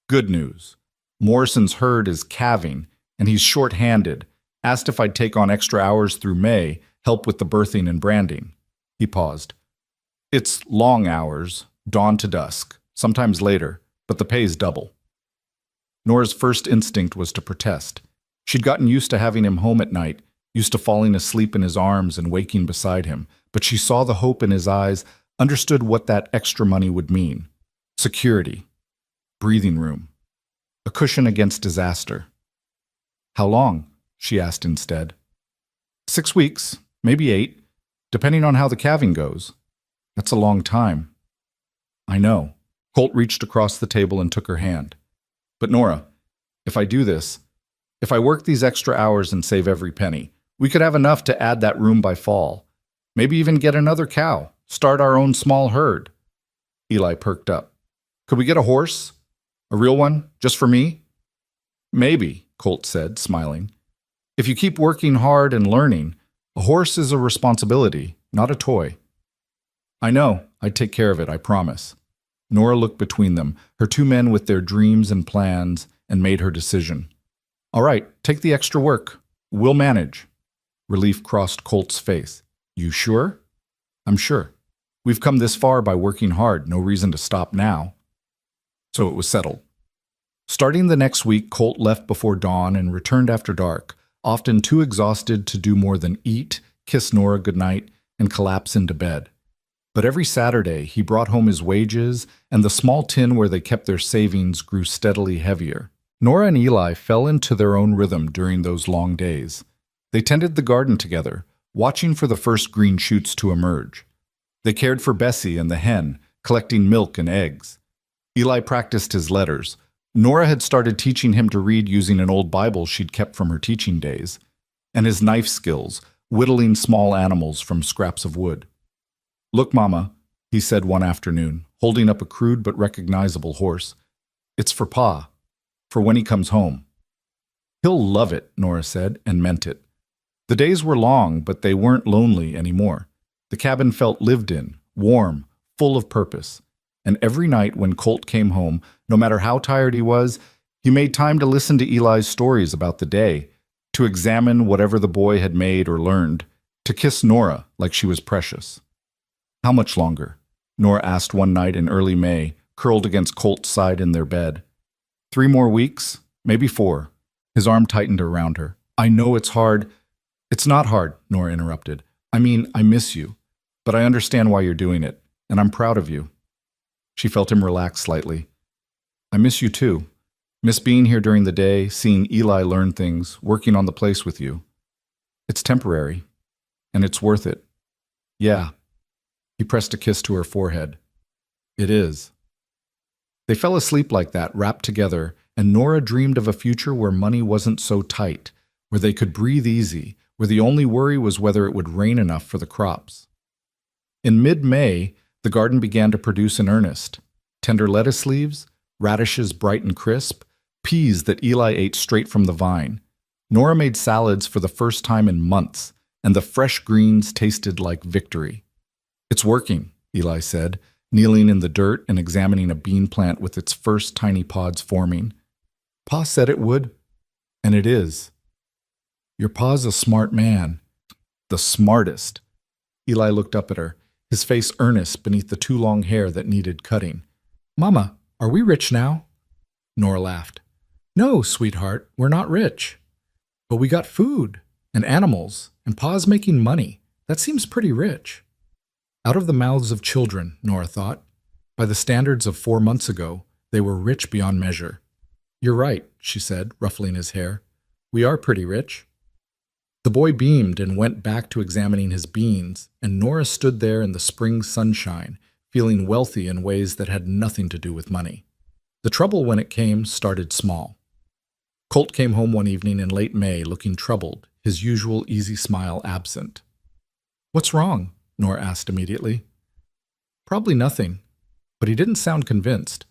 "Good news. Morrison's herd is calving, and he's short-handed. Asked if I'd take on extra hours through May, help with the birthing and branding." He paused. "It's long hours, dawn to dusk, sometimes later, but the pay's double." Nora's first instinct was to protest. She'd gotten used to having him home at night, used to falling asleep in his arms and waking beside him, but she saw the hope in his eyes, understood what that extra money would mean. Security. Breathing room. A cushion against disaster. How long? She asked instead. 6 weeks, maybe 8, depending on how the calving goes. That's a long time. I know. Colt reached across the table and took her hand. But Nora, if I do this, if I work these extra hours and save every penny, we could have enough to add that room by fall. Maybe even get another cow, start our own small herd. Eli perked up. Could we get a horse? A real one, just for me? Maybe, Colt said, smiling. If you keep working hard and learning, a horse is a responsibility, not a toy. I know, I'd take care of it, I promise. Nora looked between them, her 2 men with their dreams and plans, and made her decision. All right, take the extra work. We'll manage. Relief crossed Colt's face. You sure? I'm sure. We've come this far by working hard, no reason to stop now. So it was settled. Starting the next week, Colt left before dawn and returned after dark, often too exhausted to do more than eat, kiss Nora goodnight, and collapse into bed. But every Saturday, he brought home his wages, and the small tin where they kept their savings grew steadily heavier. Nora and Eli fell into their own rhythm during those long days. They tended the garden together, watching for the first green shoots to emerge. They cared for Bessie and the hen, collecting milk and eggs. Eli practiced his letters. Nora had started teaching him to read using an old Bible she'd kept from her teaching days, and his knife skills, whittling small animals from scraps of wood. Look, Mama, he said one afternoon, holding up a crude but recognizable horse. It's for Pa, for when he comes home. He'll love it, Nora said, and meant it. The days were long, but they weren't lonely anymore. The cabin felt lived in, warm, full of purpose. And every night when Colt came home, no matter how tired he was, he made time to listen to Eli's stories about the day, to examine whatever the boy had made or learned, to kiss Nora like she was precious. How much longer? Nora asked one night in early May, curled against Colt's side in their bed. 3 more weeks? Maybe 4. His arm tightened around her. I know it's hard. It's not hard, Nora interrupted. I mean, I miss you. But I understand why you're doing it, and I'm proud of you. She felt him relax slightly. I miss you too. Miss being here during the day, seeing Eli learn things, working on the place with you. It's temporary, and it's worth it. Yeah. He pressed a kiss to her forehead. It is. They fell asleep like that, wrapped together, and Nora dreamed of a future where money wasn't so tight, where they could breathe easy, where the only worry was whether it would rain enough for the crops. In mid-May, the garden began to produce in earnest. Tender lettuce leaves, radishes bright and crisp, peas that Eli ate straight from the vine. Nora made salads for the first time in months, and the fresh greens tasted like victory. It's working, Eli said, kneeling in the dirt and examining a bean plant with its first tiny pods forming. Pa said it would, and it is. Your pa's a smart man. The smartest. Eli looked up at her, his face earnest beneath the too long hair that needed cutting. Mama, are we rich now? Nora laughed. No, sweetheart, we're not rich. But we got food and animals, and Pa's making money. That seems pretty rich. Out of the mouths of children, Nora thought. By the standards of 4 months ago, they were rich beyond measure. You're right, she said, ruffling his hair. We are pretty rich. The boy beamed and went back to examining his beans, and Nora stood there in the spring sunshine, feeling wealthy in ways that had nothing to do with money. The trouble when it came started small. Colt came home one evening in late May looking troubled, his usual easy smile absent. What's wrong? Nora asked immediately. Probably nothing, but he didn't sound convinced.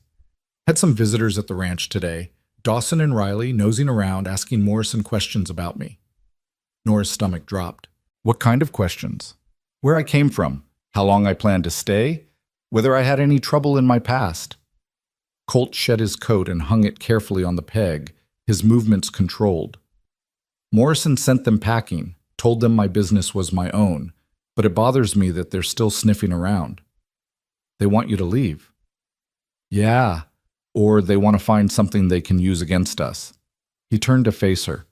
Had some visitors at the ranch today, Dawson and Riley nosing around asking Morrison questions about me. Nora's stomach dropped. What kind of questions? Where I came from, how long I planned to stay, whether I had any trouble in my past. Colt shed his coat and hung it carefully on the peg, his movements controlled. Morrison sent them packing, told them my business was my own, but it bothers me that they're still sniffing around. They want you to leave. Yeah, or they want to find something they can use against us. He turned to face her.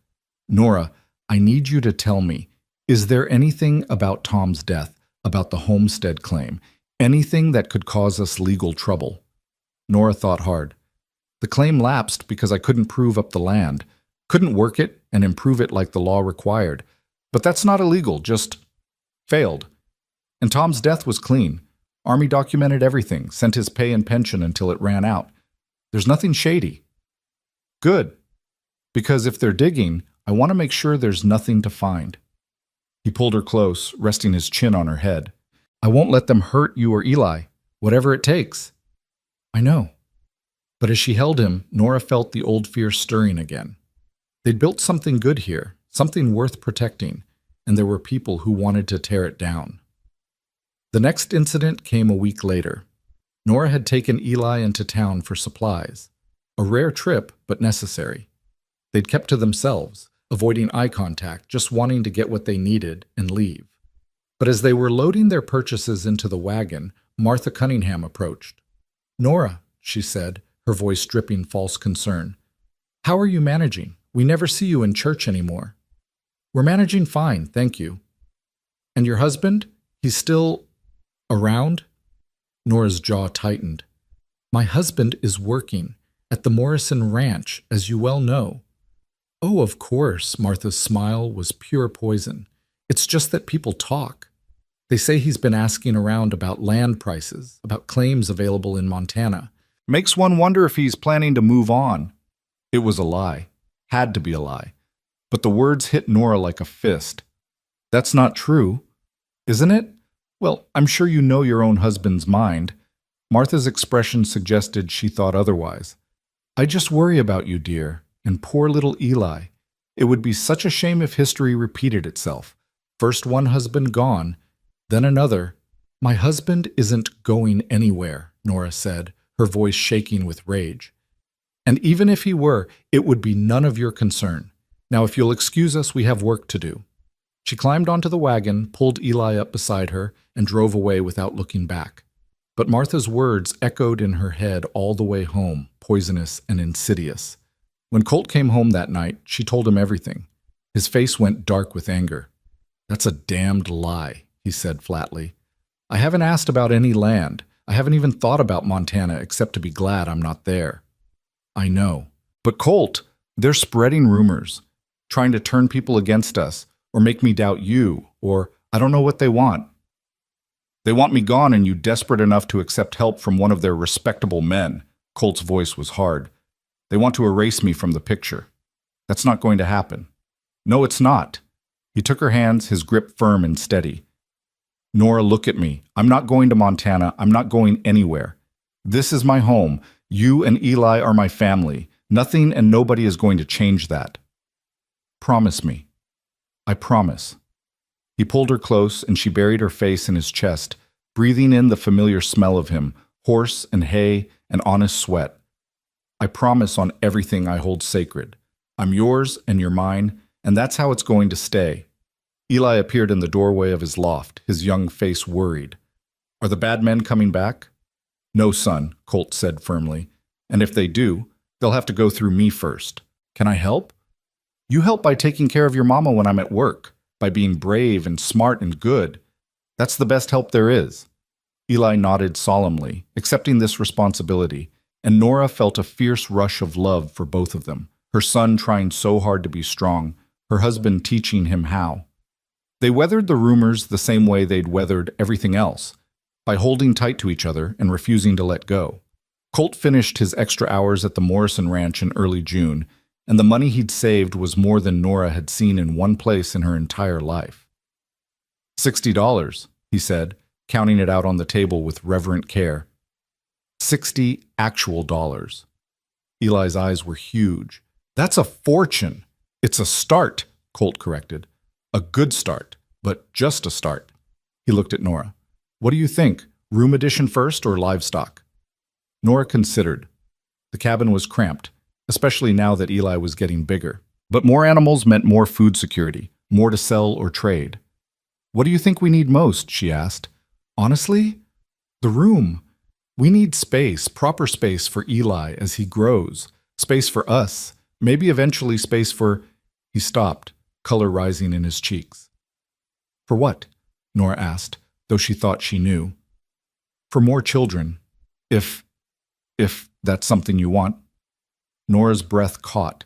Nora, I need you to tell me, is there anything about Tom's death, about the homestead claim, anything that could cause us legal trouble? Nora thought hard. The claim lapsed because I couldn't prove up the land, couldn't work it and improve it like the law required. But that's not illegal, just failed. And Tom's death was clean. Army documented everything, sent his pay and pension until it ran out. There's nothing shady. Good. Because if they're digging, I want to make sure there's nothing to find. He pulled her close, resting his chin on her head. I won't let them hurt you or Eli, whatever it takes. I know. But as she held him, Nora felt the old fear stirring again. They'd built something good here, something worth protecting, and there were people who wanted to tear it down. The next incident came a week later. Nora had taken Eli into town for supplies. A rare trip, but necessary. They'd kept to themselves, avoiding eye contact, just wanting to get what they needed and leave. But as they were loading their purchases into the wagon, Martha Cunningham approached. Nora, she said, her voice dripping false concern. How are you managing? We never see you in church anymore. We're managing fine, thank you. And your husband? He's still around? Nora's jaw tightened. My husband is working at the Morrison Ranch, as you well know. Oh, of course, Martha's smile was pure poison. It's just that people talk. They say he's been asking around about land prices, about claims available in Montana. Makes one wonder if he's planning to move on. It was a lie. Had to be a lie. But the words hit Nora like a fist. That's not true, isn't it? Well, I'm sure you know your own husband's mind. Martha's expression suggested she thought otherwise. I just worry about you, dear, and poor little Eli. It would be such a shame if history repeated itself. First one husband gone, then another. My husband isn't going anywhere, Nora said, her voice shaking with rage. And even if he were, it would be none of your concern. Now, if you'll excuse us, we have work to do. She climbed onto the wagon, pulled Eli up beside her, and drove away without looking back. But Martha's words echoed in her head all the way home, poisonous and insidious. When Colt came home that night, she told him everything. His face went dark with anger. That's a damned lie, he said flatly. I haven't asked about any land. I haven't even thought about Montana except to be glad I'm not there. I know. But Colt, they're spreading rumors, trying to turn people against us, or make me doubt you, or I don't know what they want. They want me gone and you desperate enough to accept help from one of their respectable men. Colt's voice was hard. They want to erase me from the picture. That's not going to happen. No, it's not. He took her hands, his grip firm and steady. Nora, look at me. I'm not going to Montana. I'm not going anywhere. This is my home. You and Eli are my family. Nothing and nobody is going to change that. Promise me. I promise. He pulled her close and she buried her face in his chest, breathing in the familiar smell of him, horse and hay and honest sweat. I promise on everything I hold sacred. I'm yours and you're mine, and that's how it's going to stay. Eli appeared in the doorway of his loft, his young face worried. Are the bad men coming back? No, son, Colt said firmly. And if they do, they'll have to go through me first. Can I help? You help by taking care of your mama when I'm at work, by being brave and smart and good. That's the best help there is. Eli nodded solemnly, accepting this responsibility, and Nora felt a fierce rush of love for both of them, her son trying so hard to be strong, her husband teaching him how. They weathered the rumors the same way they'd weathered everything else, by holding tight to each other and refusing to let go. Colt finished his extra hours at the Morrison Ranch in early June, and the money he'd saved was more than Nora had seen in one place in her entire life. $60, he said, counting it out on the table with reverent care. 60 actual dollars. Eli's eyes were huge. That's a fortune. It's a start, Colt corrected. A good start, but just a start. He looked at Nora. What do you think, room addition first or livestock? Nora considered. The cabin was cramped, especially now that Eli was getting bigger. But more animals meant more food security, more to sell or trade. What do you think we need most? She asked. Honestly, the room. We need space, proper space for Eli as he grows, space for us, maybe eventually space for... He stopped, color rising in his cheeks. For what? Nora asked, though she thought she knew. For more children, if that's something you want. Nora's breath caught.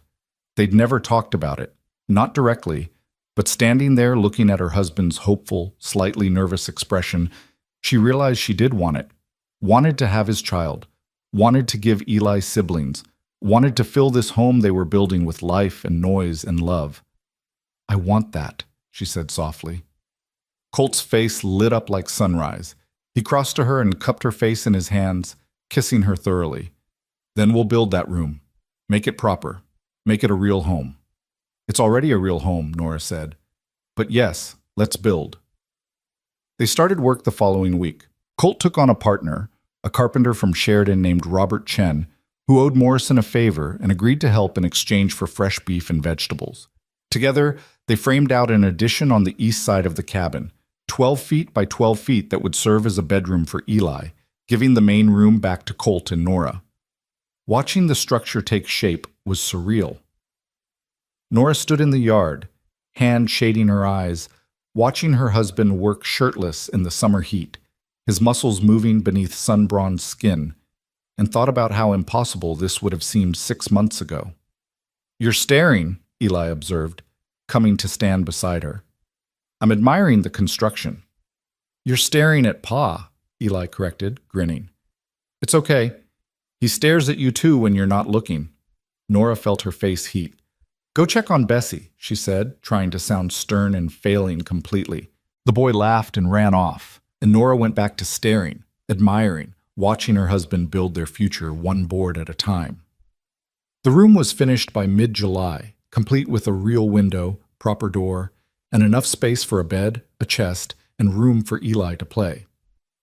They'd never talked about it, not directly, but standing there looking at her husband's hopeful, slightly nervous expression, she realized she did want it, wanted to have his child, wanted to give Eli siblings, wanted to fill this home they were building with life and noise and love. I want that, she said softly. Colt's face lit up like sunrise. He crossed to her and cupped her face in his hands, kissing her thoroughly. Then we'll build that room. Make it proper. Make it a real home. It's already a real home, Nora said. But yes, let's build. They started work the following week. Colt took on a partner, a carpenter from Sheridan named Robert Chen, who owed Morrison a favor and agreed to help in exchange for fresh beef and vegetables. Together, they framed out an addition on the east side of the cabin, 12 feet by 12 feet that would serve as a bedroom for Eli, giving the main room back to Colt and Nora. Watching the structure take shape was surreal. Nora stood in the yard, hand shading her eyes, watching her husband work shirtless in the summer heat, his muscles moving beneath sun-bronzed skin, and thought about how impossible this would have seemed 6 months ago. You're staring, Eli observed, coming to stand beside her. I'm admiring the construction. You're staring at Pa, Eli corrected, grinning. It's okay. He stares at you too when you're not looking. Nora felt her face heat. Go check on Bessie, she said, trying to sound stern and failing completely. The boy laughed and ran off, and Nora went back to staring, admiring, watching her husband build their future one board at a time. The room was finished by mid-July, complete with a real window, proper door, and enough space for a bed, a chest, and room for Eli to play.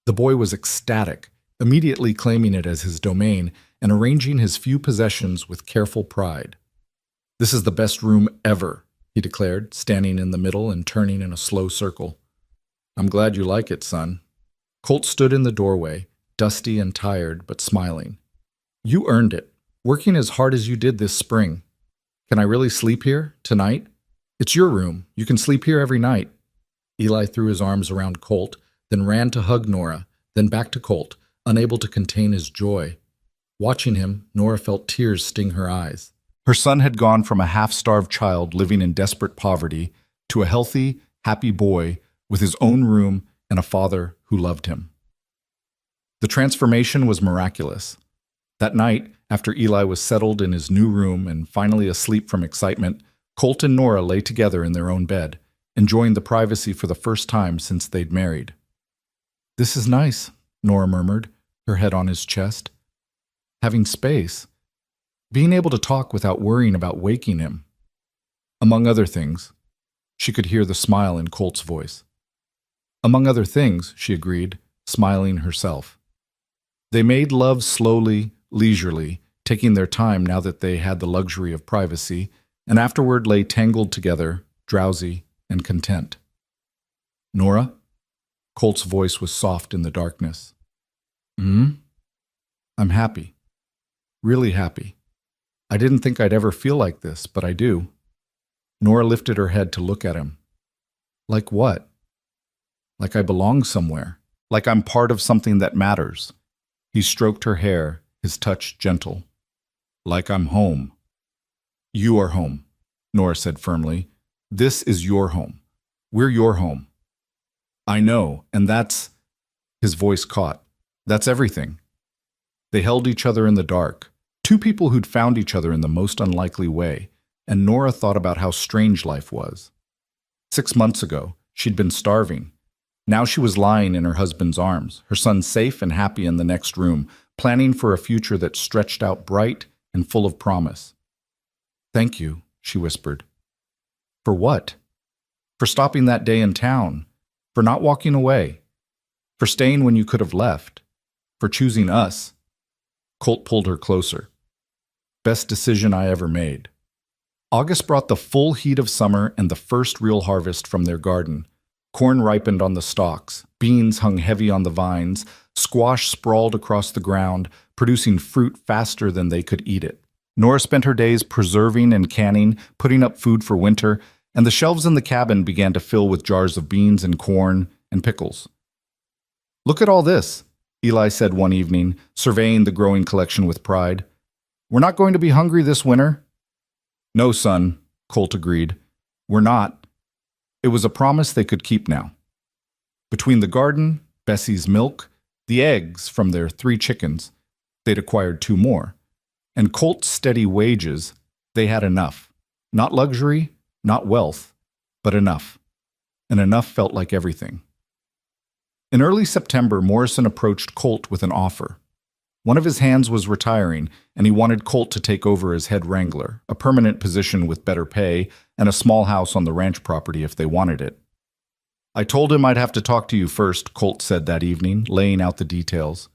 The boy was ecstatic, immediately claiming it as his domain and arranging his few possessions with careful pride. This is the best room ever, he declared, standing in the middle and turning in a slow circle. I'm glad you like it, son. Colt stood in the doorway, dusty and tired, but smiling. You earned it, working as hard as you did this spring. Can I really sleep here, tonight? It's your room. You can sleep here every night. Eli threw his arms around Colt, then ran to hug Nora, then back to Colt, unable to contain his joy. Watching him, Nora felt tears sting her eyes. Her son had gone from a half-starved child living in desperate poverty to a healthy, happy boy with his own room and a father who loved him. The transformation was miraculous. That night, after Eli was settled in his new room and finally asleep from excitement, Colt and Nora lay together in their own bed, enjoying the privacy for the first time since they'd married. This is nice, Nora murmured, her head on his chest. Having space. Being able to talk without worrying about waking him. Among other things, she could hear the smile in Colt's voice. Among other things, she agreed, smiling herself. They made love slowly, leisurely, taking their time now that they had the luxury of privacy, and afterward lay tangled together, drowsy and content. Nora? Colt's voice was soft in the darkness. I'm happy. Really happy. I didn't think I'd ever feel like this, but I do. Nora lifted her head to look at him. Like what? Like I belong somewhere. Like I'm part of something that matters. He stroked her hair, his touch gentle. Like I'm home. You are home, Nora said firmly. This is your home. We're your home. I know, and that's... His voice caught. That's everything. They held each other in the dark, two people who'd found each other in the most unlikely way, and Nora thought about how strange life was. 6 months ago, she'd been starving. Now she was lying in her husband's arms, her son safe and happy in the next room, planning for a future that stretched out bright and full of promise. Thank you, she whispered. For what? For stopping that day in town, for not walking away, for staying when you could have left, for choosing us. Colt pulled her closer. Best decision I ever made. August brought the full heat of summer and the first real harvest from their garden. Corn ripened on the stalks, beans hung heavy on the vines, squash sprawled across the ground, producing fruit faster than they could eat it. Nora spent her days preserving and canning, putting up food for winter, and the shelves in the cabin began to fill with jars of beans and corn and pickles. "Look at all this," Eli said one evening, surveying the growing collection with pride. "We're not going to be hungry this winter." "No, son," Colt agreed. "We're not." It was a promise they could keep now. Between the garden, Bessie's milk, the eggs from their 3 chickens, they'd acquired 2 more, and Colt's steady wages, they had enough. Not luxury, not wealth, but enough. And enough felt like everything. In early September, Morrison approached Colt with an offer. One of his hands was retiring, and he wanted Colt to take over as head wrangler, a permanent position with better pay and a small house on the ranch property if they wanted it. "I told him I'd have to talk to you first," Colt said that evening, laying out the details.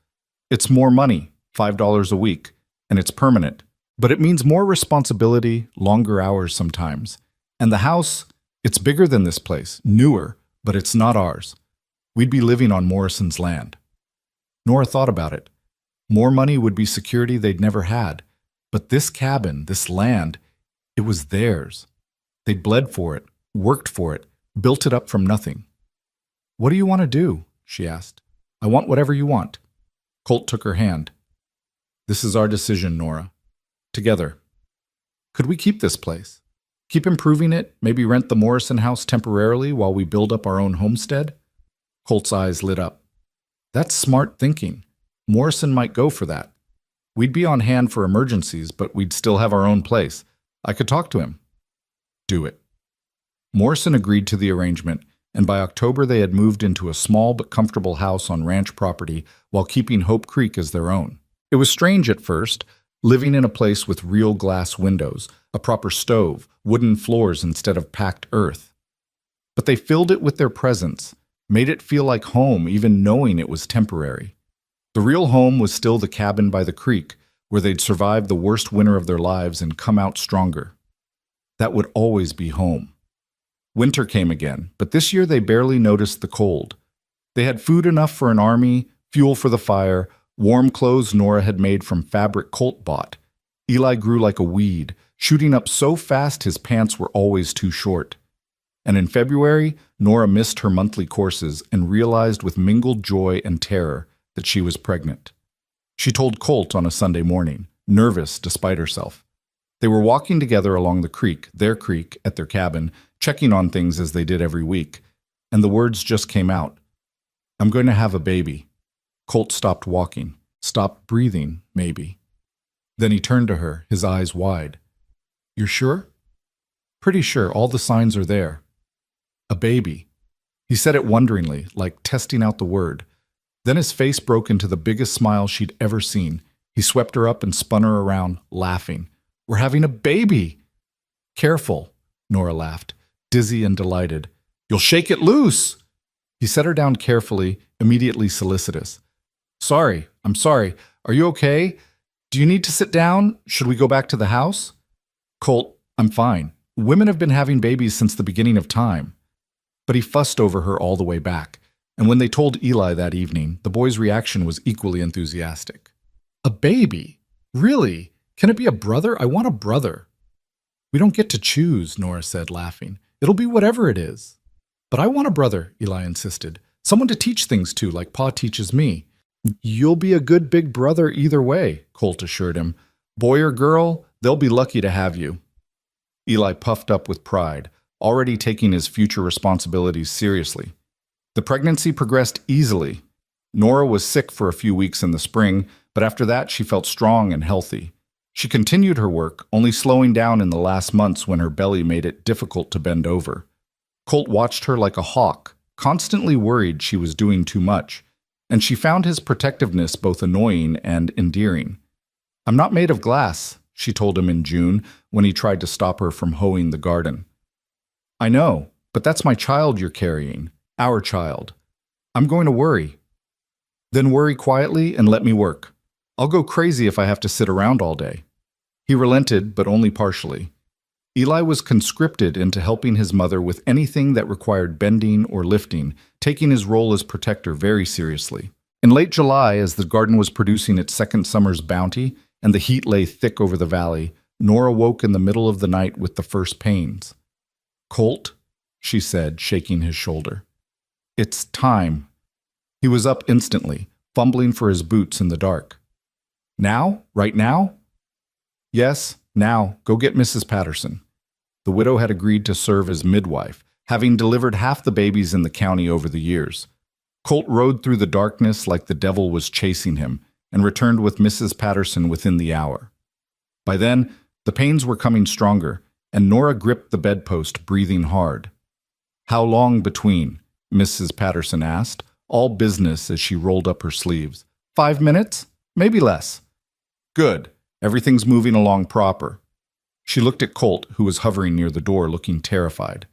"It's more money, $5 a week, and it's permanent. But it means more responsibility, longer hours sometimes. And the house, it's bigger than this place, newer, but it's not ours. We'd be living on Morrison's land." Nora thought about it. More money would be security they'd never had. But this cabin, this land, it was theirs. They'd bled for it, worked for it, built it up from nothing. "What do you want to do?" she asked. "I want whatever you want." Colt took her hand. "This is our decision, Nora. Together. Could we keep this place? Keep improving it, maybe rent the Morrison house temporarily while we build up our own homestead?" Colt's eyes lit up. "That's smart thinking. Morrison might go for that. We'd be on hand for emergencies, but we'd still have our own place. I could talk to him." "Do it." Morrison agreed to the arrangement, and by October they had moved into a small but comfortable house on ranch property while keeping Hope Creek as their own. It was strange at first, living in a place with real glass windows, a proper stove, wooden floors instead of packed earth. But they filled it with their presence, made it feel like home even knowing it was temporary. The real home was still the cabin by the creek, where they'd survived the worst winter of their lives and come out stronger. That would always be home. Winter came again, but this year they barely noticed the cold. They had food enough for an army, fuel for the fire, warm clothes Nora had made from fabric Colt bought. Eli grew like a weed, shooting up so fast his pants were always too short. And in February, Nora missed her monthly courses and realized with mingled joy and terror that she was pregnant. She told Colt on a Sunday morning, nervous despite herself. They were walking together along the creek, their creek, at their cabin, checking on things as they did every week, and the words just came out. "I'm going to have a baby." Colt stopped walking, stopped breathing, maybe. Then he turned to her, his eyes wide. "You're sure?" "Pretty sure, all the signs are there." "A baby." He said it wonderingly, like testing out the word. Then his face broke into the biggest smile she'd ever seen. He swept her up and spun her around, laughing. "We're having a baby!" "Careful," Nora laughed, dizzy and delighted. "You'll shake it loose!" He set her down carefully, immediately solicitous. I'm sorry. Are you okay? Do you need to sit down? Should we go back to the house?" "Colt, I'm fine. Women have been having babies since the beginning of time." But he fussed over her all the way back. And when they told Eli that evening, the boy's reaction was equally enthusiastic. "A baby? Really? Can it be a brother? I want a brother." "We don't get to choose," Nora said, laughing. "It'll be whatever it is." "But I want a brother," Eli insisted. "Someone to teach things to, like Pa teaches me." "You'll be a good big brother either way," Colt assured him. "Boy or girl, they'll be lucky to have you." Eli puffed up with pride, already taking his future responsibilities seriously. The pregnancy progressed easily. Nora was sick for a few weeks in the spring, but after that she felt strong and healthy. She continued her work, only slowing down in the last months when her belly made it difficult to bend over. Colt watched her like a hawk, constantly worried she was doing too much, and she found his protectiveness both annoying and endearing. "I'm not made of glass," she told him in June when he tried to stop her from hoeing the garden. "I know, but that's my child you're carrying. Our child. I'm going to worry." "Then worry quietly and let me work. I'll go crazy if I have to sit around all day." He relented, but only partially. Eli was conscripted into helping his mother with anything that required bending or lifting, taking his role as protector very seriously. In late July, as the garden was producing its second summer's bounty and the heat lay thick over the valley, Nora woke in the middle of the night with the first pains. "Colt," she said, shaking his shoulder. "It's time." He was up instantly, fumbling for his boots in the dark. "Now? Right now?" "Yes, now. Go get Mrs. Patterson." The widow had agreed to serve as midwife, having delivered half the babies in the county over the years. Colt rode through the darkness like the devil was chasing him and returned with Mrs. Patterson within the hour. By then, the pains were coming stronger, and Nora gripped the bedpost, breathing hard. "How long between?" Mrs. Patterson asked, all business as she rolled up her sleeves. 5 minutes? Maybe less." "Good. Everything's moving along proper." She looked at Colt, who was hovering near the door, looking terrified.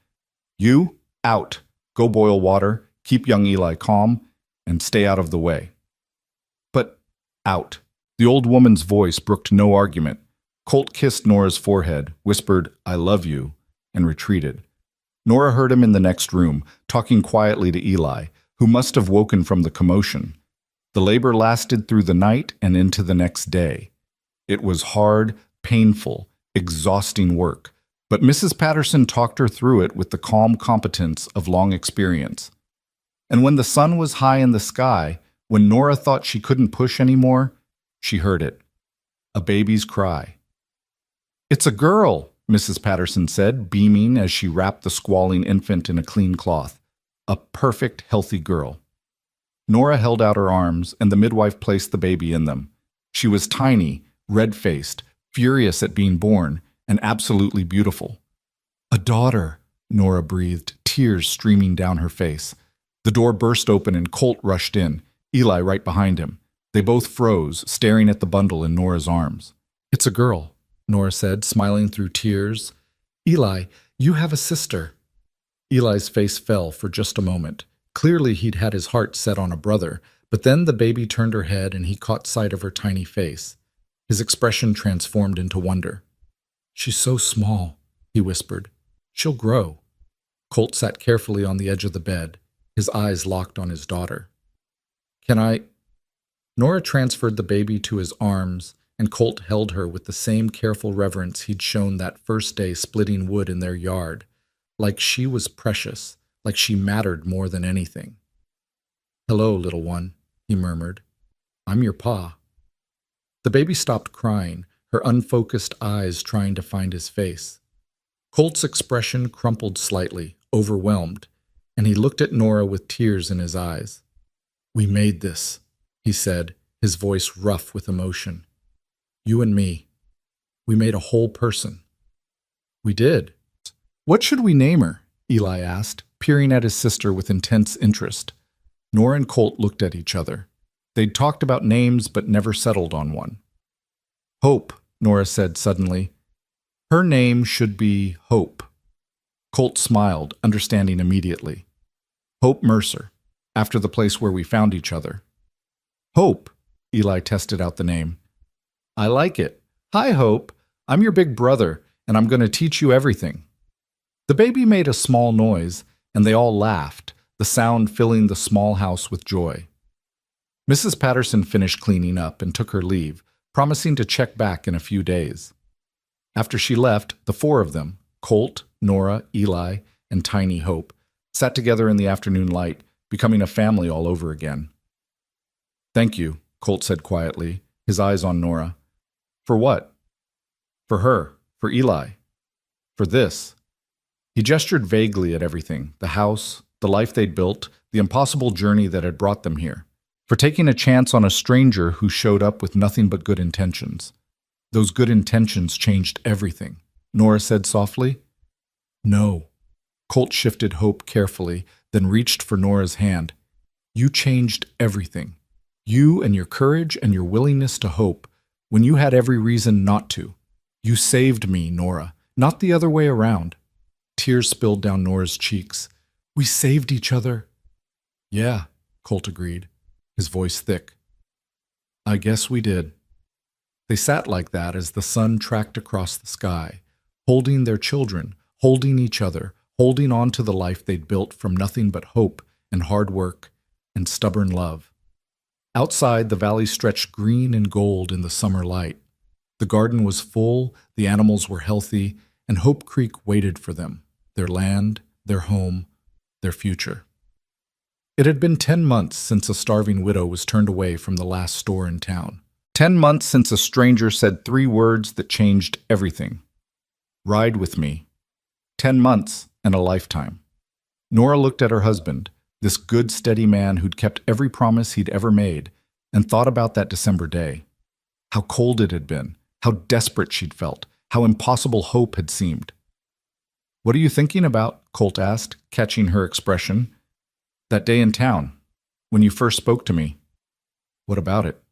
"You, out. Go boil water, keep young Eli calm, and stay out of the way." "But, out." The old woman's voice brooked no argument. Colt kissed Nora's forehead, whispered, "I love you," and retreated. Nora heard him in the next room, talking quietly to Eli, who must have woken from the commotion. The labor lasted through the night and into the next day. It was hard, painful, exhausting work, but Mrs. Patterson talked her through it with the calm competence of long experience. And when the sun was high in the sky, when Nora thought she couldn't push anymore, she heard it. A baby's cry. "It's a girl," Mrs. Patterson said, beaming as she wrapped the squalling infant in a clean cloth. A perfect, healthy girl. Nora held out her arms, and the midwife placed the baby in them. She was tiny, red-faced, furious at being born, and absolutely beautiful. "A daughter," Nora breathed, tears streaming down her face. The door burst open and Colt rushed in, Eli right behind him. They both froze, staring at the bundle in Nora's arms. "It's a girl," Nora said, smiling through tears. "Eli, you have a sister." Eli's face fell for just a moment. Clearly he'd had his heart set on a brother, but then the baby turned her head and he caught sight of her tiny face. His expression transformed into wonder. "She's so small," he whispered. "She'll grow." Colt sat carefully on the edge of the bed, his eyes locked on his daughter. "Can I—" Nora transferred the baby to his arms, and Colt held her with the same careful reverence he'd shown that first day splitting wood in their yard, like she was precious, like she mattered more than anything. "Hello, little one," he murmured. "I'm your pa." The baby stopped crying, her unfocused eyes trying to find his face. Colt's expression crumpled slightly, overwhelmed, and he looked at Nora with tears in his eyes. "We made this," he said, his voice rough with emotion. "You and me. We made a whole person." "We did." "What should we name her?" Eli asked, peering at his sister with intense interest. Nora and Colt looked at each other. They'd talked about names but never settled on one. "Hope," Nora said suddenly. "Her name should be Hope." Colt smiled, understanding immediately. "Hope Mercer, after the place where we found each other." "Hope," Eli tested out the name. "I like it. Hi, Hope. I'm your big brother, and I'm going to teach you everything." The baby made a small noise, and they all laughed, the sound filling the small house with joy. Mrs. Patterson finished cleaning up and took her leave, promising to check back in a few days. After she left, the four of them, Colt, Nora, Eli, and tiny Hope, sat together in the afternoon light, becoming a family all over again. "Thank you," Colt said quietly, his eyes on Nora. "For what?" "For her, for Eli, for this." He gestured vaguely at everything, the house, the life they'd built, the impossible journey that had brought them here. For taking a chance on a stranger who showed up with nothing but good intentions. Those good intentions changed everything, Nora said softly. "No." Colt shifted Hope carefully, then reached for Nora's hand. "You changed everything. You and your courage and your willingness to hope, when you had every reason not to. You saved me, Nora, not the other way around." Tears spilled down Nora's cheeks. "We saved each other." "Yeah," Colt agreed, his voice thick. "I guess we did." They sat like that as the sun tracked across the sky, holding their children, holding each other, holding on to the life they'd built from nothing but hope and hard work and stubborn love. Outside, the valley stretched green and gold in the summer light. The garden was full, the animals were healthy, and Hope Creek waited for them, their land, their home, their future. It had been 10 months since a starving widow was turned away from the last store in town. 10 months since a stranger said 3 words that changed everything. Ride with me. 10 months and a lifetime. Nora looked at her husband, this good, steady man who'd kept every promise he'd ever made, and thought about that December day. How cold it had been, how desperate she'd felt, how impossible hope had seemed. "What are you thinking about?" Colt asked, catching her expression. "That day in town, when you first spoke to me." "What about it?"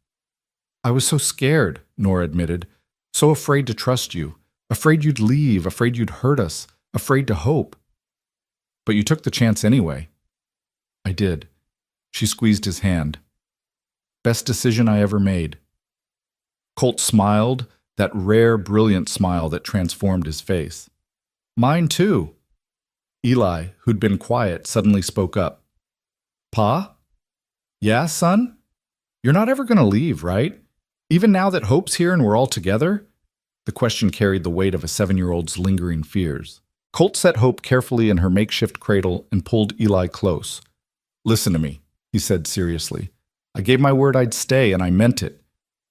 "I was so scared," Nora admitted, "so afraid to trust you, afraid you'd leave, afraid you'd hurt us, afraid to hope." "But you took the chance anyway." "I did." She squeezed his hand. "Best decision I ever made." Colt smiled, that rare, brilliant smile that transformed his face. "Mine too." Eli, who'd been quiet, suddenly spoke up. "Pa? Yeah, son? You're not ever going to leave, right? Even now that Hope's here and we're all together?" The question carried the weight of a 7-year-old's lingering fears. Colt set Hope carefully in her makeshift cradle and pulled Eli close. "Listen to me," he said seriously. "I gave my word I'd stay, and I meant it.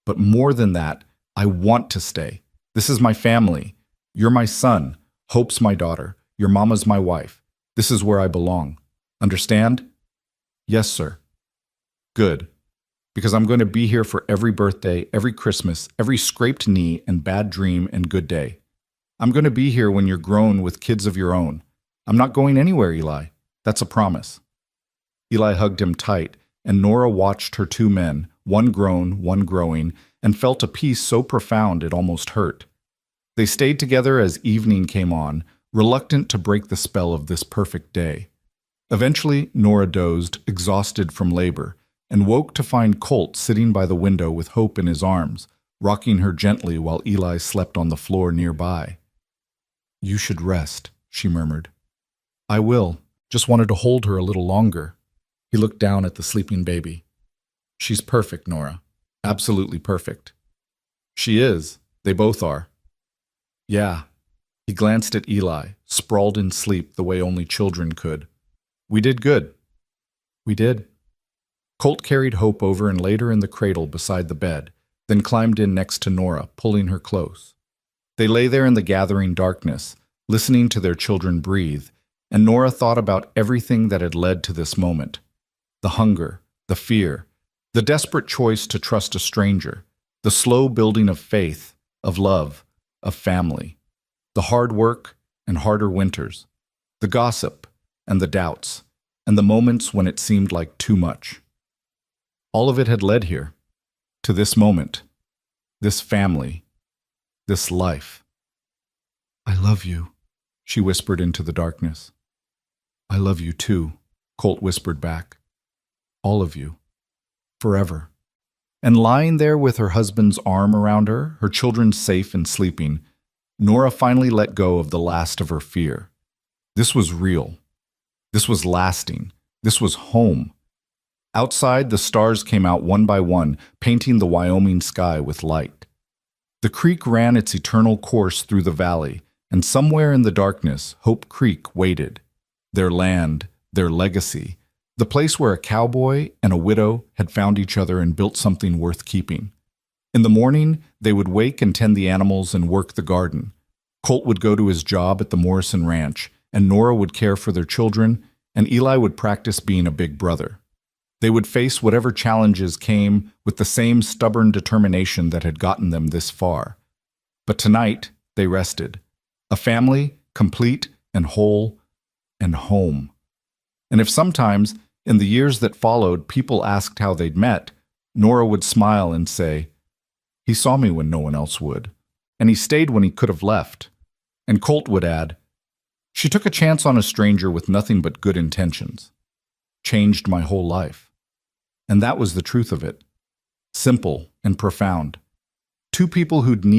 But more than that, I want to stay. This is my family. You're my son. Hope's my daughter. Your mama's my wife. This is where I belong. Understand?" "Yes, sir." "Good. Because I'm going to be here for every birthday, every Christmas, every scraped knee and bad dream and good day. I'm going to be here when you're grown with kids of your own. I'm not going anywhere, Eli. That's a promise." Eli hugged him tight, and Nora watched her 2 men, one grown, one growing, and felt a peace so profound it almost hurt. They stayed together as evening came on, reluctant to break the spell of this perfect day. Eventually, Nora dozed, exhausted from labor, and woke to find Colt sitting by the window with Hope in his arms, rocking her gently while Eli slept on the floor nearby. "You should rest," she murmured. "I will. Just wanted to hold her a little longer." He looked down at the sleeping baby. "She's perfect, Nora. Absolutely perfect." "She is. They both are." "Yeah." He glanced at Eli, sprawled in sleep the way only children could. "We did good." "We did." Colt carried Hope over and laid her in the cradle beside the bed, then climbed in next to Nora, pulling her close. They lay there in the gathering darkness, listening to their children breathe, and Nora thought about everything that had led to this moment. The hunger, the fear, the desperate choice to trust a stranger, the slow building of faith, of love, of family, the hard work and harder winters, the gossip and the doubts, and the moments when it seemed like too much. All of it had led here, to this moment, this family, this life. "I love you," she whispered into the darkness. "I love you too," Colt whispered back. "All of you. Forever." And lying there with her husband's arm around her, her children safe and sleeping, Nora finally let go of the last of her fear. This was real. This was lasting. This was home. Outside, the stars came out one by one, painting the Wyoming sky with light. The creek ran its eternal course through the valley, and somewhere in the darkness, Hope Creek waited. Their land, their legacy, the place where a cowboy and a widow had found each other and built something worth keeping. In the morning, they would wake and tend the animals and work the garden. Colt would go to his job at the Morrison Ranch, and Nora would care for their children, and Eli would practice being a big brother. They would face whatever challenges came with the same stubborn determination that had gotten them this far. But tonight, they rested. A family, complete and whole and home. And if sometimes, in the years that followed, people asked how they'd met, Nora would smile and say, "He saw me when no one else would, and he stayed when he could have left." And Colt would add, "She took a chance on a stranger with nothing but good intentions. Changed my whole life." And that was the truth of it. Simple and profound. 2 people who'd needed